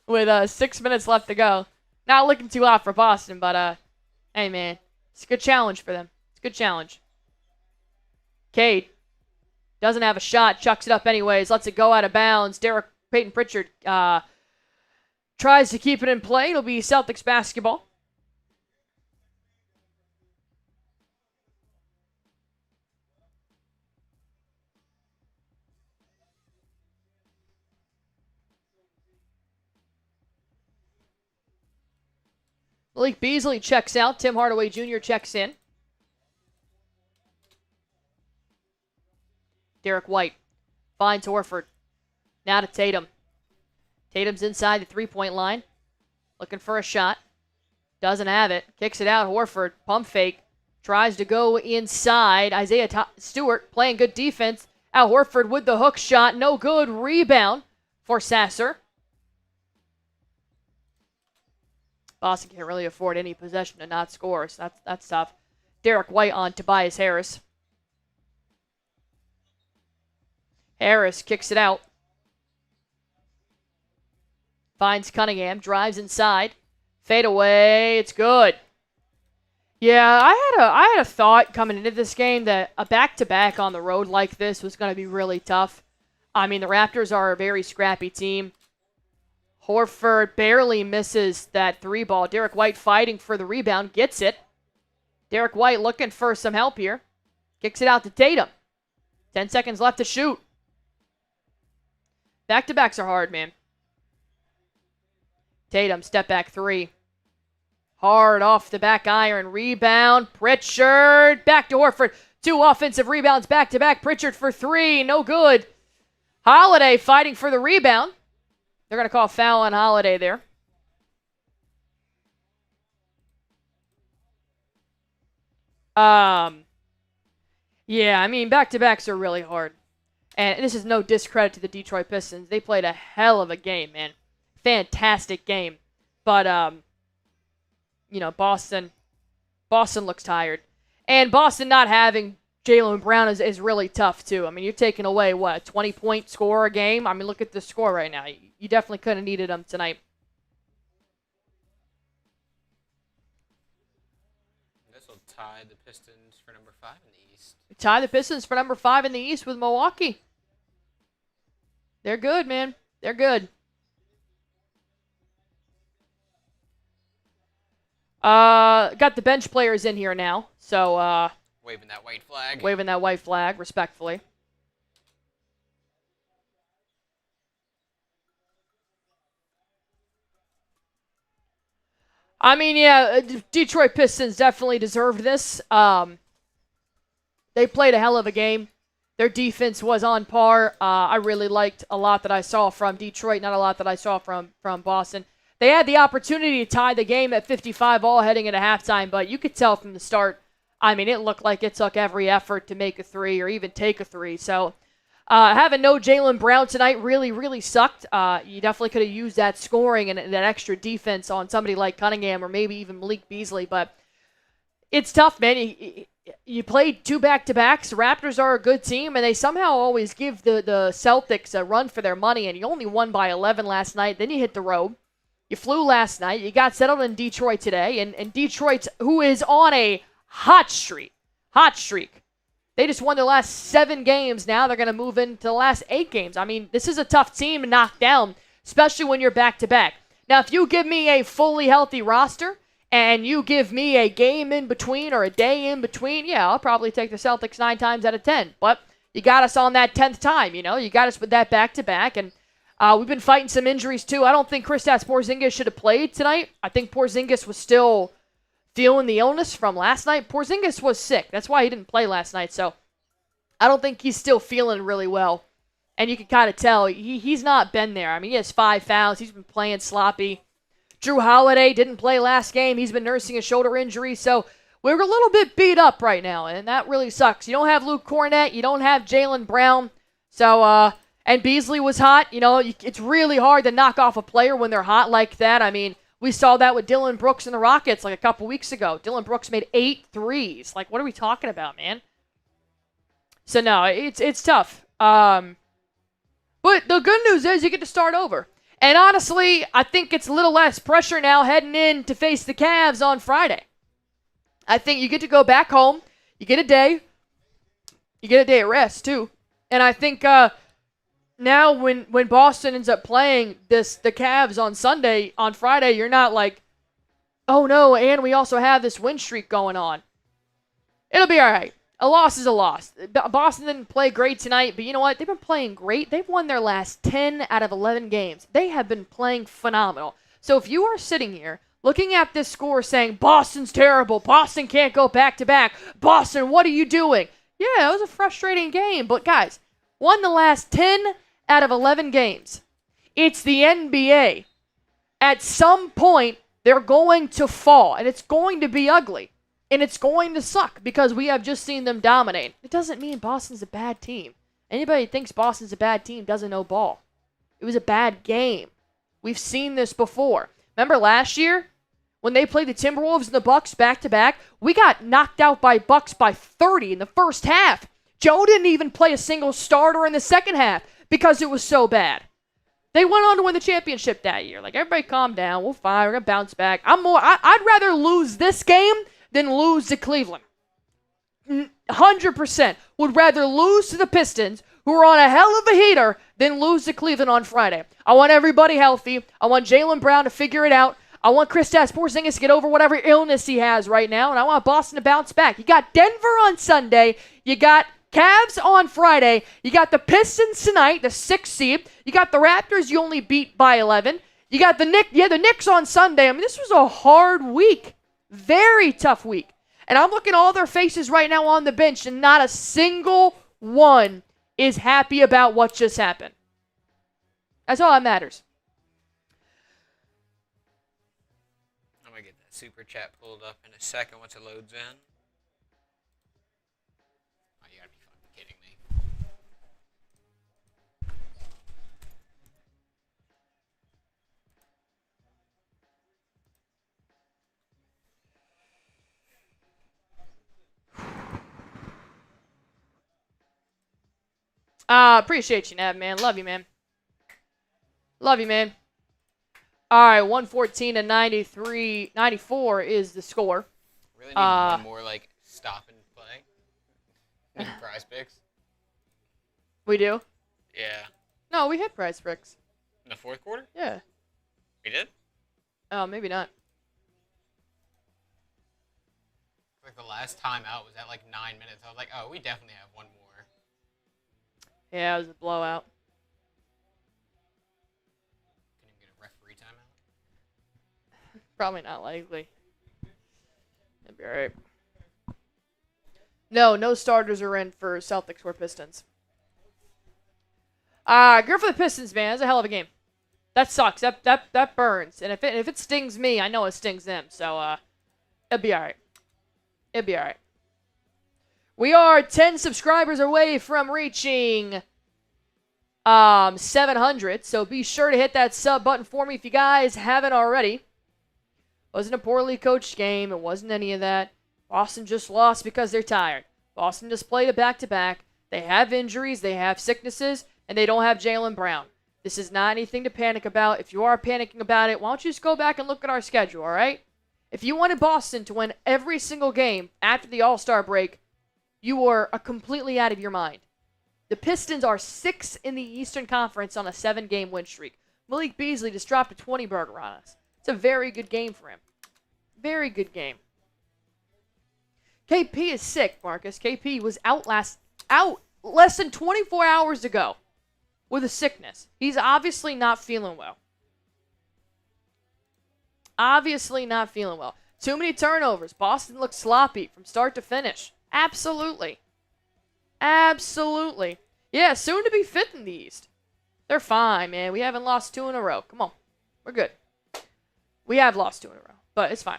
with 6 minutes left to go. Not looking too hot for Boston, but hey, man, it's a good challenge for them. It's a good challenge. Cade doesn't have a shot, chucks it up anyways, lets it go out of bounds. Derrick Peyton Pritchard tries to keep it in play. It'll be Celtics basketball. Malik Beasley checks out. Tim Hardaway Jr. checks in. Derrick White finds Horford. Now to Tatum. Tatum's inside the three-point line. Looking for a shot. Doesn't have it. Kicks it out. Horford, pump fake. Tries to go inside. Stewart playing good defense. Al Horford with the hook shot. No good. Rebound for Sasser. Boston can't really afford any possession to not score, so that's tough. Derrick White on Tobias Harris. Harris kicks it out. Finds Cunningham, drives inside. Fade away, it's good. Yeah, I had a thought coming into this game that a back-to-back on the road like this was going to be really tough. I mean, the Raptors are a very scrappy team. Horford barely misses that three ball. Derrick White fighting for the rebound, gets it. Derrick White looking for some help here. Kicks it out to Tatum. 10 seconds left to shoot. Back-to-backs are hard, man. Tatum, step back three. Hard off the back iron. Rebound. Pritchard. Back to Horford. 2 offensive rebounds back-to-back. Pritchard for 3. No good. Holiday fighting for the rebound. They're going to call a foul on Holiday there. Yeah, I mean, back-to-backs are really hard. And this is no discredit to the Detroit Pistons. They played a hell of a game, man. Fantastic game. But, Boston looks tired. And Boston not having Jaylen Brown is really tough, too. I mean, you're taking away, what, a 20-point score a game? I mean, look at the score right now. You definitely could have needed him tonight. This will tie the Pistons for number 5 in the East. Tie the Pistons for number 5 in the East with Milwaukee. They're good, man. They're good. Got the bench players in here now. So, waving that white flag. Waving that white flag, respectfully. I mean, yeah, Detroit Pistons definitely deserved this. They played a hell of a game. Their defense was on par. I really liked a lot that I saw from Detroit, not a lot that I saw from Boston. They had the opportunity to tie the game at 55 all heading into halftime, but you could tell from the start, I mean, it looked like it took every effort to make a three or even take a three. So having no Jaylen Brown tonight really, really sucked. You definitely could have used that scoring and that extra defense on somebody like Cunningham or maybe even Malik Beasley, but it's tough, man. You played 2 back-to-backs. The Raptors are a good team, and they somehow always give the Celtics a run for their money, and you only won by 11 last night. Then you hit the road. You flew last night. You got settled in Detroit today, and Detroit, who is on a hot streak. They just won their last 7 games. Now they're going to move into the last 8 games. I mean, this is a tough team to knock down, especially when you're back-to-back. Now, if you give me a fully healthy roster and you give me a game in between or a day in between, yeah, I'll probably take the Celtics 9 times out of 10. But you got us on that 10th time, you know. You got us with that back-to-back, and we've been fighting some injuries, too. I don't think Kristaps Porzingis should have played tonight. I think Porzingis was still feeling the illness from last night. Porzingis was sick. That's why he didn't play last night. So I don't think he's still feeling really well. And you can kind of tell he's not been there. I mean, he has 5 fouls. He's been playing sloppy. Jrue Holiday didn't play last game. He's been nursing a shoulder injury. So we're a little bit beat up right now, and that really sucks. You don't have Luke Cornett. You don't have Jaylen Brown. So, and Beasley was hot. You know, it's really hard to knock off a player when they're hot like that. I mean, we saw that with Dillon Brooks and the Rockets like a couple weeks ago. Dillon Brooks made 8 threes. Like, what are we talking about, man? So, no, it's tough. But the good news is you get to start over. And honestly, I think it's a little less pressure now heading in to face the Cavs on Friday. I think you get to go back home. You get a day. You get a day of rest, too. And I think now when Boston ends up playing the Cavs on Friday, you're not like, oh no, and we also have this win streak going on. It'll be all right. A loss is a loss. Boston didn't play great tonight, but you know what? They've been playing great. They've won their last 10 out of 11 games. They have been playing phenomenal. So if you are sitting here looking at this score saying, Boston's terrible, Boston can't go back-to-back, Boston, what are you doing? Yeah, it was a frustrating game, but guys, won the last 10 out of 11 games. It's the NBA. At some point, they're going to fall, and it's going to be ugly. And it's going to suck because we have just seen them dominate. It doesn't mean Boston's a bad team. Anybody who thinks Boston's a bad team doesn't know ball. It was a bad game. We've seen this before. Remember last year when they played the Timberwolves and the Bucks back-to-back? We got knocked out by Bucks by 30 in the first half. Joe didn't even play a single starter in the second half because it was so bad. They went on to win the championship that year. Like, everybody calm down. We're fine. We're going to bounce back. I'd rather lose this game than lose to Cleveland. 100% would rather lose to the Pistons, who are on a hell of a heater, than lose to Cleveland on Friday. I want everybody healthy. I want Jaylen Brown to figure it out. I want Kristaps Porzingis to get over whatever illness he has right now, and I want Boston to bounce back. You got Denver on Sunday. You got Cavs on Friday. You got the Pistons tonight, the 6th seed. You got the Raptors you only beat by 11. You got the Knicks on Sunday. I mean, this was a hard week. Very tough week. And I'm looking at all their faces right now on the bench, and not a single one is happy about what just happened. That's all that matters. I'm going to get that super chat pulled up in a second once it loads in. Oh, you got to be fucking kidding me. Appreciate you, Nab, man. Love you, man. Love you, man. All right, 114 to 94 is the score. Really need one more, stop and play. PrizePicks. We do? Yeah. No, we hit PrizePicks. In the fourth quarter? Yeah. We did? Oh, maybe not. The last time out was at 9 minutes. I was like, oh, we definitely have one more. Yeah, it was a blowout. Can you get a referee timeout? Probably not likely. That'd be alright. No starters are in for Celtics or Pistons. Good for the Pistons, man. That's a hell of a game. That sucks. That burns. And if it stings me, I know it stings them. So it'll be alright. It'll be alright. We are 10 subscribers away from reaching 700, so be sure to hit that sub button for me if you guys haven't already. Wasn't a poorly coached game. It wasn't any of that. Boston just lost because they're tired. Boston just played a back-to-back. They have injuries, they have sicknesses, and they don't have Jaylen Brown. This is not anything to panic about. If you are panicking about it, why don't you just go back and look at our schedule, all right? If you wanted Boston to win every single game after the All-Star break, you are completely out of your mind. The Pistons are 6th in the Eastern Conference on a 7-game win streak. Malik Beasley just dropped a 20-burger on us. It's a very good game for him. Very good game. KP is sick, Marcus. KP was out less than 24 hours ago with a sickness. He's obviously not feeling well. Obviously not feeling well. Too many turnovers. Boston looks sloppy from start to finish. Absolutely. Absolutely. Yeah, soon to be 5th in the East. They're fine, man. We haven't lost 2 in a row. Come on. We're good. We have lost 2 in a row, but it's fine.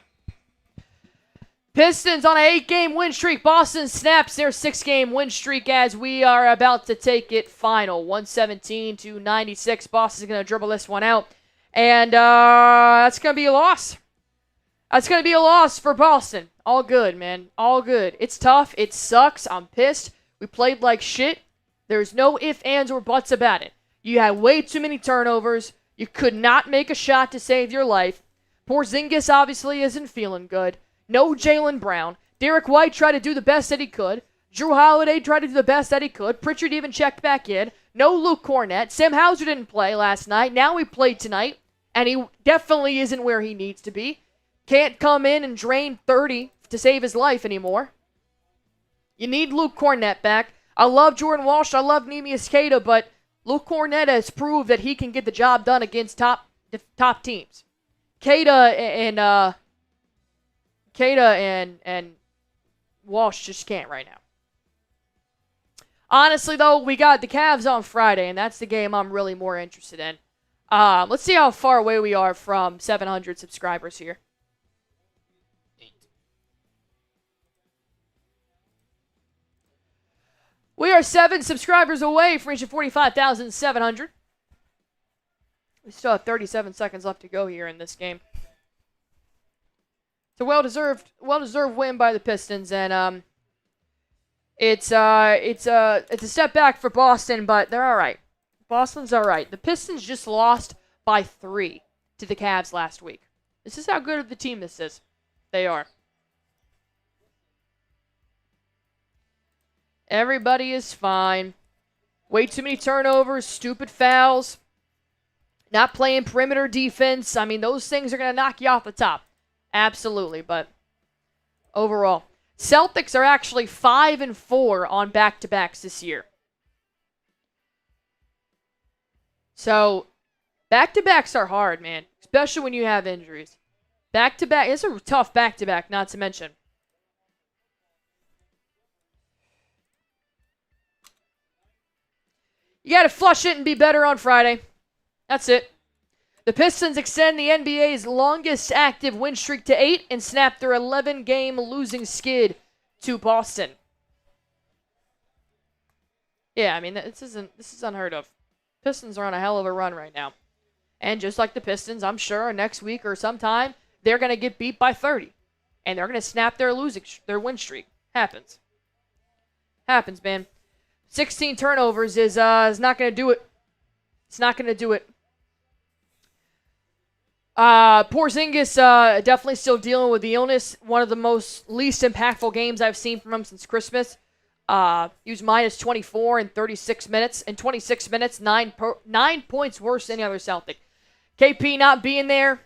Pistons on an 8-game win streak. Boston snaps their 6-game win streak as we are about to take it final. 117 to 96. Boston's going to dribble this one out. And that's going to be a loss. That's going to be a loss for Boston. All good, man. All good. It's tough. It sucks. I'm pissed. We played like shit. There's no ifs, ands, or buts about it. You had way too many turnovers. You could not make a shot to save your life. Porzingis obviously isn't feeling good. No Jaylen Brown. Derrick White tried to do the best that he could. Jrue Holiday tried to do the best that he could. Pritchard even checked back in. No Luke Cornett. Sam Hauser didn't play last night. Now he played tonight, and he definitely isn't where he needs to be. Can't come in and drain 30 to save his life anymore. You need Luke Cornett back. I love Jordan Walsh. I love Neemias Queta, but Luke Cornett has proved that he can get the job done against top teams. Queta and Walsh just can't right now. Honestly, though, we got the Cavs on Friday, and that's the game I'm really more interested in. Let's see how far away we are from 700 subscribers here. 8. We are 7 subscribers away from reaching 45,700. We still have 37 seconds left to go here in this game. It's a well-deserved win by the Pistons, and it's a step back for Boston, but they're all right. Boston's all right. The Pistons just lost by 3 to the Cavs last week. This is how good of the team this is. They are. Everybody is fine. Way too many turnovers, stupid fouls, not playing perimeter defense. I mean, those things are going to knock you off the top. Absolutely, but overall, Celtics are actually 5-4 on back-to-backs this year. So, back-to-backs are hard, man, especially when you have injuries. Back-to-back, it's a tough back-to-back, not to mention. You got to flush it and be better on Friday. That's it. The Pistons extend the NBA's longest active win streak to 8 and snap their 11-game losing skid to Boston. Yeah, I mean, this is unheard of. Pistons are on a hell of a run right now. And just like the Pistons, I'm sure next week or sometime, they're going to get beat by 30. And they're going to snap their win streak. Happens. Happens, man. 16 turnovers is not going to do it. It's not going to do it. Porzingis definitely still dealing with the illness. One of the least impactful games I've seen from him since Christmas. He was minus 24 in 36 minutes. In 26 minutes, 9 points worse than any other Celtic. KP not being there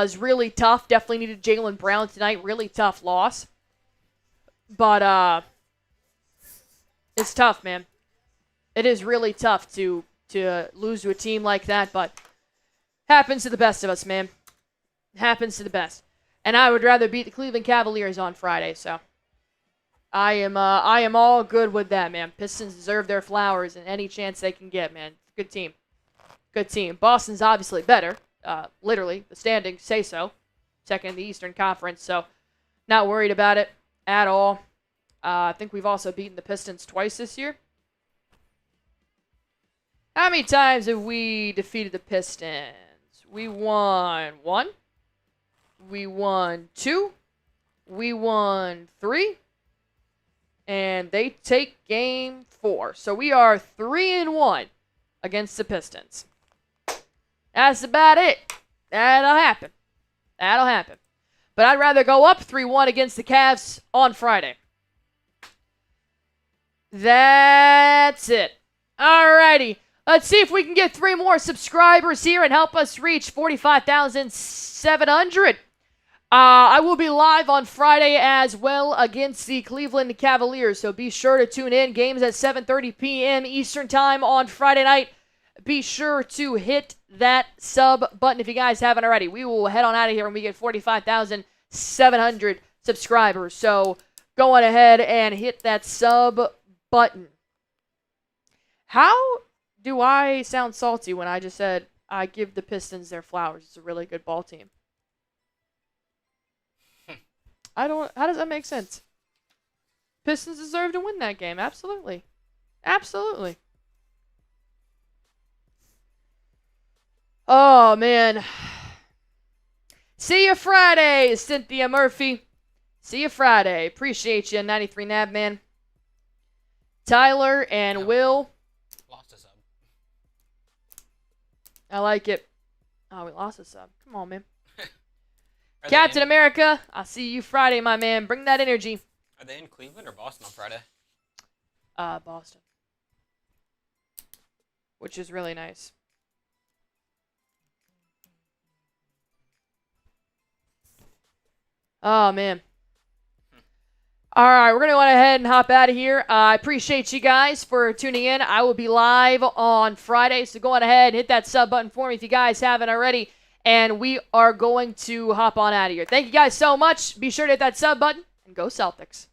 is really tough. Definitely needed Jaylen Brown tonight. Really tough loss. But it's tough, man. It is really tough to lose to a team like that, but happens to the best of us, man. Happens to the best. And I would rather beat the Cleveland Cavaliers on Friday, so I am all good with that, man. Pistons deserve their flowers and any chance they can get, man. Good team. Good team. Boston's obviously better. Literally, the standings say so. Second in the Eastern Conference, so not worried about it at all. I think we've also beaten the Pistons twice this year. How many times have we defeated the Pistons? We won 1. We won 2. We won 3. And they take game 4. So we are 3-1 against the Pistons. That's about it. That'll happen. That'll happen. But I'd rather go up 3-1 against the Cavs on Friday. That's it. Alrighty. Let's see if we can get 3 more subscribers here and help us reach 45,700. I will be live on Friday as well against the Cleveland Cavaliers, so be sure to tune in. Games at 7:30 p.m. Eastern Time on Friday night. Be sure to hit that sub button if you guys haven't already. We will head on out of here when we get 45,700 subscribers. So go on ahead and hit that sub button. How do I sound salty when I just said I give the Pistons their flowers? It's a really good ball team. How does that make sense? Pistons deserve to win that game. Absolutely. Absolutely. Oh, man. See you Friday, Cynthia Murphy. See you Friday. Appreciate you, 93 Nab, man. Tyler and Will. Lost a sub. I like it. Oh, we lost a sub. Come on, man. in, Captain America, I'll see you Friday, my man. Bring that energy. Are they in Cleveland or Boston on Friday? Boston. Which is really nice. Oh, man. All right, we're going to go ahead and hop out of here. I appreciate you guys for tuning in. I will be live on Friday, so go on ahead and hit that sub button for me if you guys haven't already. And we are going to hop on out of here. Thank you guys so much. Be sure to hit that sub button and go Celtics.